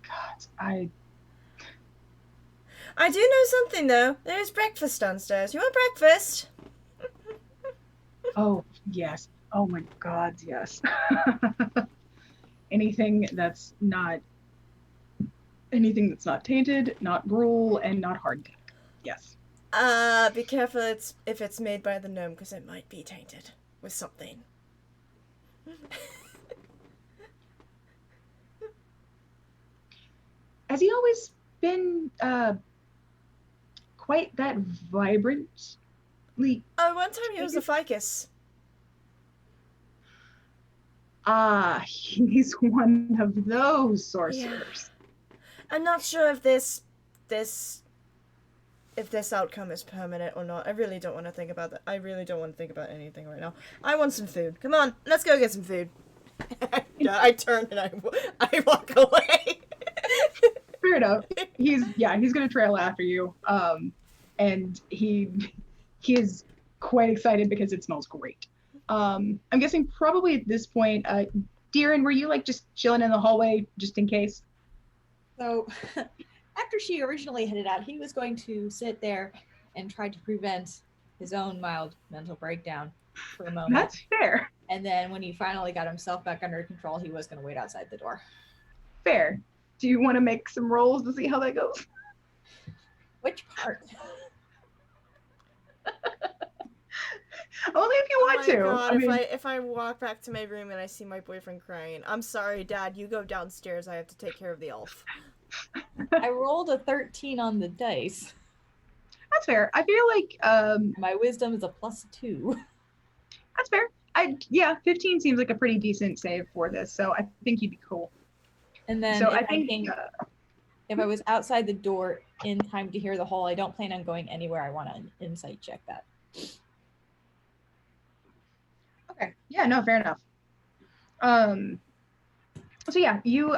God, I do know something, though. There's breakfast downstairs. You want breakfast? Oh, yes. Oh my God, yes. Anything that's not tainted, not gruel, and not hard. Yes. Be careful if it's made by the gnome, because it might be tainted with something. Has he always been quite that vibrantly? Oh, one time he was a ficus. Ah, he's one of those sorcerers. Yeah. I'm not sure if this outcome is permanent or not. I really don't want to think about that. I really don't want to think about anything right now. I want some food. Come on, let's go get some food. I turn and I walk away. Fair enough. He's gonna trail after you. And he is quite excited because it smells great. I'm guessing probably at this point, Deeren, were you like just chilling in the hallway just in case? So after she originally headed out, he was going to sit there and try to prevent his own mild mental breakdown for a moment. That's fair. And then when he finally got himself back under control, he was going to wait outside the door. Fair. Do you want to make some rolls to see how that goes? Which part? Only if you want to. God, I mean, if I walk back to my room and I see my boyfriend crying, I'm sorry, Dad. You go downstairs. I have to take care of the elf. I rolled a 13 on the dice. That's fair. I feel like my wisdom is a +2. That's fair. 15 seems like a pretty decent save for this, so I think you'd be cool. And then so if I was outside the door in time to hear the hole, I don't plan on going anywhere. I want to insight check that. Okay. Yeah, no, fair enough. So yeah, you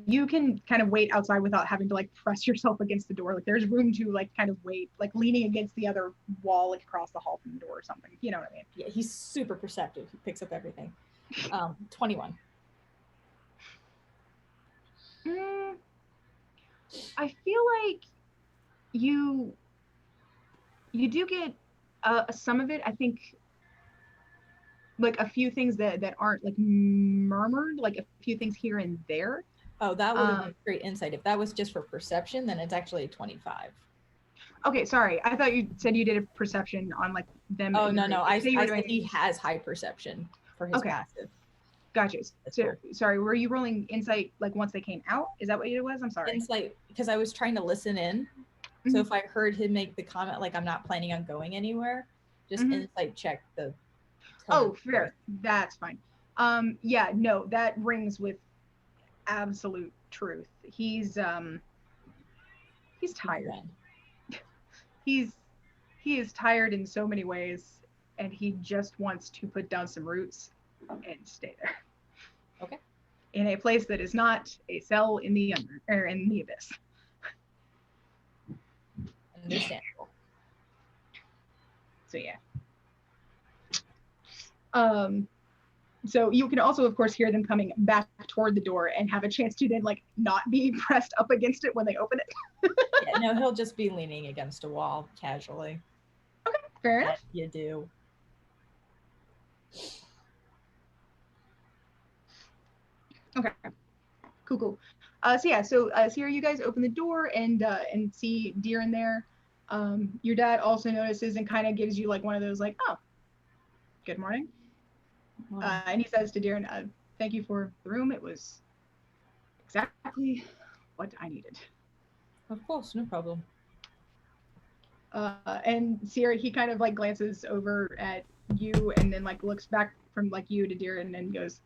you can kind of wait outside without having to like press yourself against the door. Like there's room to like kind of wait, like leaning against the other wall, like across the hall from the door or something. You know what I mean? Yeah, he's super perceptive. He picks up everything. 21. I feel like you do get some of it. I think like a few things that aren't like murmured, like a few things here and there. Oh, that would have been great insight. If that was just for perception, then it's actually 25. Okay, sorry. I thought you said you did a perception on like them. Oh, no. I said he has high perception for his passive. Gotcha. So, sorry, were you rolling insight like once they came out? Is that what it was? I'm sorry. Insight, because I was trying to listen in. Mm-hmm. So if I heard him make the comment like I'm not planning on going anywhere, just insight check the. Oh, fair. That's fine. Yeah, no, that rings with absolute truth. He's tired. He is tired in so many ways, and he just wants to put down some roots and stay there. Okay. In a place that is not a cell in the in the abyss. Understandable. So yeah. So you can also of course hear them coming back toward the door and have a chance to then like not be pressed up against it when they open it. Yeah, no, he'll just be leaning against a wall casually. Okay, fair enough. You do. Okay, cool. So here you guys open the door and see Deeren there. Your dad also notices and kind of gives you like one of those like, oh, good morning. And he says to Deeren, thank you for the room. It was exactly what I needed. Of course, no problem. And Sierra, he kind of like glances over at you and then like looks back from like you to Deeren and goes,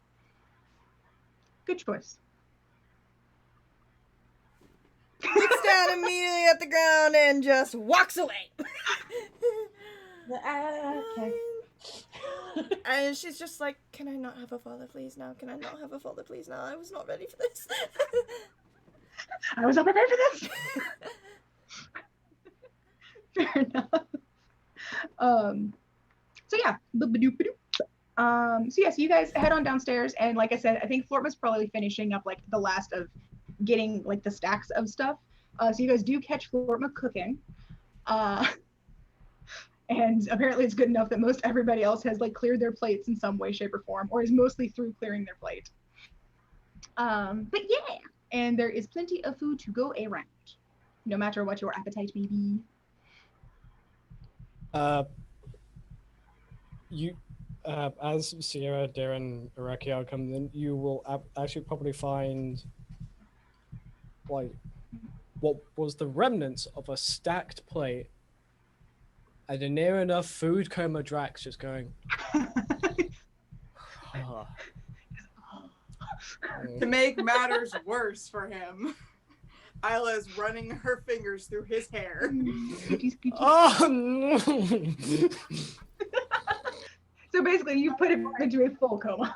good choice. Looks down immediately at the ground and just walks away. Okay. And she's just like, can I not have a father please now? Can I not have a father please now? I was not ready for this. I was not prepared for this. Fair enough. So yeah. So you guys head on downstairs, and like I said, I think Flortma's probably finishing up like the last of getting like the stacks of stuff. So you guys do catch Flortma cooking. And apparently it's good enough that most everybody else has like cleared their plates in some way, shape, or form, or is mostly through clearing their plate. But yeah, and there is plenty of food to go around, no matter what your appetite may be. As Sierra, Deeren, Arakiel come in, you will actually probably find like what was the remnants of a stacked plate and a near enough food coma Drax just going. To make matters worse for him, Isla is running her fingers through his hair. Oh no! So basically, you put him into a full coma.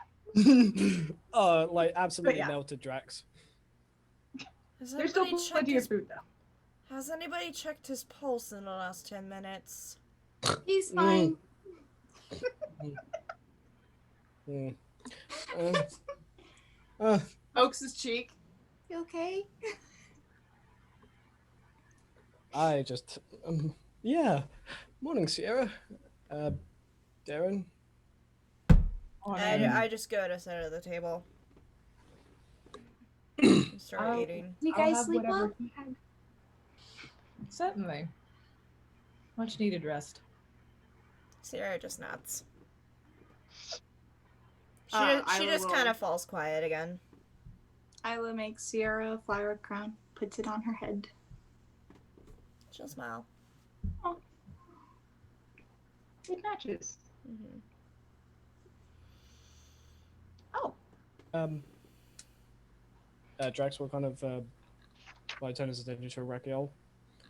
Like absolutely yeah. melted Drax. Has There's still anybody checked plenty his, of food though. has anybody checked his pulse in the last 10 minutes? He's fine. Mm. Uh, Oaks' cheek. You okay? I just, yeah. Morning, Sierra. Darren. I just go to center of the table. And start eating. You I'll guys have sleep whatever well? he had. Certainly. Much needed rest. Sierra just nods. She I just will- kind of falls quiet again. Isla makes Sierra a flower crown, puts it on her head. She'll smile. It matches. Mm-hmm. Drax will kind of turn his attention to Raquel.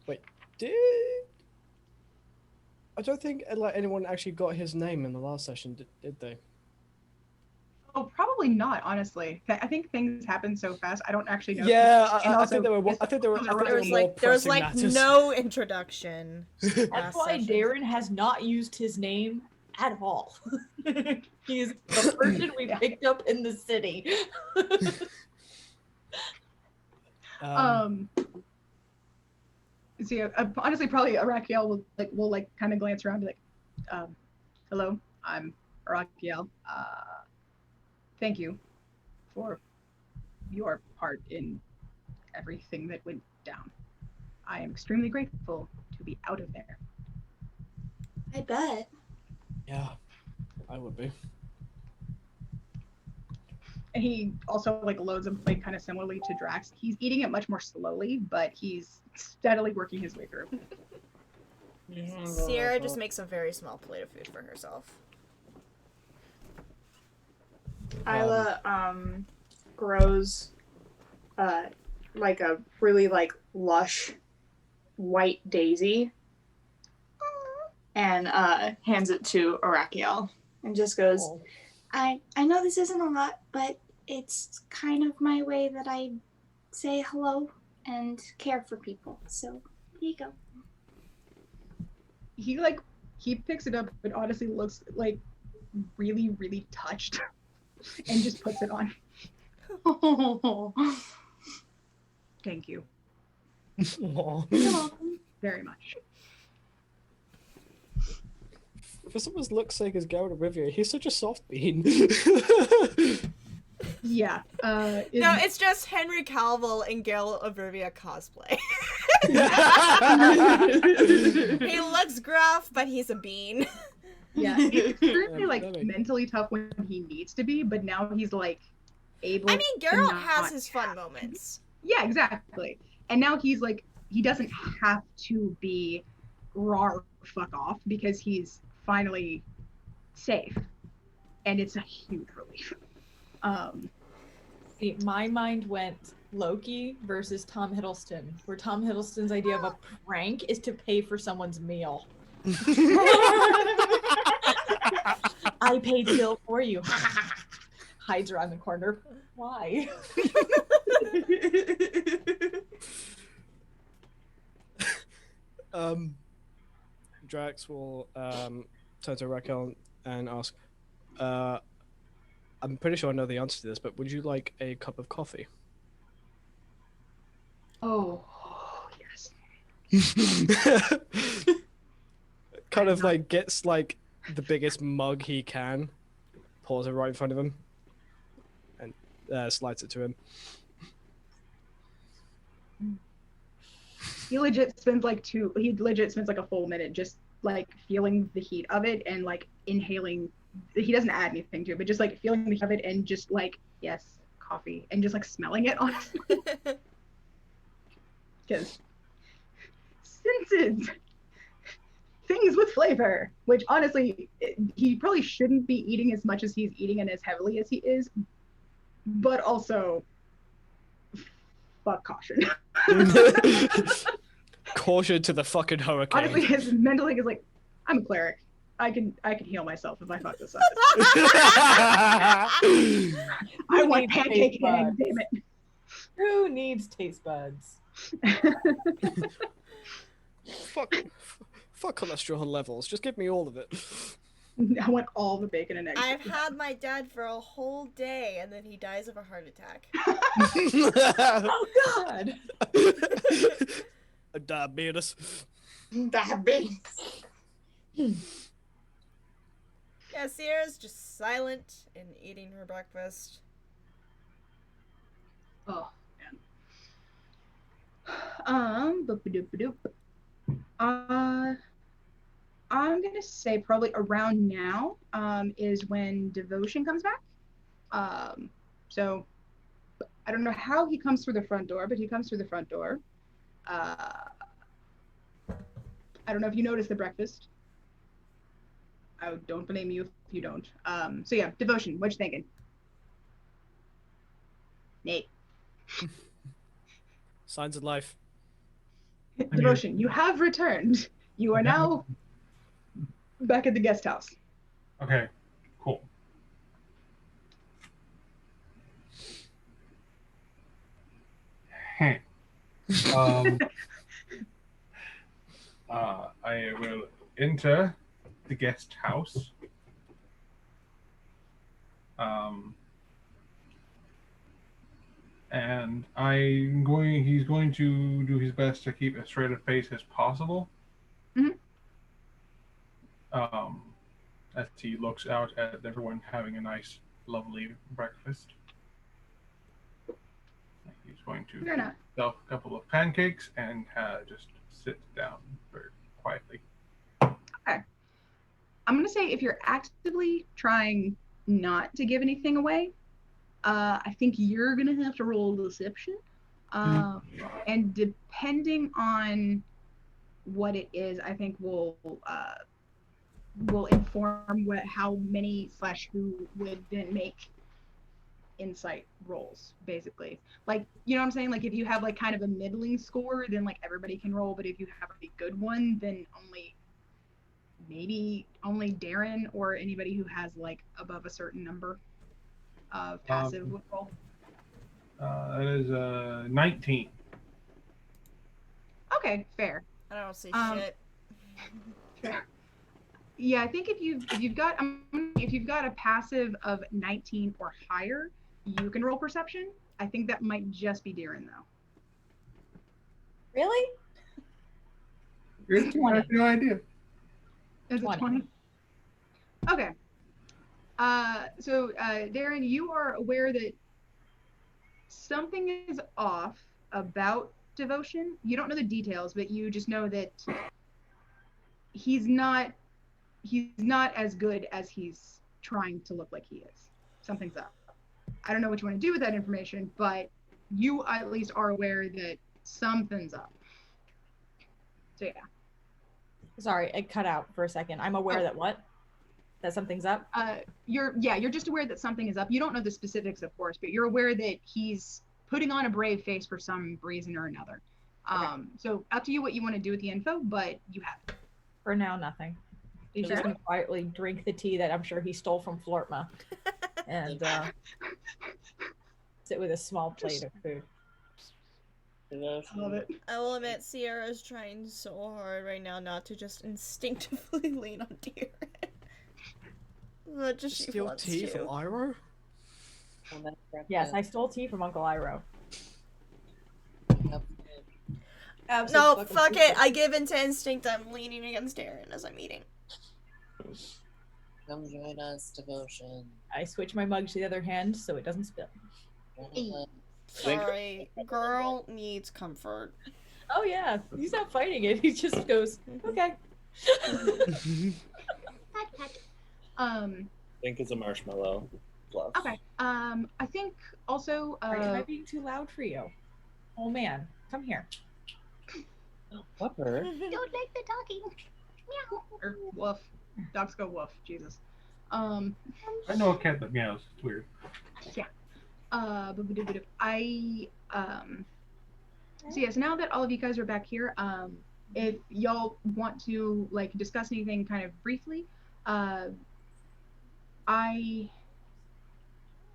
Wait, I don't think like anyone actually got his name in the last session, did they? Oh, probably not. Honestly, I think things happen so fast. I don't actually know. Yeah, And I also, think there were. I think there were. I think There was more pressing matters. no introduction. That's last why session. Darren has not used his name at all. He's the person we picked up in the city. So yeah, honestly, probably Raquel will kind of glance around, and be like, "Hello, I'm Raquel. Thank you for your part in everything that went down. I am extremely grateful to be out of there." I bet. Yeah, I would be. And he also loads a plate kind of similarly to Drax. He's eating it much more slowly, but he's steadily working his way through. Sierra just makes a very small plate of food for herself. Isla grows like a really lush white daisy and hands it to Arakiel and just goes, I know this isn't a lot, but it's kind of my way that I say hello and care for people. So here you go. He picks it up, but honestly looks really, really touched, and just puts it on. Thank you. Very much. For someone as looks like as Geralt of Rivia, he's such a soft bean. Yeah. No, it's just Henry Cavill in Geralt of Rivia cosplay. He looks gruff, but he's a bean. Yeah, he's extremely mentally tough when he needs to be, but now he's able. I mean, Geralt has his fun moments. Yeah, exactly. And now he's he doesn't have to be raw fuck off because he's finally safe, and it's a huge relief. See, my mind went Loki versus Tom Hiddleston, where Tom Hiddleston's idea of a prank is to pay for someone's meal. I paid bill for you. Hides around the corner. Why? Drax will turn to Raquel and ask, I'm pretty sure I know the answer to this, but would you like a cup of coffee? Oh, yes. Kind of gets the biggest mug he can, pours it right in front of him, and slides it to him. He legit spends a full minute just feeling the heat of it and inhaling. He doesn't add anything to it, but just feeling the heat of it and just yes, coffee, and just smelling it, honestly. Because senses, things with flavor, which honestly he probably shouldn't be eating as much as he's eating and as heavily as he is, but also fuck caution. Caution to the fucking hurricane. Honestly, his mental is I'm a cleric. I can heal myself if I fuck this up. I want needs pancake taste head, buds? damn it. Who needs taste buds? Fuck cholesterol levels. Just give me all of it. I want all the bacon and eggs. I've had my dad for a whole day, and then he dies of a heart attack. Oh God! Diabetes. Diabetes. Yeah, Sierra's just silent and eating her breakfast. Oh man. Boop-a-doop-a-doop. I'm gonna say probably around now is when Devotion comes back. So I don't know how he comes through the front door, but he comes through the front door. I don't know if you noticed the breakfast. I don't blame you if you don't. So yeah, Devotion, what you thinking? Nate. Signs of life. Devotion, you have returned. You are now back at the guest house. Okay, cool. I will enter the guest house. And he's going to do his best to keep as straight a face as possible. Mhm. As he looks out at everyone having a nice, lovely breakfast. He's going to Fair enough. make himself a couple of pancakes and just sit down very quietly. Okay. I'm gonna say if you're actively trying not to give anything away, I think you're gonna have to roll deception. And depending on what it is, I think will inform how many / who would then make insight rolls, basically. Like, you know what I'm saying? Like, if you have like kind of a middling score, then like everybody can roll, but if you have a good one, then maybe only Darren or anybody who has like above a certain number of passive would roll. That is 19. Okay, fair. I don't see shit. Fair. Yeah, I think if you've got a passive of 19 or higher, you can roll perception. I think that might just be Darren though. Really? I have no idea. Is it 20? Okay. So Darren, you are aware that something is off about Devotion. You don't know the details, but you just know that he's not as good as he's trying to look like he is. Something's up. I don't know what you want to do with that information, but you at least are aware that something's up. So yeah. Sorry, it cut out for a second. I'm aware that what? That something's up? You're just aware that something is up. You don't know the specifics, of course, but you're aware that he's putting on a brave face for some reason or another. So up to you what you want to do with the info, but you have it. For now, nothing. He's just gonna quietly drink the tea that I'm sure he stole from Flortma, and sit with a small plate of food. Love it. I will admit, Sierra's trying so hard right now not to just instinctively lean on Darren. Not just she Steal wants tea to. from Iroh? Yes, I stole tea from Uncle Iroh. No, fuck it. I give into instinct. I'm leaning against Darren as I'm eating. Come join us, Devotion. I switch my mug to the other hand so it doesn't spill. Sorry, girl needs comfort. Oh yeah, he's not fighting it. He just goes, okay. I think it's a marshmallow fluff. Okay. I think also. Am I being too loud for you? Oh man, come here. Whopper. Don't like the talking. Meow. Or woof. Dogs go woof. Jesus. I know a cat that meows. It's weird. Yeah. So yes, now that all of you guys are back here, if y'all want to like discuss anything kind of briefly, I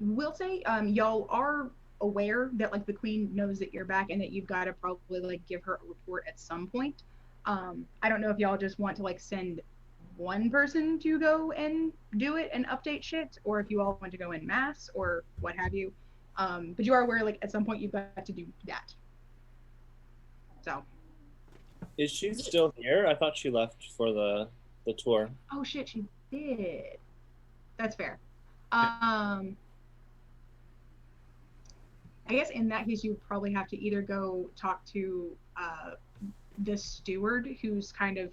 will say, y'all are aware that like the queen knows that you're back and that you've got to probably like give her a report at some point. I don't know if y'all just want to like send one person to go and do it and update shit, or if you all want to go in mass or what have you. But you are aware like at some point you've got to do that. So. Is she still here? I thought she left for the tour. Oh shit, she did. That's fair. I guess in that case, you probably have to either go talk to the steward, who's kind of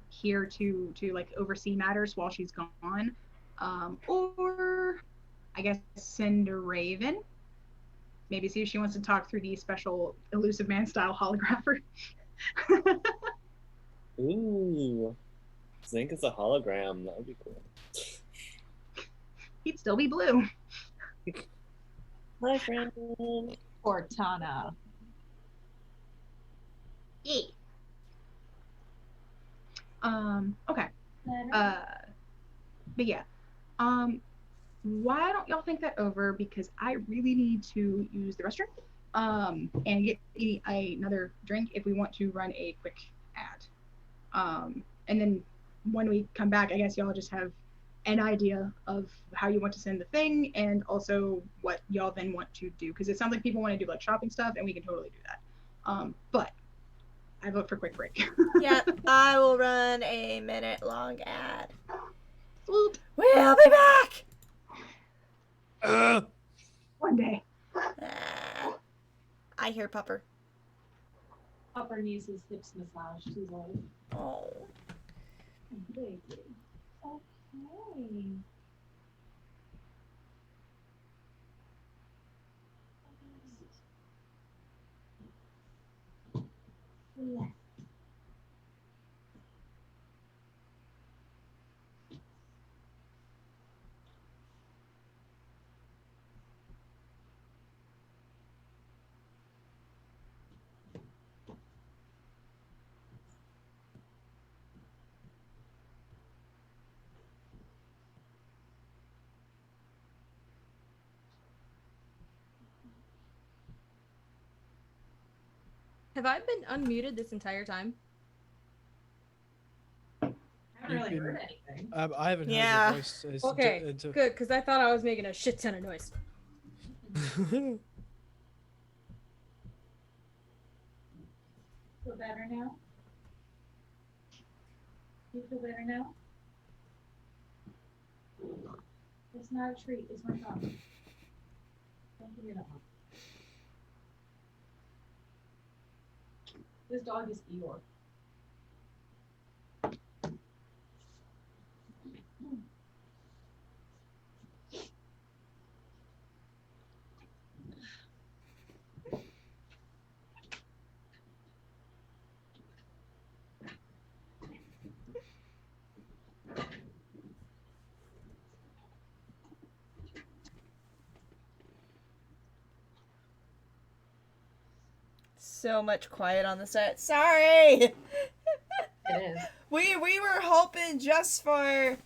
here to like oversee matters while she's gone, or I guess send a raven. Maybe see if she wants to talk through the special elusive man style holographer. Ooh, Zink is a hologram. That would be cool. He'd still be blue. My friend. Cortana. Yeah. Okay. But yeah. Why don't y'all think that over? Because I really need to use the restroom. And get another drink if we want to run a quick ad. And then when we come back, I guess y'all just have an idea of how you want to send the thing and also what y'all then want to do. Because it sounds like people want to do like shopping stuff and we can totally do that. But I vote for quick break. Yep, I will run a minute-long ad. Swoop. We'll be back! One day. I hear Pupper. Pupper needs his hips massaged. He's old. Oh. Baby. Okay. Left. Have I been unmuted this entire time? I haven't really You've heard been- anything. I haven't heard Yeah. your voice. Okay, good, because I thought I was making a shit ton of noise. Feel better now? You feel better now? It's not a treat, it's my dog. Don't forget it. This dog is Eeyore. So much quiet on the set. Sorry! It is. We were hoping just for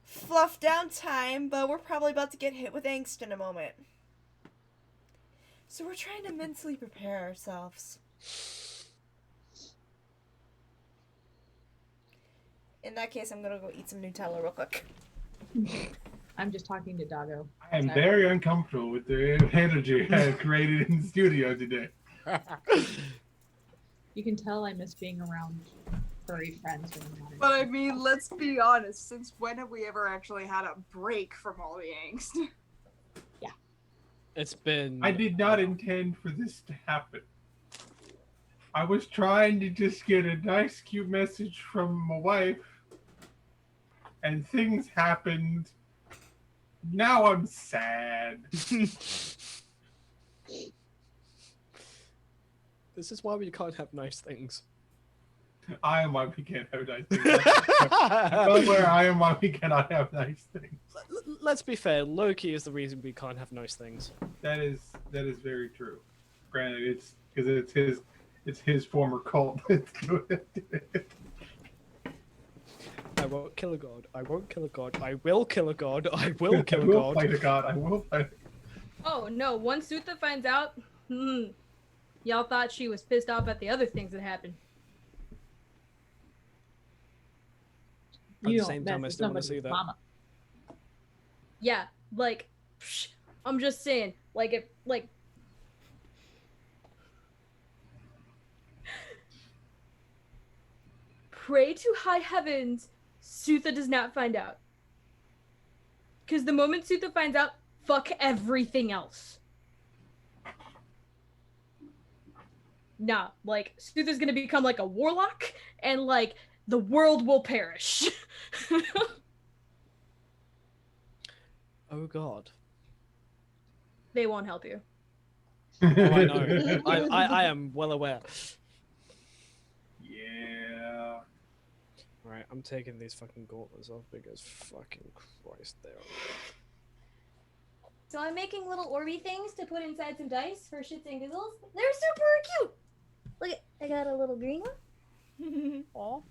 fluff down time, but we're probably about to get hit with angst in a moment. So we're trying to mentally prepare ourselves. In that case, I'm gonna go eat some Nutella real quick. I'm just talking to Doggo. I am very uncomfortable with the energy I have created in the studio today. You can tell I miss being around furry friends when I'm not in But I mean, let's be honest. Since when have we ever actually had a break from all the angst? It's been. I did not intend for this to happen. I was trying to just get a nice, cute message from my wife, and things happened. Now I'm sad. This is why we can't have nice things. I am why we can't have nice things. Somewhere I am why we cannot have nice things. Let's be fair. Loki is the reason we can't have nice things. That is very true. Granted, it's because it's his former cult that's doing it. I won't kill a god. I won't kill a god. I will kill a god. I will kill I a will god. fight a god. I will fight. Oh no, once Sutha finds out, y'all thought she was pissed off at the other things that happened. At You the don't same time, I mess with still want to somebody's see that. mama. Yeah, like, I'm just saying, like, if, like, pray to high heavens, Sutha does not find out. Because the moment Sutha finds out, fuck everything else. Nah, like, Sutha's gonna become like a warlock, and like, the world will perish. Oh god. They won't help you. Oh, I know. I am well aware. Yeah. Right, I'm taking these fucking gauntlets off because fucking Christ, they are. So I'm making little Orby things to put inside some dice for shits and giggles. They're super cute. Look, I got a little green one. Oh,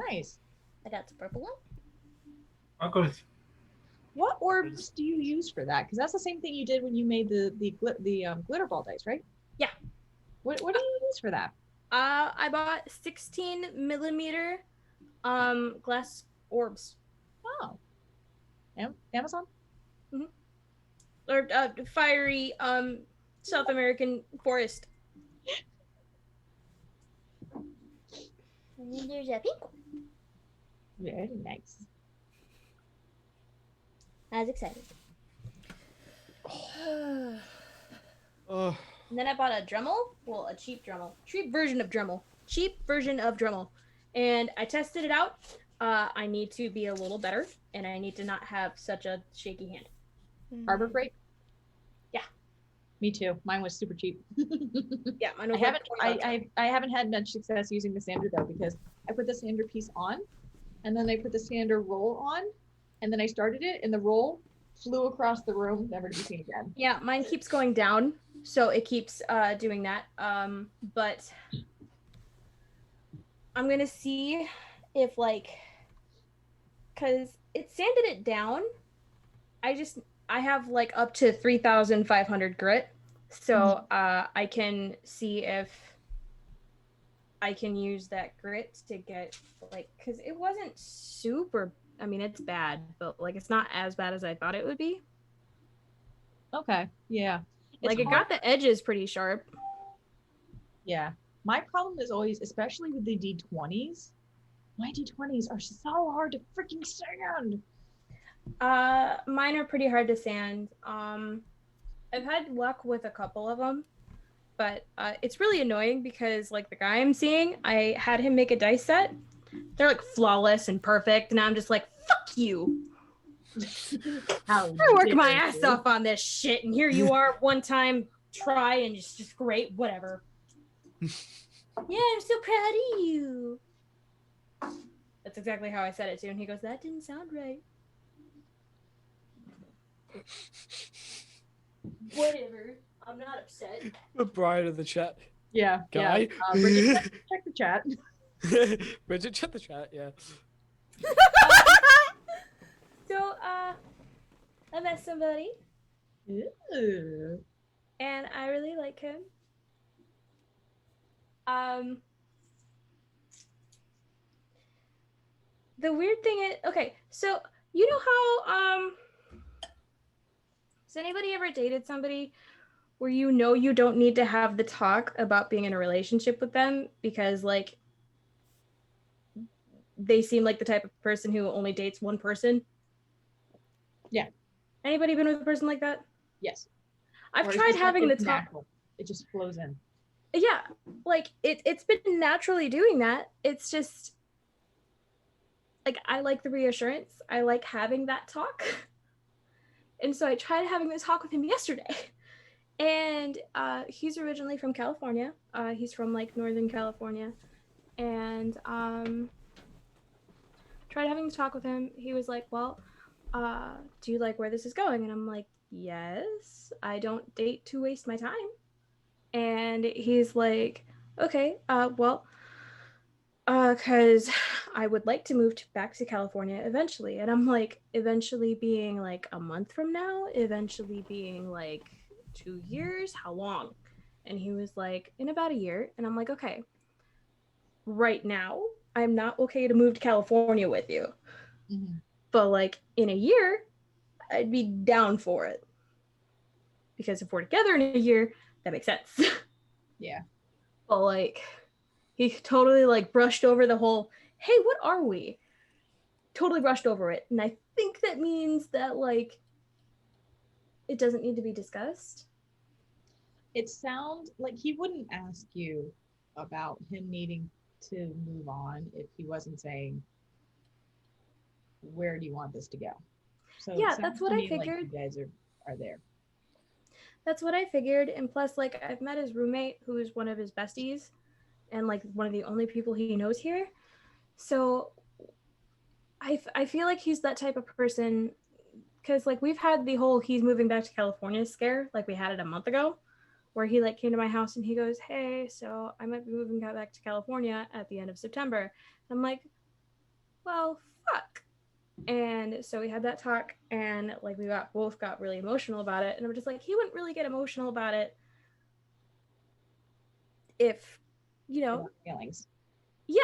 nice. I got the purple one. I'll go. What orbs do you use for that? Because that's the same thing you did when you made the glitter ball dice, right? Yeah. What do you use for that? I bought 16 millimeter glass orbs. Oh. Amazon? Or fiery South American forest. And then there's a pink one. Very nice. I was excited. Oh. And then I bought a Dremel. Well, a cheap Dremel. Cheap version of Dremel. And I tested it out. I need to be a little better, and I need to not have such a shaky hand. Harbor Freight? Yeah. Me too. Mine was super cheap. Yeah, mine was I haven't had much success using the sander though, because I put the sander piece on, and then I put the sander roll on, and then I started it, and the roll flew across the room, never to be seen again. Yeah, mine keeps going down, so it keeps doing that. But I'm gonna see if like, cause it sanded it down. I have like up to 3,500 grit, so I can see if I can use that grit to get like, cause it wasn't super. I mean, it's bad, but like it's not as bad as I thought it would be. Okay, yeah. Like it got the edges pretty sharp. Yeah. My problem is always, especially with the D20s, my D20s are so hard to freaking sand. Mine are pretty hard to sand. I've had luck with a couple of them, but it's really annoying because like the guy I'm seeing, I had him make a dice set. They're like flawless and perfect, and I'm just like, fuck you. I work my ass off on this shit, and here you are, one time try, and it's just great, whatever. Yeah, I'm so proud of you. That's exactly how I said it too, and he goes, that didn't sound right. Whatever. I'm not upset. Brian in the chat. Yeah. Guy? Yeah. Bridget, check the chat. Bridget, check the chat, yeah. So, I met somebody. Ooh. And I really like him. The weird thing is, okay, so you know how, has anybody ever dated somebody where you know you don't need to have the talk about being in a relationship with them because, like, they seem like the type of person who only dates one person? Yeah. Anybody been with a person like that? Yes. I've Or it's tried just having like the it's talk. natural. It just flows in. Yeah, like it's been naturally doing that. It's just like I like the reassurance. I like having that talk. And so I tried having the talk with him yesterday. And he's originally from California. He's from like Northern California. And tried having the talk with him. He was like, well, do you like where this is going? And I'm like, yes, I don't date to waste my time. And he's like, okay, well, Because I would like to move back to California eventually. And I'm like, eventually being like a month from now, eventually being like 2 years, how long? And he was like, in about a year. And I'm like, okay, right now, I'm not okay to move to California with you. Mhm. But like in a year, I'd be down for it. Because if we're together in a year, that makes sense. Yeah. But like, he totally like brushed over the whole, hey, what are we? Totally brushed over it. And I think that means that like it doesn't need to be discussed. It sounds like he wouldn't ask you about him needing to move on if he wasn't saying, where do you want this to go? So it Yeah, sounds that's what to I me like figured. you guys are there. That's what I figured. And plus, like, I've met his roommate, who is one of his besties, and like one of the only people he knows here. So I feel like he's that type of person, because like we've had the whole he's moving back to California scare, like we had it a month ago, where he like came to my house and he goes, hey, so I might be moving back to California at the end of September. I'm like, well, fuck. And so we had that talk, and like we both got really emotional about it. And I'm just like, he wouldn't really get emotional about it if, you know, Feelings. yeah,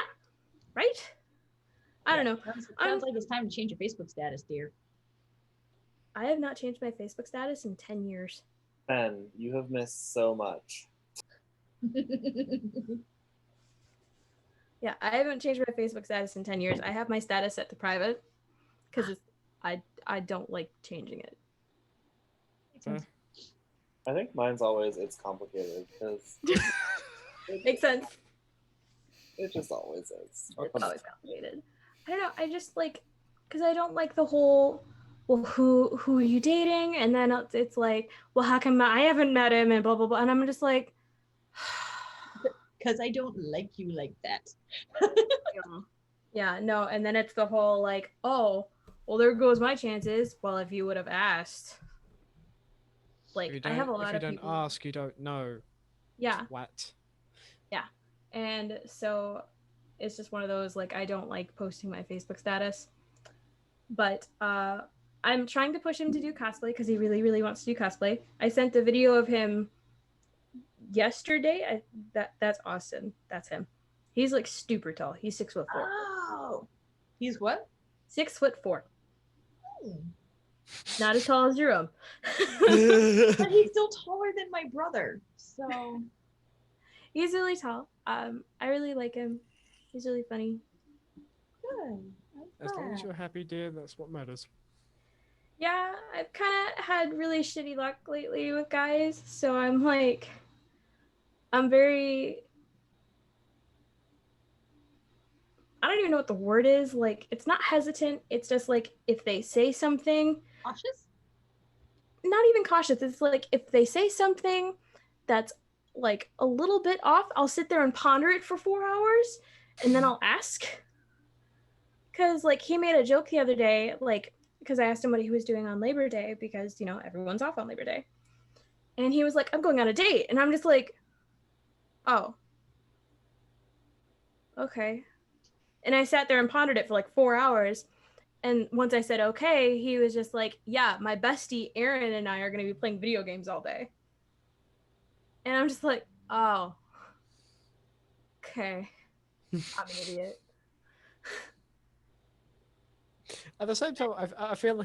right? I don't know. Sounds like it's time to change your Facebook status, dear. I have not changed my Facebook status in 10 years. Ben, you have missed so much. Yeah, I haven't changed my Facebook status in 10 years. I have my status set to private because I don't like changing it. I think mine's always it's complicated because Makes sense. it just always is. It's always complicated. I don't know. I just like, because I don't like the whole, well, who are you dating? And then it's like, well, how come I haven't met him and blah blah blah. And I'm just like, because I don't like you like that. yeah, no. And then it's the whole like, oh, well, there goes my chances. Well, if you would have asked, like, I have a lot of people. If you don't ask, you don't know. Yeah. What? Yeah. And so it's just one of those, like, I don't like posting my Facebook status. But I'm trying to push him to do cosplay because he really, really wants to do cosplay. I sent a video of him yesterday. That's Austin. That's him. He's like super tall. He's 6'4". Oh. He's what? 6'4". Not as tall as Jerome. But he's still taller than my brother. So he's really tall. I really like him. He's really funny. Good. As long as you're happy, dear, that's what matters. Yeah, I've kind of had really shitty luck lately with guys, so I'm like, I'm very, I don't even know what the word is. Like, it's not hesitant. It's just like, if they say something. Cautious? Not even cautious. It's like, if they say something that's like a little bit off, I'll sit there and ponder it for 4 hours, and then I'll ask. Because, like, he made a joke the other day, like, because I asked him what he was doing on Labor Day, because, you know, everyone's off on Labor Day. And he was like, I'm going on a date. And I'm just like, oh. Okay. And I sat there and pondered it for like 4 hours. And once I said, okay, he was just like, yeah, my bestie Erin and I are going to be playing video games all day. And I'm just like, oh. Okay. I'm an idiot. At the same time, I feel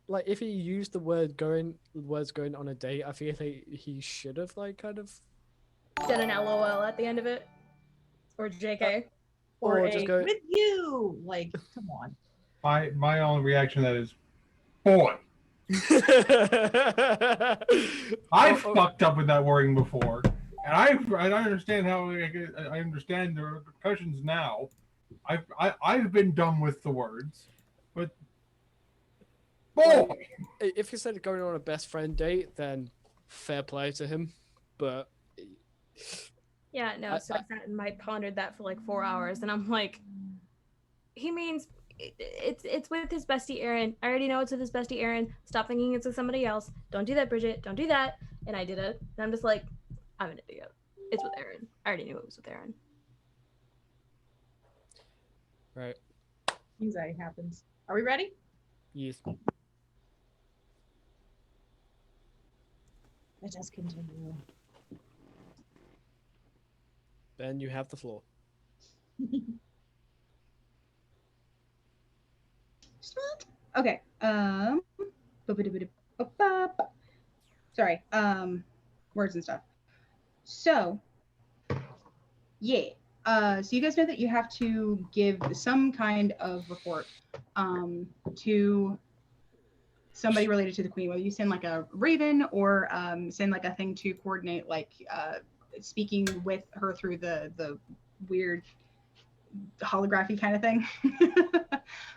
like if he used the words going on a date, I feel like he should have like kind of Done an LOL at the end of it, or JK, or just a go with you. Like, come on. My only reaction to that is, boy. I've fucked up with that wording before, and I understand how I understand the repercussions now. I've been dumb with the words, but boy. If he said going on a best friend date, then fair play to him. But yeah, no. So I sat and I pondered that for like 4 hours, and I'm like, he means it's with his bestie Erin. I already know it's with his bestie Erin. Stop thinking it's with somebody else. Don't do that, Bridget. Don't do that. And I did it. And I'm just like, I'm an idiot. It's with Erin. I already knew it was with Erin. Right. Anxiety happens. Are we ready? Yes. Let us continue. Ben, you have the floor. Sweet. Okay. Sorry. Words and stuff. So, yeah. So you guys know that you have to give some kind of report to somebody related to the queen, whether you send like a raven or send like a thing to coordinate like speaking with her through the weird holography kind of thing.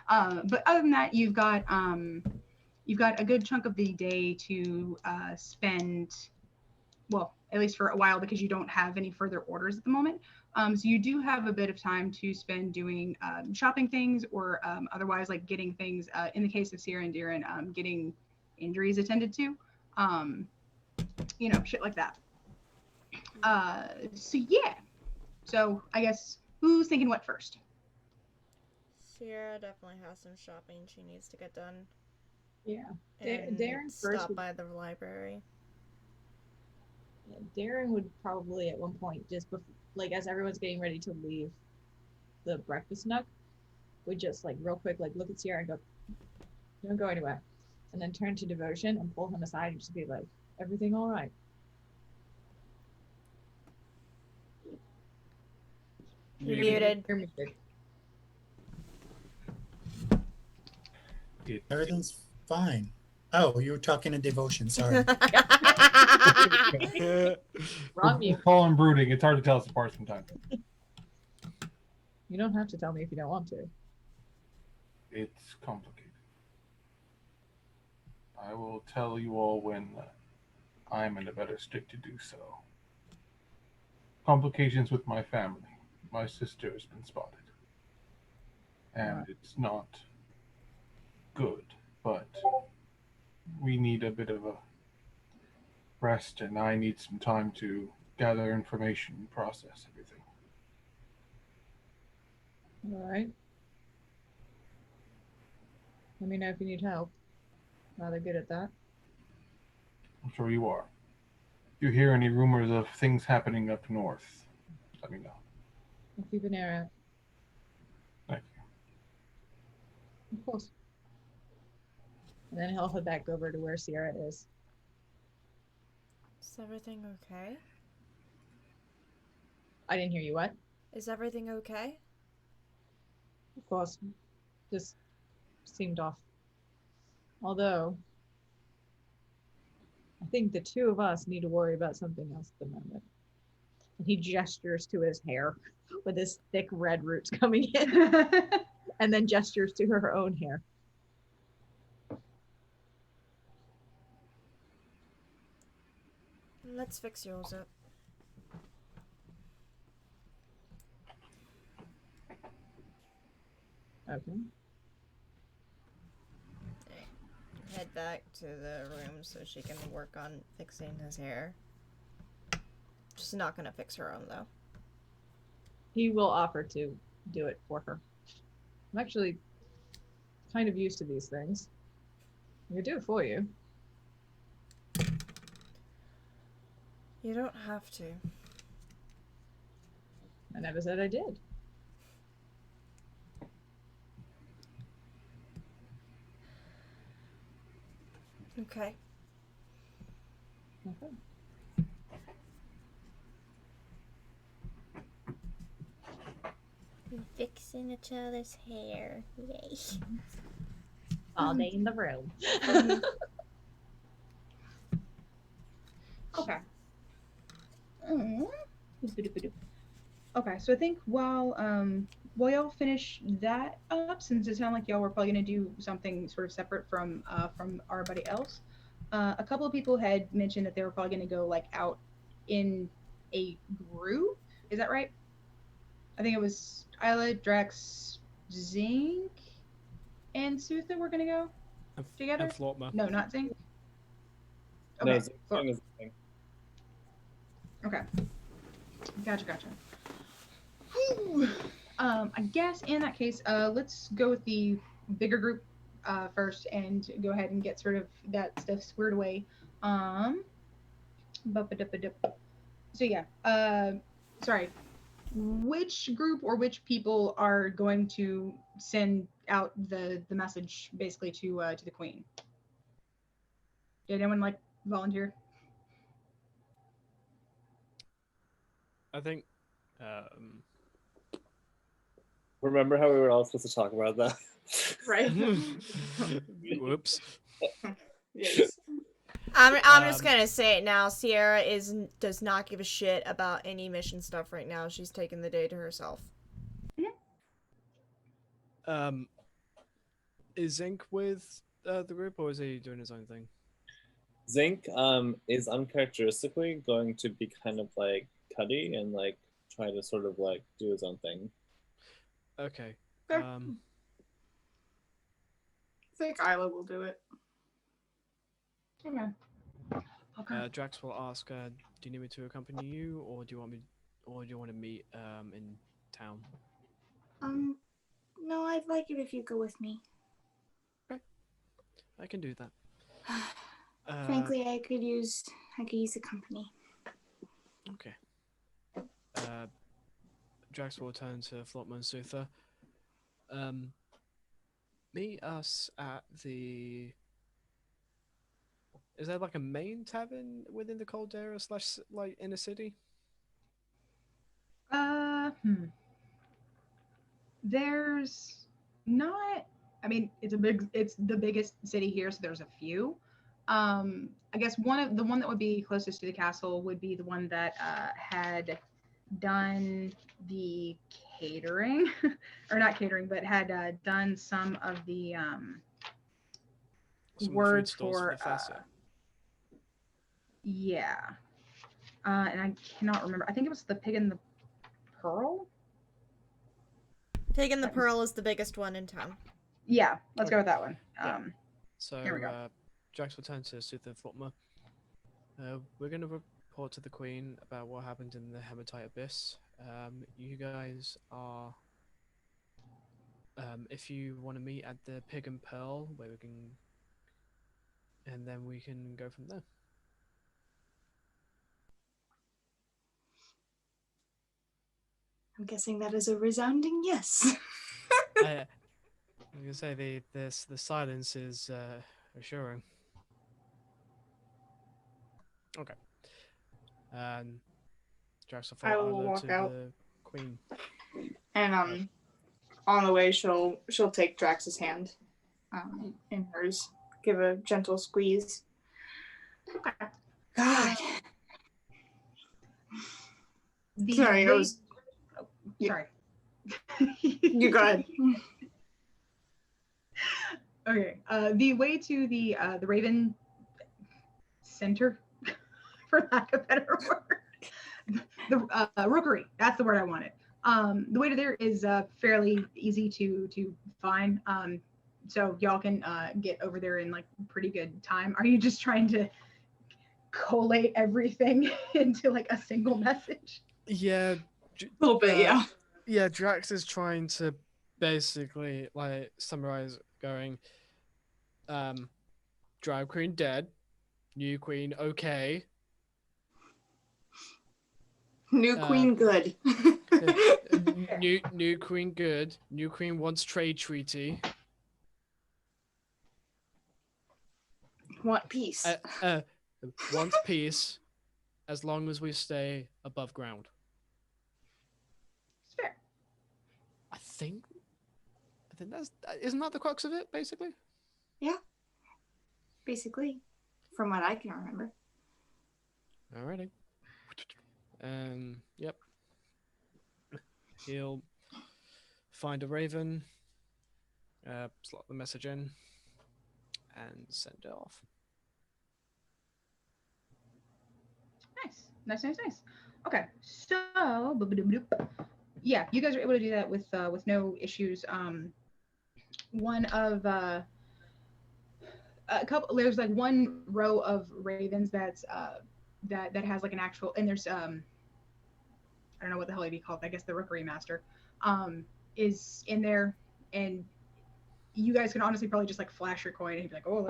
But other than that, you've got a good chunk of the day to spend, well, at least for a while, because you don't have any further orders at the moment. So you do have a bit of time to spend doing shopping things or otherwise like getting things, in the case of Sierra and Darren, getting injuries attended to, shit like that. So yeah. So I guess who's thinking what first? Sierra definitely has some shopping she needs to get done. Yeah. And Darren first stop would- by the library. Yeah, Darren would probably at one point just like as everyone's getting ready to leave the breakfast nook, would just like real quick like look at Sierra and go, "Don't go anywhere," and then turn to Devotion and pull him aside and just be like, "Everything all right?" You're muted. You're muted. Everything's fine. Oh, you were talking to Devotion. Sorry. Wrong mute. Call and brooding. It's hard to tell us apart sometimes. You don't have to tell me if you don't want to. It's complicated. I will tell you all when I'm in a better state to do so. Complications with my family. My sister has been spotted. And it's not good, but we need a bit of a rest, and I need some time to gather information and process everything. All right. Let me know if you need help. Rather good at that. I'm sure you are. If you hear any rumors of things happening up north, let me know. I'll keep an ear out. Thank you. Of course. And then he'll head back over to where Sierra is. Is everything okay? I didn't hear you. What? Is everything okay? Of course. Just seemed off. Although, I think the two of us need to worry about something else at the moment. And he gestures to his hair with his thick red roots coming in. And then gestures to her own hair. Let's fix yours up. Okay. Head back to the room so she can work on fixing his hair. She's not gonna fix her own though. He will offer to do it for her. I'm actually kind of used to these things. I could do it for you. You don't have to. I never said I did. Okay. Okay. Fixing each other's hair. Yay. All day in the room. Okay. Okay, so I think while y'all finish that up, since it sounded like y'all were probably gonna do something sort of separate from everybody else, a couple of people had mentioned that they were probably gonna go like out in a group. Is that right? I think it was Isla, Drex, Zink, and Sutha were gonna go together. And Flortma. No, not Zink. No, Okay. Zing is the thing. Okay. Gotcha. Whew. I guess in that case, let's go with the bigger group first and go ahead and get sort of that stuff squared away. Ba-ba-da-ba-da. So yeah, sorry. Which group or which people are going to send out the message basically to the queen? Did anyone like volunteer? I think. Remember how we were all supposed to talk about that? Right. Whoops. Yes. I'm just gonna say it now. Sierra does not give a shit about any mission stuff right now. She's taking the day to herself. Is Zinc with the group, or is he doing his own thing? Zinc is uncharacteristically going to be kind of like Cuddy and like try to sort of like do his own thing. Okay. I think Isla will do it. Okay. Drax will ask, "Do you need me to accompany you, or do you want to meet in town?" No, I'd like it if you go with me. I can do that. Frankly, I could use the company. Okay. Drax will turn to Flotma and Suther. Meet us at the. Is there like a main tavern within the Caldera / like inner city? There's not. I mean, it's the biggest city here, so there's a few. I guess one that would be closest to the castle would be the one that had done the catering, or not catering, but had done some of the words for yeah. And I cannot remember. I think it was the Pig and the Pearl. Pig and the Pearl is the biggest one in town. Yeah, let's go with that one. So here we go. Drax will turn to Suther and Flotma. We're going to report to the Queen about what happened in the Hematite Abyss. You guys are, if you want to meet at the Pig and Pearl, where we can, and then we can go from there. I'm guessing that is a resounding yes. I was gonna say the silence is assuring. Okay. Drax will I will follow walk to out. the Queen. And on the way, she'll take Drax's hand in hers, give a gentle squeeze. God. Sorry, I was. Sorry. You go ahead. Okay. The way to the Raven Center, for lack of a better word, the Rookery. That's the word I wanted. The way to there is fairly easy to find. So y'all can get over there in like pretty good time. Are you just trying to collate everything into like a single message? Yeah. A little bit, yeah. Yeah, Drax is trying to basically like summarize going Drive Queen dead, new queen okay. New queen good. new queen good. New queen wants trade treaty. Want peace. Wants peace as long as we stay above ground. It's fair. I think isn't that the crux of it, basically? Yeah. Basically, from what I can remember. Alrighty. Yep. He'll find a raven, slot the message in, and send it off. Nice. Okay, so yeah, you guys are able to do that with no issues. One of a couple. There's like one row of ravens that's that has like an actual, and there's I don't know what the hell it'd be called. I guess the Rookery Master. is in there, and you guys can honestly probably just like flash your coin and he'd be like, oh,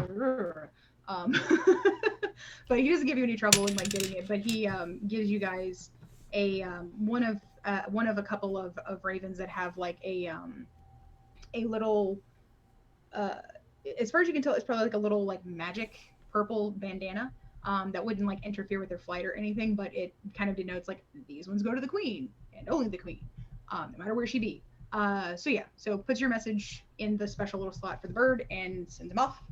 but he doesn't give you any trouble in like getting it. But he gives you guys a one of a couple of ravens that have like a little as far as you can tell, it's probably like a little like magic purple bandana that wouldn't like interfere with their flight or anything, but it kind of denotes like these ones go to the queen and only the queen, no matter where she be. So yeah, so puts your message in the special little slot for the bird and sends him off,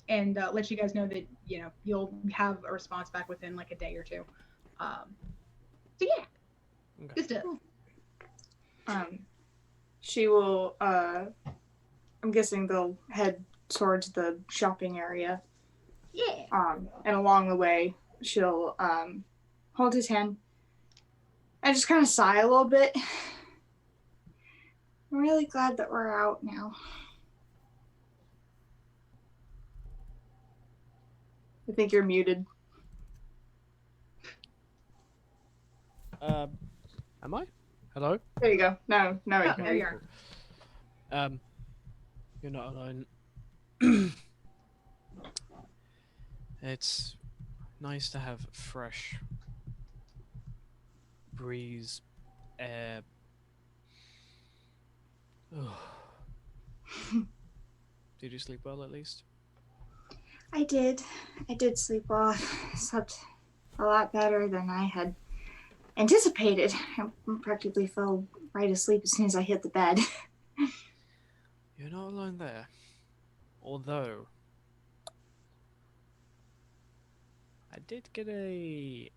and lets you guys know that you'll have a response back within like a day or two. So yeah, Okay. good stuff. She will. I'm guessing they'll head towards the shopping area. Yeah. And along the way, she'll hold his hand and just kind of sigh a little bit. I'm really glad that we're out now. I think you're muted. Am I? Hello? There you go. No, we Oh, can there hear you are. You're not alone. It's nice to have fresh breeze, air. Did you sleep well at least? I did. I did sleep well. I slept a lot better than I had anticipated. I practically fell right asleep as soon as I hit the bed. You're not alone there. Although, I did get a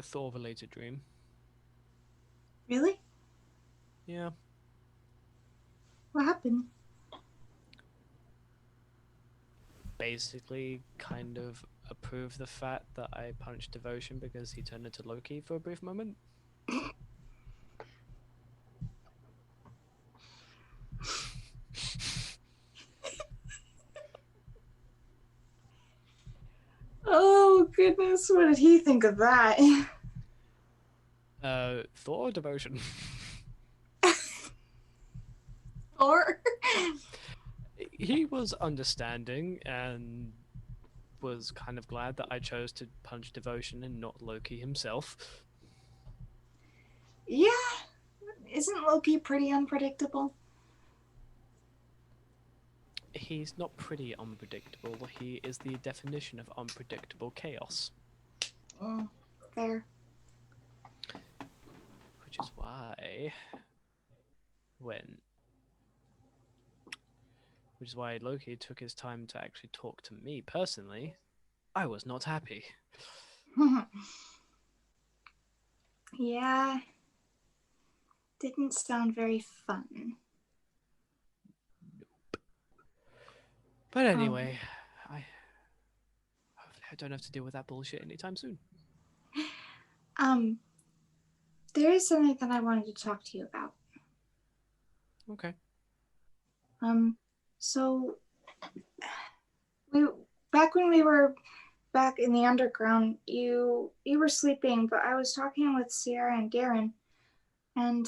Thor-related dream. Really? Yeah. What happened? Basically, kind of approve the fact that I punched Devotion because he turned into Loki for a brief moment. Oh, goodness. What did he think of that? Thor or Devotion? Or? He was understanding and was kind of glad that I chose to punch Devotion and not Loki himself. Yeah. Isn't Loki pretty unpredictable? He's not pretty unpredictable. He is the definition of unpredictable chaos. Fair. Which is why Loki took his time to actually talk to me personally. I was not happy. Yeah. Didn't sound very fun. But anyway, hopefully I don't have to deal with that bullshit anytime soon. There is something that I wanted to talk to you about. Okay. So back when we were back in the underground, you were sleeping, but I was talking with Sierra and Darren, and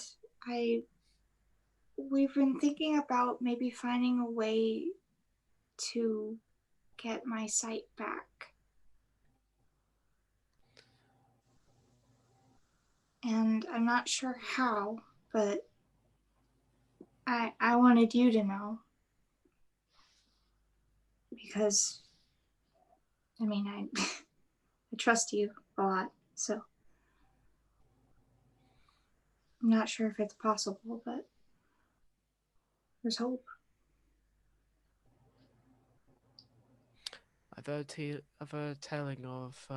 we've been thinking about maybe finding a way to get my sight back. And I'm not sure how, but I wanted you to know. Because, I mean, I trust you a lot, so I'm not sure if it's possible, but there's hope. I've heard telling of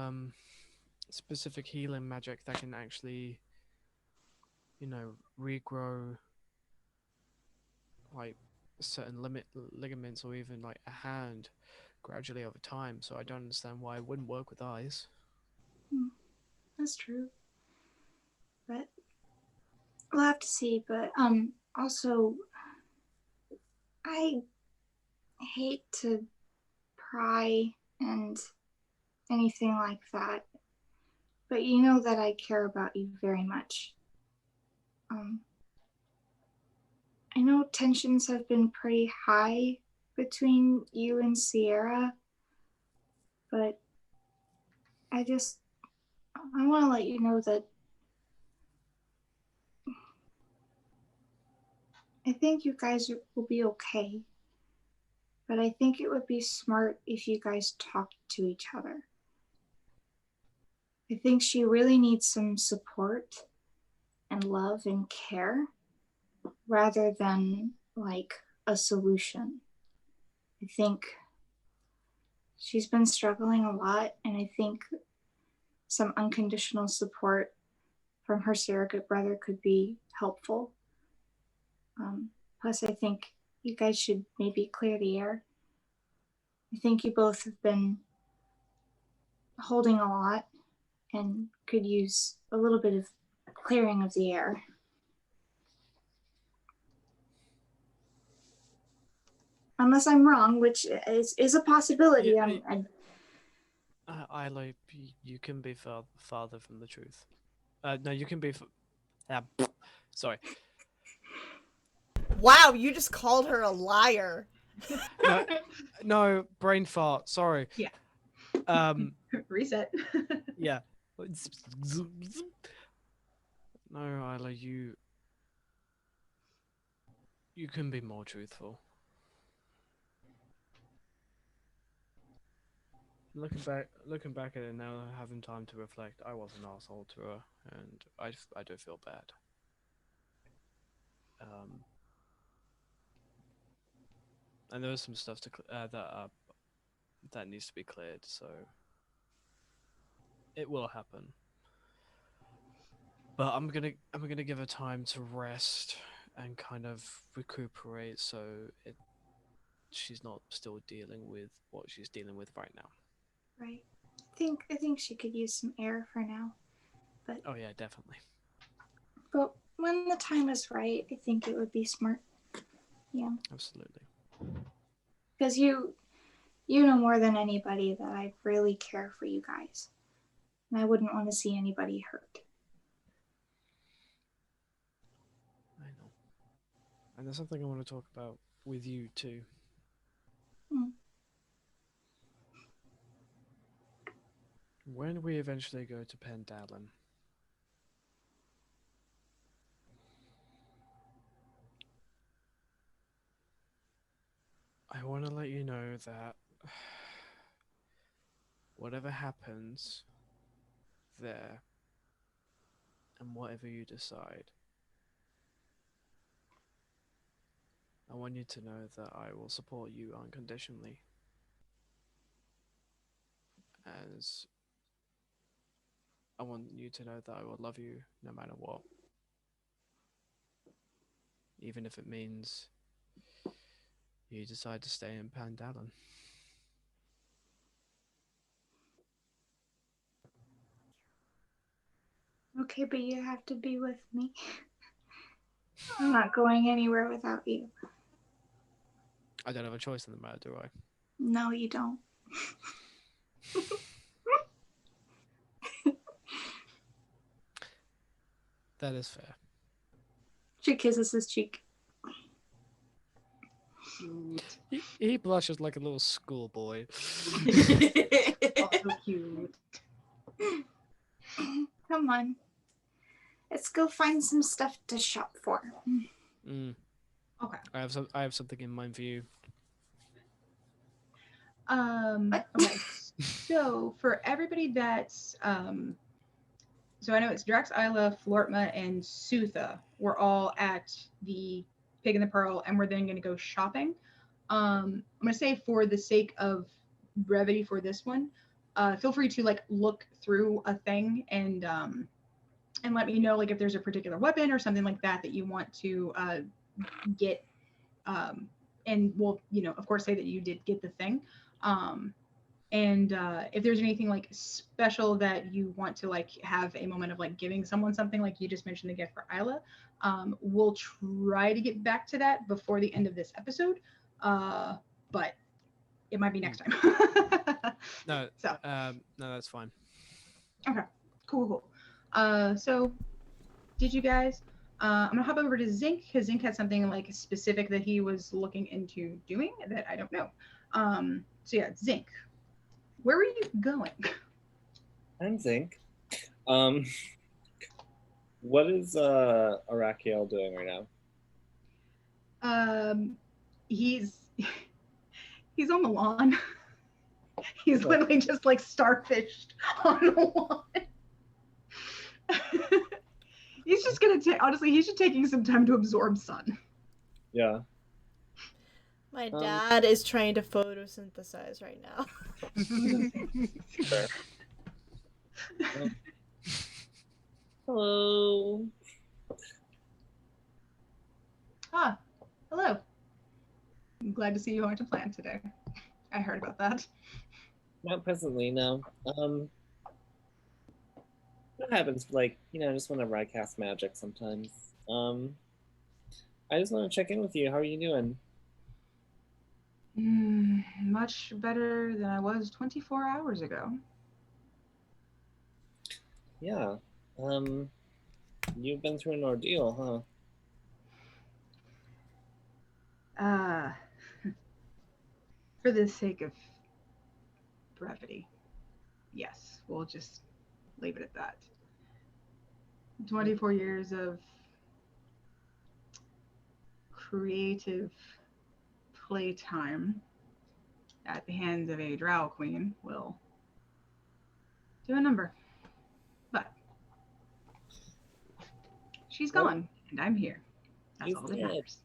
specific healing magic that can actually, regrow like certain ligaments or even like a hand gradually over time. So I don't understand why it wouldn't work with eyes. That's true. But we'll have to see. But also, I hate to pry and anything like that. but you know that I care about you very much. I know tensions have been pretty high between you and Sierra, but I want to let you know that I think you guys will be okay, but I think it would be smart if you guys talked to each other. I think she really needs some support and love and care rather than like a solution. I think she's been struggling a lot, and I think some unconditional support from her surrogate brother could be helpful. Plus, I think you guys should maybe clear the air. I think you both have been holding a lot and could use a little bit of clearing of the air. Unless I'm wrong, which is a possibility. Yeah, Isla, you can be farther from the truth. No, you can be. Sorry. Wow, you just called her a liar. No, brain fart. Sorry. Yeah. Reset. Yeah. No, Isla, you can be more truthful. Looking back at it now, having time to reflect, I was an asshole to her, and I do feel bad. And there was some stuff to that needs to be cleared, so it will happen. But I'm gonna give her time to rest and kind of recuperate, so she's not still dealing with what she's dealing with right now. Right. I think she could use some air for now. But oh yeah, definitely. But when the time is right, I think it would be smart. Yeah. Absolutely. Because you know more than anybody that I really care for you guys. And I wouldn't want to see anybody hurt. I know. And there's something I want to talk about with you too. When we eventually go to Pendalin, I want to let you know that whatever happens there and whatever you decide, I want you to know that I will support you unconditionally. As I want you to know that I will love you no matter what. Even if it means you decide to stay in Pandalon. Okay, but you have to be with me. I'm not going anywhere without you. I don't have a choice in the matter, do I? No, you don't. That is fair. She kisses his cheek. He blushes like a little schoolboy. Oh, so cute. Come on. Let's go find some stuff to shop for. Okay. I have something in mind for you. Okay. So for everybody that's so I know it's Drax, Isla, Flortma, and Sutha. We're all at the Pig and the Pearl, and we're then going to go shopping. I'm going to say for the sake of brevity for this one, feel free to like look through a thing and let me know like if there's a particular weapon or something like that that you want to get. And we'll, of course, say that you did get the thing. And if there's anything like special that you want to like have a moment of like giving someone something, like you just mentioned the gift for Isla, we'll try to get back to that before the end of this episode. But it might be next time. No, so no, that's fine. Okay, Cool. So did you guys? I'm gonna hop over to Zinc because Zinc had something like specific that he was looking into doing that I don't know. So yeah, Zinc, where were you going? I'm Zinc. What is Arakiel doing right now? He's he's on the lawn. He's Okay. literally just like starfished on the lawn. He's just gonna take. Honestly, he's just taking some time to absorb sun. Yeah. My dad is trying to photosynthesize right now. Fair. Hello. Ah, hello. I'm glad to see you aren't a plant today. I heard about that. Not presently, no. That happens, like, just whenever I cast magic sometimes. I just want to check in with you. How are you doing? Much better than I was 24 hours ago. Yeah. You've been through an ordeal, huh? For the sake of brevity, yes, we'll just leave it at that. 24 years of creative playtime at the hands of a drow queen will do a number. But she's gone, and I'm here. That's all that matters.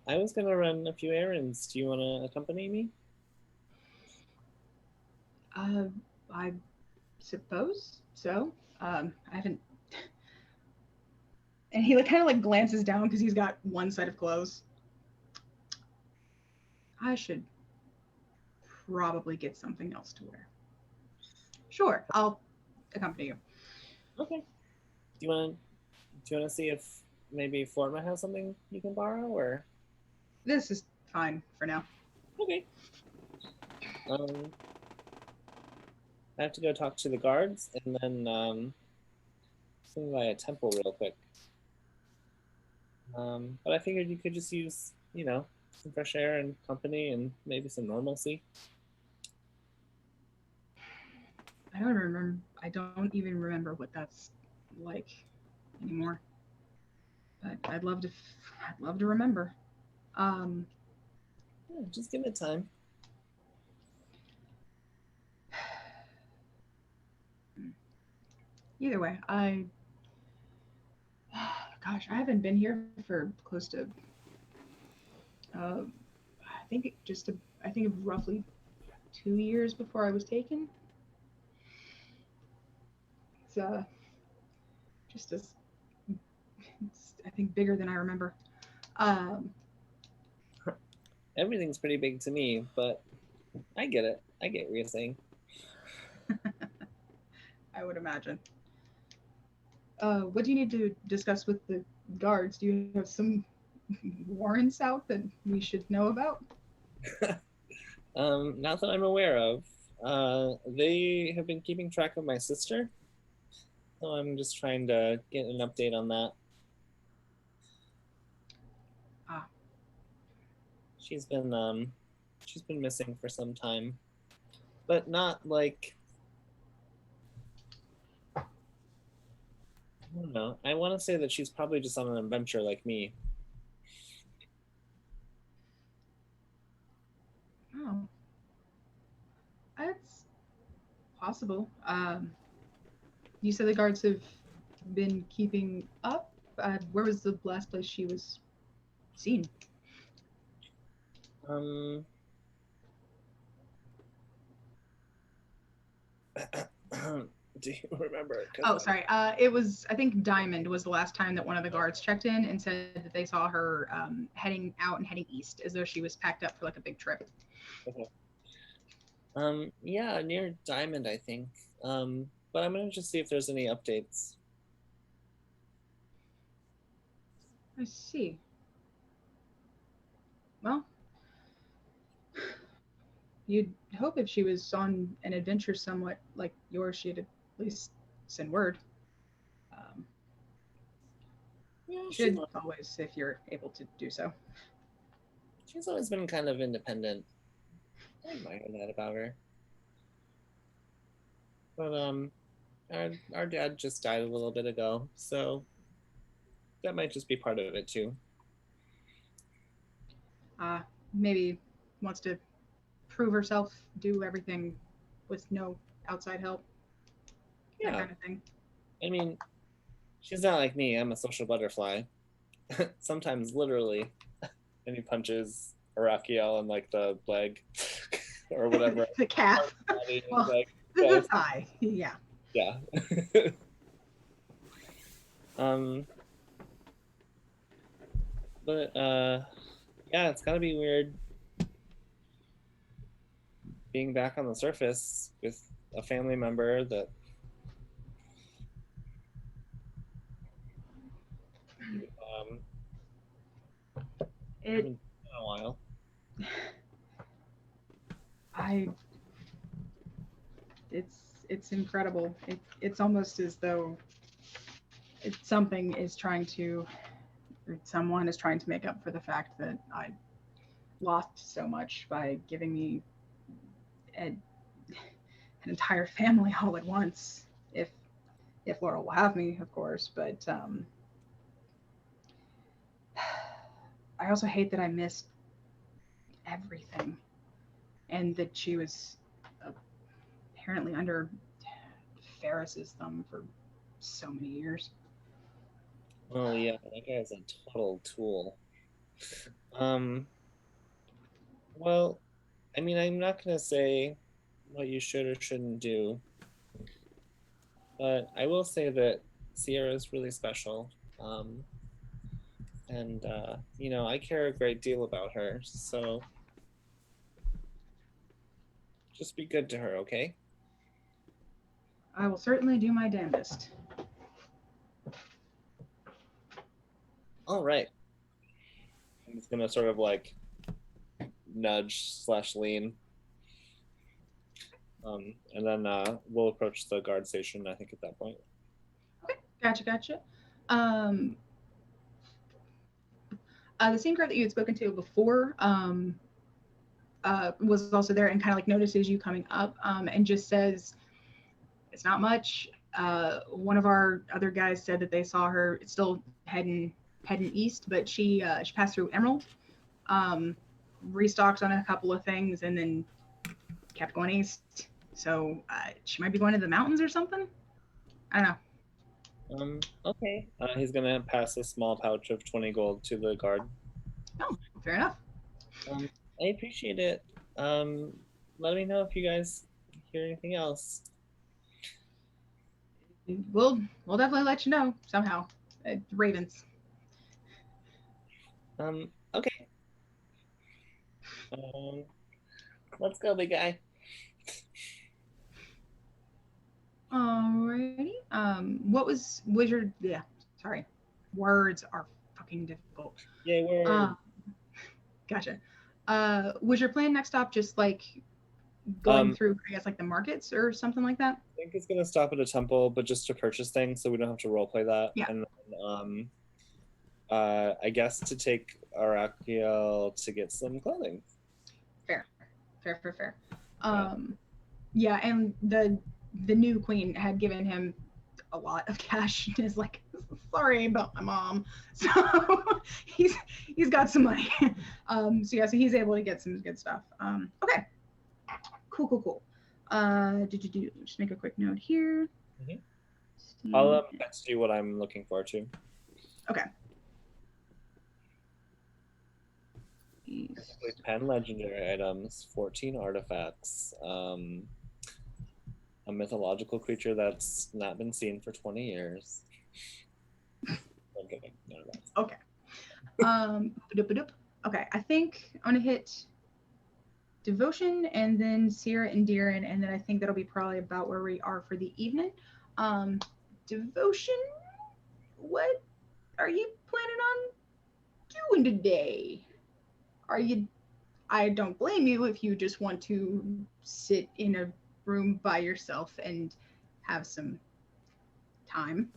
I was going to run a few errands. Do you want to accompany me? I suppose so. I haven't. And he kind of like glances down because he's got one set of clothes. I should probably get something else to wear. Sure, I'll accompany you. Okay. Do you want to see if maybe Florma has something you can borrow, or? This is fine for now. Okay. I have to go talk to the guards and then swing by a temple real quick. But I figured you could just use, some fresh air and company and maybe some normalcy. I don't even remember what that's like anymore. But I'd love to remember. Yeah, just give it time. Either way, I haven't been here for close to I think of roughly 2 years before I was taken. It's just as it's, I think, bigger than I remember. Everything's pretty big to me, but I get it. I get what you're saying. I would imagine. What do you need to discuss with the guards? Do you have some warrants out that we should know about? Not that I'm aware of. They have been keeping track of my sister, so I'm just trying to get an update on that. She's been missing for some time, but not like, I don't know. I want to say that she's probably just on an adventure like me. Oh, that's possible. You said the guards have been keeping up. Where was the last place she was seen? Do you remember? Oh, sorry. It was, I think Diamond was the last time that one of the guards checked in and said that they saw her heading out and heading east as though she was packed up for like a big trip. Okay. Yeah, near Diamond, I think. But I'm gonna just see if there's any updates. I see. Well, you'd hope if she was on an adventure somewhat like yours, she'd least send word. Um, Yeah, should always, if you're able to do so. she's always been kind of independent. I admire that about her. But our dad just died a little bit ago, so that might just be part of it too. Maybe wants to prove herself, do everything with no outside help. Yeah. That kind of thing. I mean, she's not like me. I'm a social butterfly. Sometimes literally. And he punches Arakiel in like the leg or whatever. The calf. Well, like, the thigh. Yeah. Yeah. But yeah, it's gotta be weird being back on the surface with a family member that It in a while. It's incredible. It's almost as though something is trying to, or someone is trying to make up for the fact that I lost so much by giving me an entire family all at once. If Laurel will have me, of course, but I also hate that I missed everything, and that she was apparently under Ferris's thumb for so many years. Oh yeah, that guy's a total tool. Well, I mean, I'm not gonna say what you should or shouldn't do, but I will say that Sierra is really special. And you know, I care a great deal about her, so just be good to her, okay? I will certainly do my damnedest. All right. I'm just gonna sort of like nudge/lean. And then we'll approach the guard station, I think, at that point. Okay, gotcha. The same guard that you had spoken to before was also there and kind of like notices you coming up and just says, it's not much. One of our other guys said that they saw her still heading east, but she passed through Emerald, restocked on a couple of things, and then kept going east. So she might be going to the mountains or something. I don't know. Okay. He's gonna pass a small pouch of 20 gold to the guard. Oh, fair enough. I appreciate it. Let me know if you guys hear anything else. We'll definitely let you know somehow. Ravens. Okay. Let's go, big guy. Alrighty. What was your sorry. Words are fucking difficult. Yeah, we're gotcha. Was your plan next stop just like going through, I guess, like the markets or something like that? I think it's gonna stop at a temple, but just to purchase things, so we don't have to roleplay that. Yeah. And then, I guess to take Arakiel to get some clothing. Fair. Yeah, and the new queen had given him a lot of cash and is like, sorry about my mom. So he's got some money. So he's able to get some good stuff. Okay. Cool. Just make a quick note here. Mm-hmm. I'll text you what I'm looking for too. Okay. 10 legendary items, 14 artifacts, a mythological creature that's not been seen for 20 years. I'm kidding. No, okay. Okay, I think I'm gonna hit Devotion and then Sierra and Deeren, and then I think that'll be probably about where we are for the evening. Devotion, what are you planning on doing today? I don't blame you if you just want to sit in a room by yourself and have some time.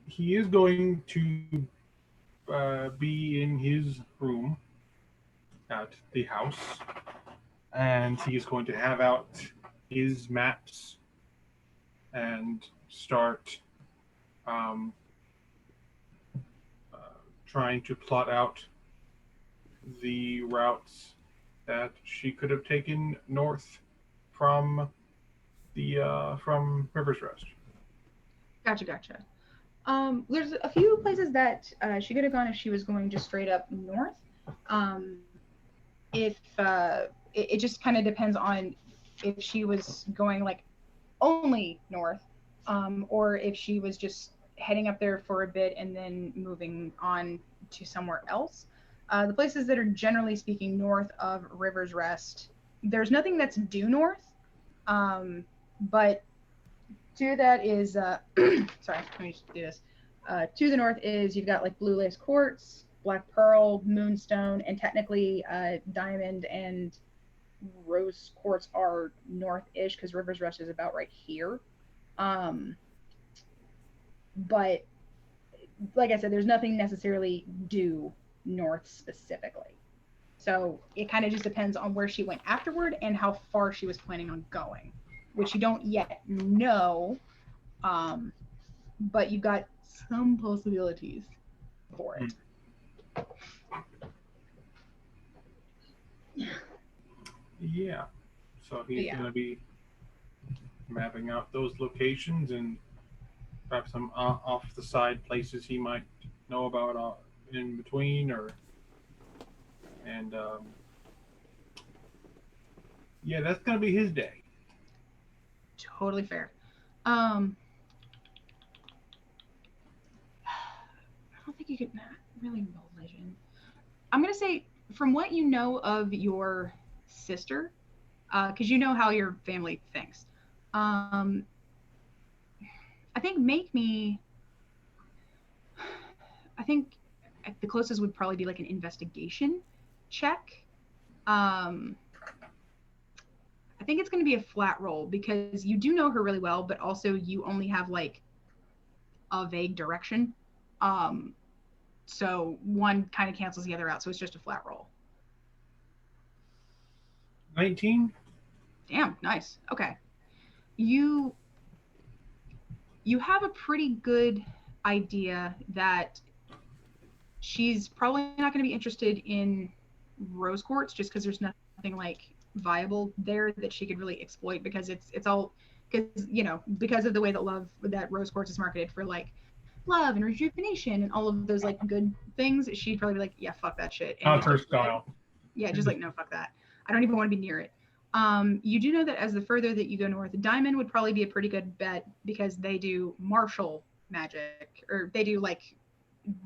He is going to be in his room at the house, and he is going to have out his maps and start trying to plot out the routes that she could have taken north from River's Rest. Gotcha. There's a few places that she could have gone if she was going just straight up north. If it just kind of depends on if she was going like only north, or if she was just heading up there for a bit and then moving on to somewhere else. The places that are generally speaking north of River's Rest, there's nothing that's due north, but to that is sorry, let me just do this. To the north is you've got like Blue Lace Quartz, Black Pearl, Moonstone, and technically Diamond and Rose Quartz are north-ish because River's Rest is about right here. But like I said, there's nothing necessarily due north specifically. So it kind of just depends on where she went afterward and how far she was planning on going, which you don't yet know. But you've got some possibilities for it. Yeah. So he's going to be mapping out those locations and perhaps some off the side places he might know about in between, and yeah, that's going to be his day. Totally fair. I don't think you could really know legend. I'm gonna say, from what you know of your sister, because you know how your family thinks. I think I think the closest would probably be like an investigation check. I think it's going to be a flat roll because you do know her really well, but also you only have like a vague direction. So one kind of cancels the other out. So it's just a flat roll. 19. Damn, nice. Okay. You have a pretty good idea that she's probably not going to be interested in Rose Quartz just because there's nothing like viable there that she could really exploit because it's all because of the way that Rose Quartz is marketed for like love and rejuvenation and all of those like good things. She'd probably be like, yeah, fuck that shit. And Not her style. Yeah, just like, no, fuck that. I don't even want to be near it. You do know that as the further that you go north, Diamond would probably be a pretty good bet because they do martial magic, or they do like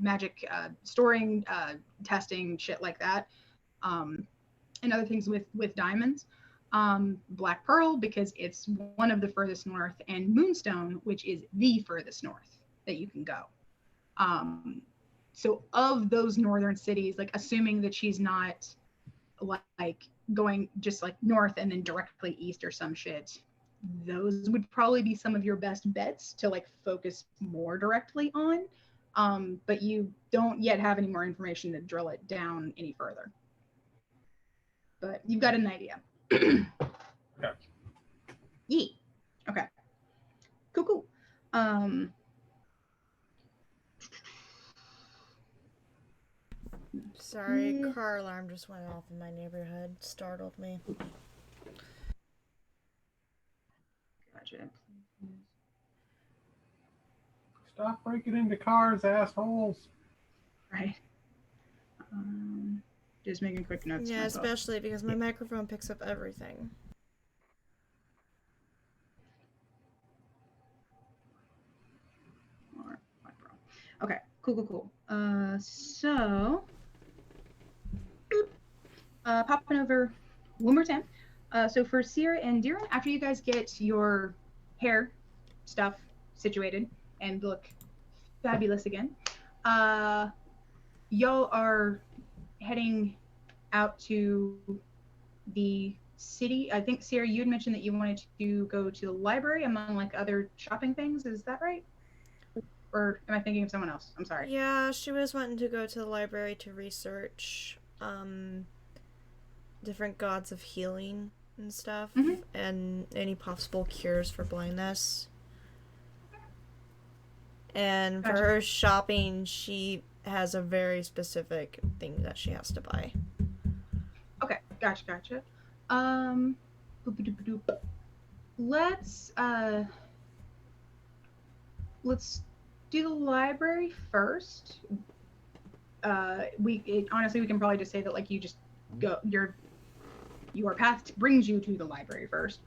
magic storing, testing, shit like that, and other things with diamonds. Black Pearl because it's one of the furthest north, and Moonstone, which is the furthest north that you can go. So of those northern cities, like assuming that she's not like going just like north and then directly east or some shit, those would probably be some of your best bets to like focus more directly on. But you don't yet have any more information to drill it down any further. But you've got an idea. Okay. Yee. Okay. Cool. Sorry, car alarm just went off in my neighborhood. Startled me. Gotcha. Stop breaking into cars, assholes. Right. Just making quick notes. Yeah, especially because my microphone picks up everything. Okay, cool. So, popping over one more time. So for Sierra and Diren, after you guys get your hair stuff situated and look fabulous again, y'all are heading out to the city. I think Sierra, you had mentioned that you wanted to go to the library among like other shopping things. Is that right? Or am I thinking of someone else? I'm sorry. Yeah, she was wanting to go to the library to research different gods of healing and stuff, and any possible cures for blindness. And for her shopping, she has a very specific thing that she has to buy. Okay, gotcha. Boop-a-doop-a-doop. Let's do the library first. Honestly, we can probably just say that like you just go your path brings you to the library first.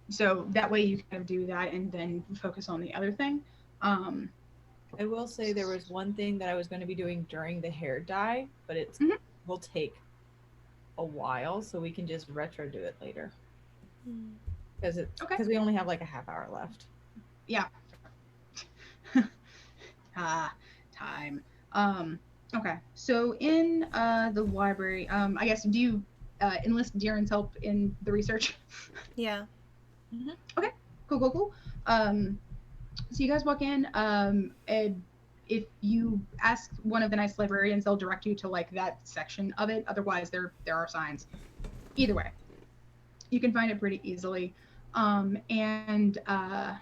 So that way you kind of do that and then focus on the other thing. I will say there was one thing that I was going to be doing during the hair dye, but it will take a while, so we can just retro do it later. Because we only have like a half hour left. Yeah. Time. Okay. So in the library, I guess, do you enlist Darren's help in the research? Yeah. Okay. Cool. So you guys walk in, and if you ask one of the nice librarians, they'll direct you to like that section of it. Otherwise, there are signs. Either way, you can find it pretty easily. And I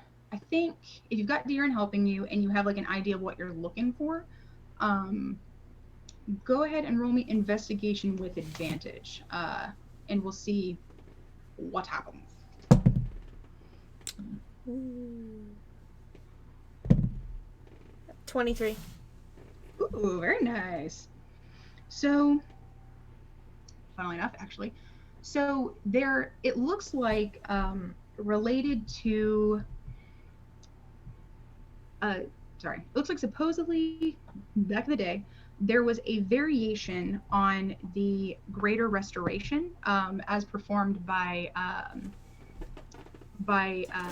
think if you've got Darren helping you and you have like an idea of what you're looking for, go ahead and roll me investigation with advantage, and we'll see what happens. Ooh. 23. Ooh, very nice. So, funnily enough, actually, so it looks like related to. It looks like supposedly back in the day there was a variation on the Greater Restoration as performed by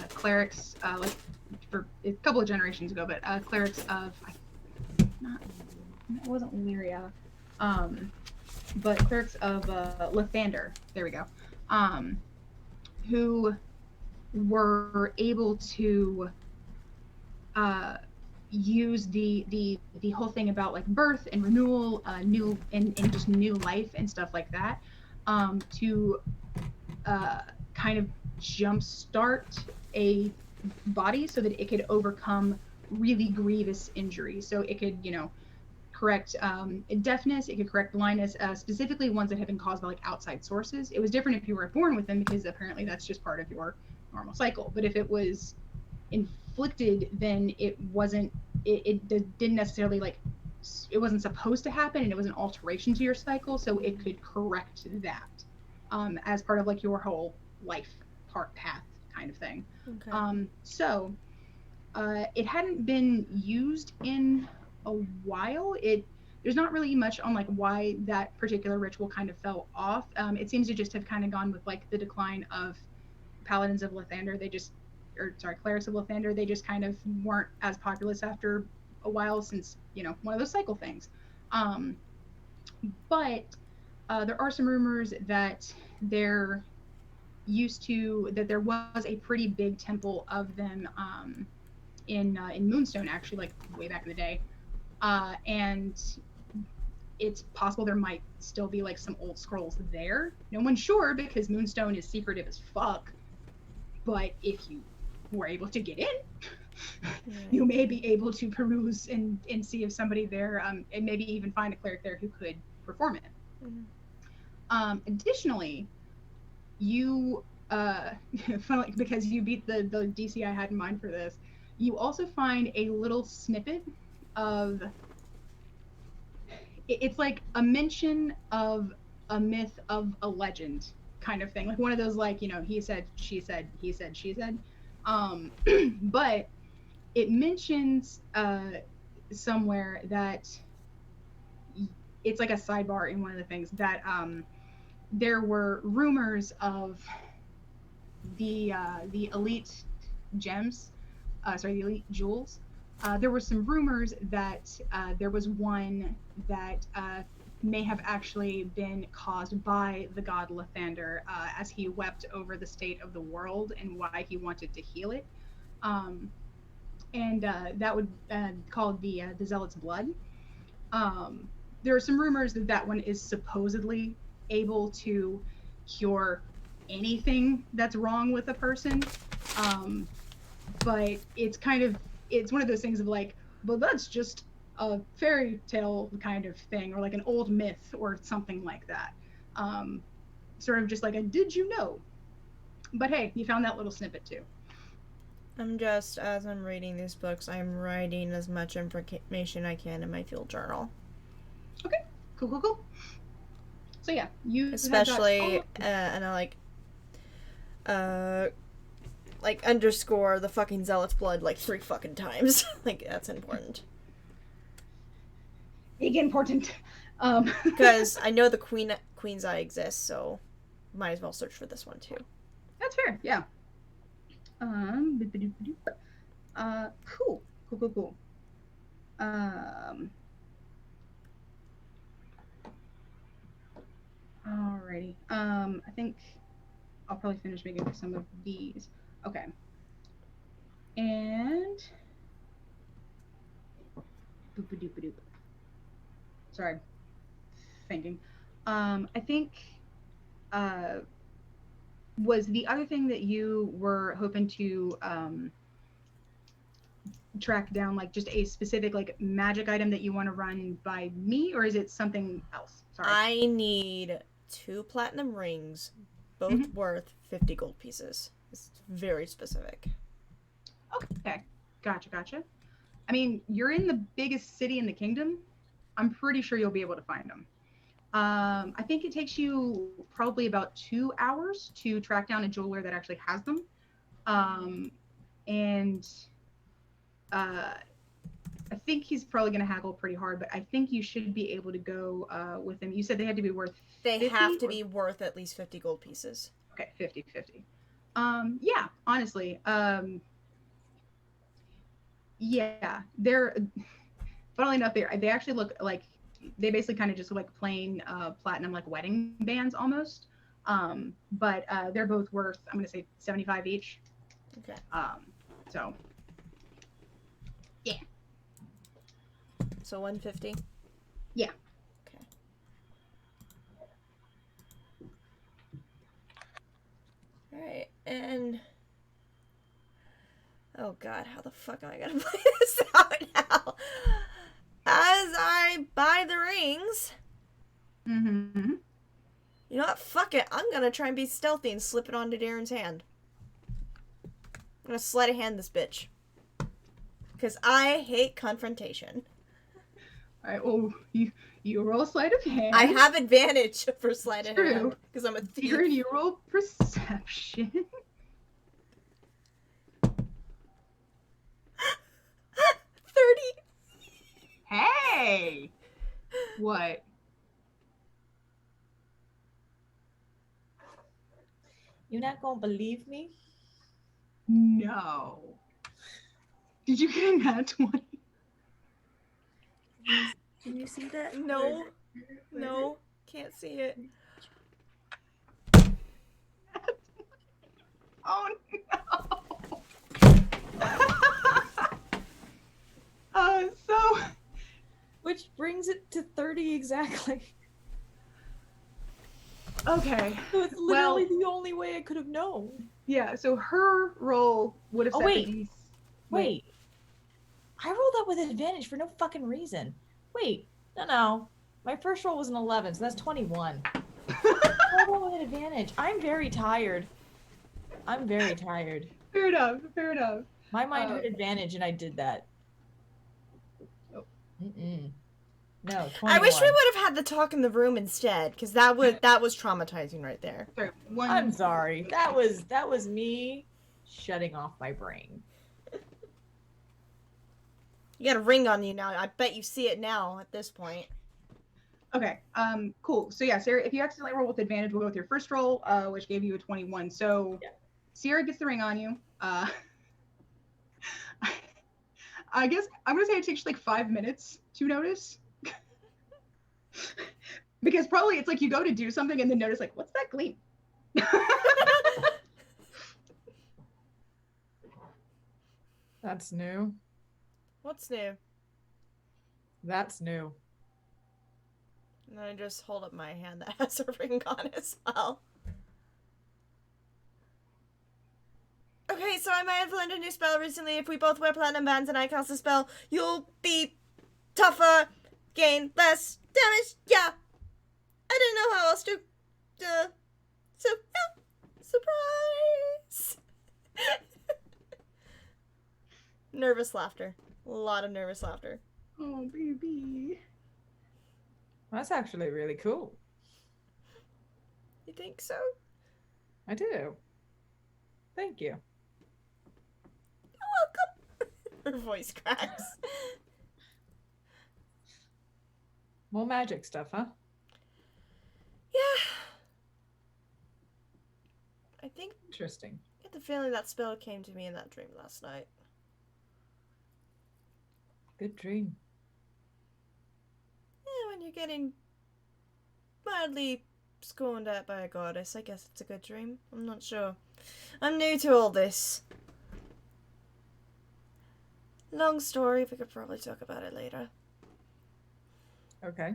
clerics like for a couple of generations ago, but clerics of it wasn't Illyria, but clerics of Lathander. There we go. Who were able to use the whole thing about like birth and renewal, new and just new life and stuff like that, to kind of jumpstart a body so that it could overcome really grievous injuries. So it could, correct deafness, it could correct blindness, specifically ones that have been caused by like outside sources. It was different if you were born with them because apparently that's just part of your normal cycle. But if it was inflicted, then it didn't necessarily like, it wasn't supposed to happen, and it was an alteration to your cycle, so it could correct that as part of like your whole life path kind of thing. Okay. So it hadn't been used in a while. There's not really much on like why that particular ritual kind of fell off. It seems to just have kind of gone with like the decline of paladins of Lathander. Clerics of Lathander. They just kind of weren't as populous after a while, since one of those cycle things. But there are some rumors that there was a pretty big temple of them in Moonstone, actually, like way back in the day, and it's possible there might still be like some old scrolls there. No one's sure because Moonstone is secretive as fuck, but if you were able to get in, you may be able to peruse and see if somebody there, and maybe even find a cleric there who could perform it. Additionally, you funnily, because you beat the DC I had in mind for this, you also find a little snippet of, it's like a mention of a myth of a legend kind of thing, like one of those like, he said, she said, he said, she said, but it mentions somewhere that it's like a sidebar in one of the things that there were rumors of the elite gems, the elite jewels. There were some rumors that there was one that may have actually been caused by the god Lathander as he wept over the state of the world and why he wanted to heal it. And that would called the Zealot's Blood. There are some rumors that that one is supposedly able to cure anything that's wrong with a person. But it's one of those things of like, but that's just a fairy tale kind of thing, or like an old myth or something like that. Sort of just like a did you know? But hey, you found that little snippet too. I'm just, as I'm reading these books, I'm writing as much information I can in my field journal. Okay, cool. So yeah, you especially, and I like underscore the fucking Zealot's Blood like 3 fucking times. Like, that's important. Big important. Because I know the Queen's Eye exists, so might as well search for this one too. That's fair, yeah. Cool. Alrighty. I think I'll probably finish making some of these. Okay. And boop-a-doop-a-doop. Sorry. Thinking. I think was the other thing that you were hoping to track down, like just a specific like magic item that you want to run by me, or is it something else? Sorry. I need 2 platinum rings, both worth 50 gold pieces. It's very specific. Okay, gotcha. I mean, you're in the biggest city in the kingdom. I'm pretty sure you'll be able to find them. I think it takes you probably about 2 hours to track down a jeweler that actually has them. And I think he's probably going to haggle pretty hard, but I think you should be able to go with him. You said they had to be worth 50? They have to be worth at least 50 gold pieces. Okay, 50. Yeah, honestly. Yeah, they're, funnily enough, they actually look like, they basically kind of just look like plain platinum, like wedding bands almost. But they're both worth, I'm going to say 75 each. Okay. So, yeah. So 150? Yeah. Okay. Alright, and... Oh god, how the fuck am I gonna play this out now? As I buy the rings... Mm-hmm. You know what? Fuck it. I'm gonna try and be stealthy and slip it onto Darren's hand. I'm gonna sleight of hand this bitch. Because I hate confrontation. Alright, well, you roll sleight of hand. I have advantage for sleight of hand. Because I'm a thief. Darren, you roll perception. 30. Hey! What? You're not gonna believe me? No. Did you get a nat 20? Can you see that? No. No. Can't see it. Oh no. So. Which brings it to 30 exactly. Okay. So it's literally the only way I could have known. Yeah, so her roll would have set wait. the Wait. I rolled that with advantage for no fucking reason. Wait. No. My first roll was an 11, so that's 21. I rolled with advantage. I'm very tired. Fair enough. My mind heard advantage and I did that. Oh. No, 21. I wish we would have had the talk in the room instead, because that was traumatizing right there. Sorry, I'm sorry. That was me shutting off my brain. You got a ring on you now. I bet you see it now at this point. Okay, cool. So yeah, Sarah, if you accidentally roll with advantage, we'll go with your first roll, which gave you a 21. So yeah. Sierra gets the ring on you. I guess I'm gonna say it takes like 5 minutes to notice. Because probably it's like you go to do something and then notice like, what's that gleam? That's new. What's new? That's new. And then I just hold up my hand that has a ring on as well. Okay, so I might have learned a new spell recently. If we both wear platinum bands and I cast a spell, you'll be tougher, gain less damage. Yeah. I didn't know how else to. So, yeah. Surprise! Nervous laughter. A lot of nervous laughter. Oh, baby. That's actually really cool. You think so? I do. Thank you. You're welcome. Her voice cracks. More magic stuff, huh? Yeah. I think Interesting. I get the feeling that spell came to me in that dream last night. Good dream. Yeah, when you're getting mildly scorned at by a goddess, I guess it's a good dream. I'm not sure. I'm new to all this. Long story, we could probably talk about it later. Okay.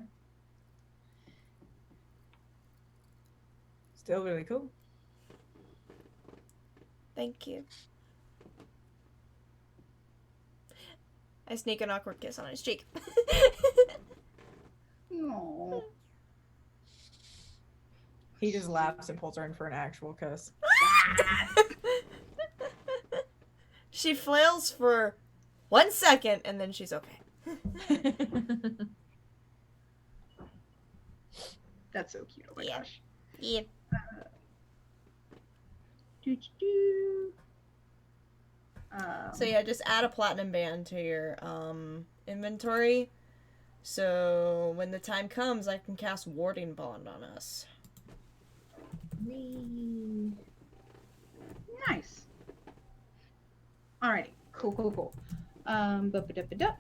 Still really cool. Thank you. I sneak an awkward kiss on his cheek. Aww. He just laughs and pulls her in for an actual kiss. She flails for 1 second and then she's okay. That's so cute. Oh my gosh. Yeah. So yeah, just add a platinum band to your inventory. So when the time comes, I can cast Warding Bond on us. Nice. Alrighty. Cool. Bup-a-dup-a-dup.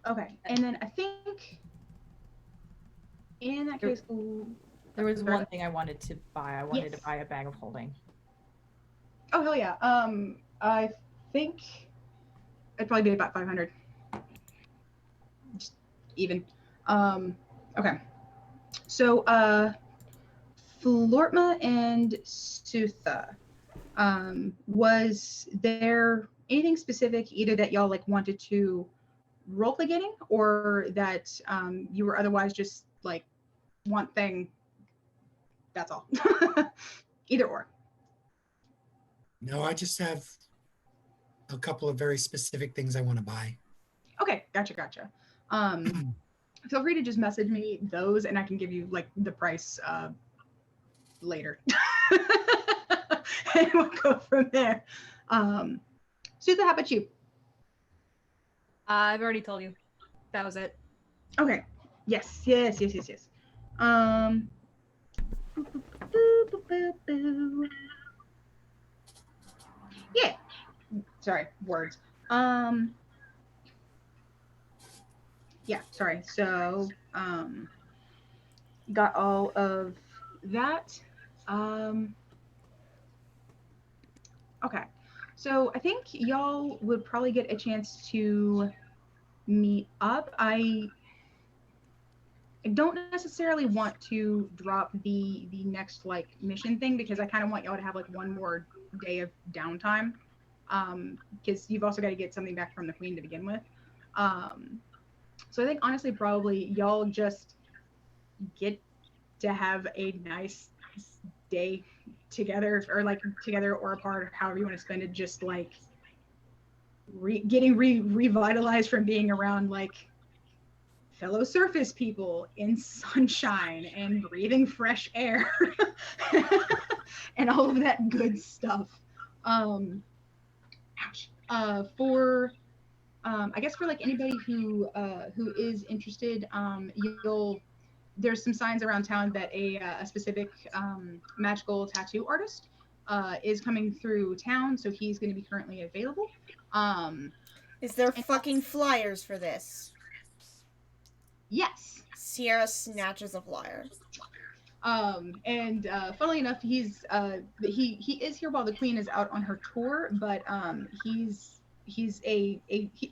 Okay, and then I think in that case, There was one thing I wanted to buy. I wanted to buy a bag of holding. oh hell yeah. I think it'd probably be about 500. Just even. Okay. So Flortma and Sutha, was there anything specific either that y'all like wanted to roleplay getting, or that you were otherwise just like one thing? That's all. Either or. No, I just have a couple of very specific things I want to buy. Okay, gotcha. Feel free to just message me those, and I can give you like the price later, and we'll go from there. Sutha, how about you? I've already told you. That was it. Okay. Yes. Yeah. Sorry, words. Yeah, sorry. So, got all of that. Okay. So I think y'all would probably get a chance to meet up. I don't necessarily want to drop the next like mission thing, because I kind of want y'all to have like one more day of downtime, because you've also got to get something back from the queen to begin with. So I think honestly probably y'all just get to have a nice day together, or like together or apart, or however you want to spend it, just like getting revitalized from being around like fellow surface people in sunshine and breathing fresh air and all of that good stuff. For I guess for like anybody who is interested, there's some signs around town that a specific magical tattoo artist is coming through town, so he's going to be currently available. Is there fucking flyers for this? Yes. Sierra snatches a flyer. And funnily enough, he is here while the queen is out on her tour, but he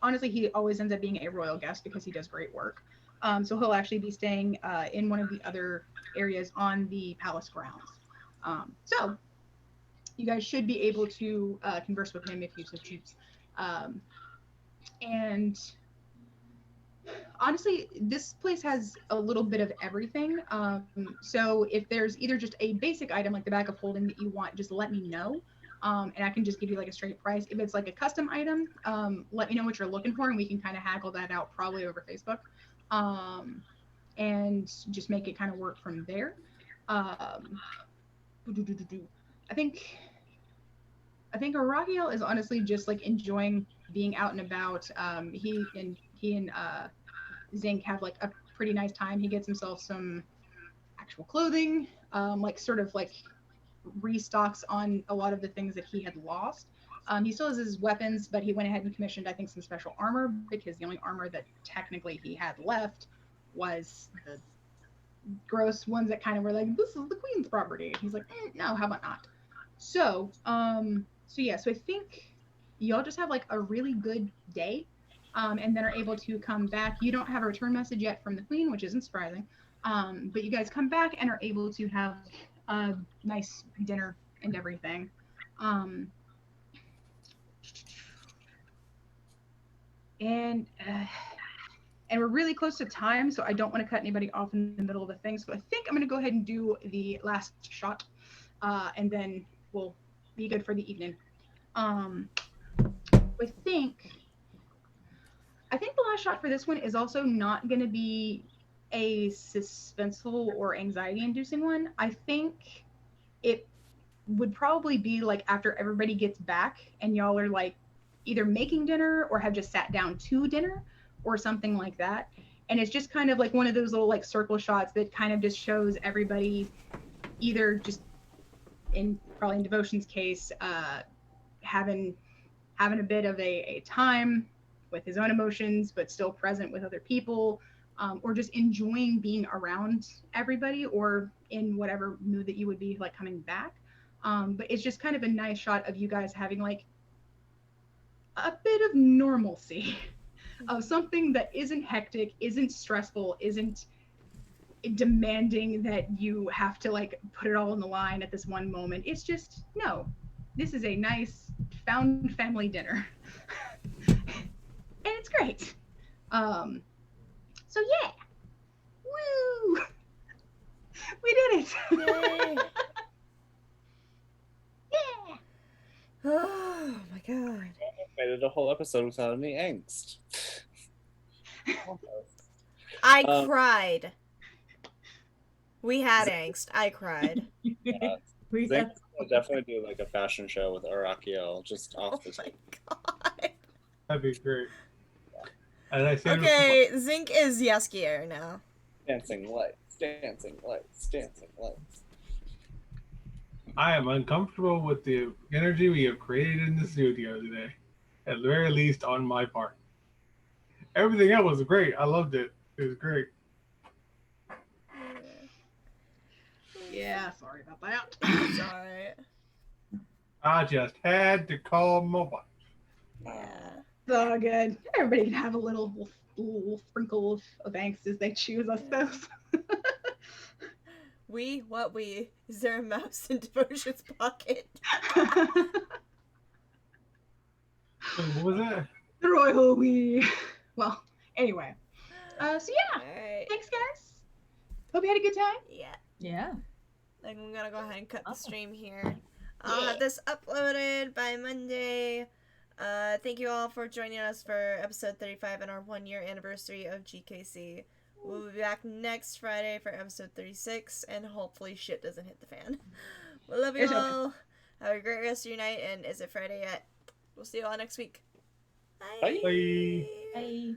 honestly he always ends up being a royal guest because he does great work. So he'll actually be staying in one of the other areas on the palace grounds. So you guys should be able to converse with him if you so choose. And honestly, this place has a little bit of everything. So if there's either just a basic item like the bag of holding that you want, just let me know. And I can just give you like a straight price. If it's like a custom item, let me know what you're looking for and we can kind of haggle that out probably over Facebook. And just make it kind of work from there. I think Arakiel is honestly just like enjoying being out and about. He and Zinc have like a pretty nice time. He gets himself some actual clothing, like sort of like restocks on a lot of the things that he had lost. He still has his weapons, but he went ahead and commissioned, I think, some special armor because the only armor that technically he had left was the gross ones that kind of were like, this is the queen's property. He's like, no, how about not? So I think y'all just have like a really good day, and then are able to come back. You don't have a return message yet from the queen, which isn't surprising. But you guys come back and are able to have a nice dinner and everything. And we're really close to time, so I don't want to cut anybody off in the middle of the thing. So I think I'm going to go ahead and do the last shot, and then we'll be good for the evening. I think the last shot for this one is also not going to be a suspenseful or anxiety-inducing one. I think it would probably be like after everybody gets back and y'all are like either making dinner or have just sat down to dinner or something like that. And it's just kind of like one of those little like circle shots that kind of just shows everybody either just probably in Devotion's case, having a bit of a time with his own emotions, but still present with other people, or just enjoying being around everybody or in whatever mood that you would be like coming back. But it's just kind of a nice shot of you guys having like a bit of normalcy of something that isn't hectic, isn't stressful, isn't demanding that you have to like put it all on the line at this one moment. It's just, no, this is a nice found family dinner. And it's great. So yeah. Woo! We did it. Yay. Yeah. Oh my god. Made it a whole episode without any angst. I cried. We had angst. I cried. Yeah. Zink will definitely do like a fashion show with Arakiel just off the top. God. That'd be great. And I said okay, Zink is Yaskier now. Dancing lights, dancing lights, dancing lights. I am uncomfortable with the energy we have created in the studio today. At the very least on my part. Everything else was great. I loved it. It was great. Yeah, sorry about that. It's alright. I just had to call my wife. Yeah. It's all good. Everybody can have a little sprinkle of angst as they choose, I suppose. What we? Is there a mouse in Devotion's pocket? What was that? The royal we. Well, anyway. So yeah. Alright. Thanks, guys. Hope you had a good time. Yeah. Yeah. I'm gonna go ahead and cut the stream here. I'll have this uploaded by Monday. Thank you all for joining us for episode 35 and our 1-year anniversary of GKC. We'll be back next Friday for episode 36, and hopefully shit doesn't hit the fan. We love you all. Have a great rest of your night, and is it Friday yet? We'll see you all next week. Bye. Bye. Bye.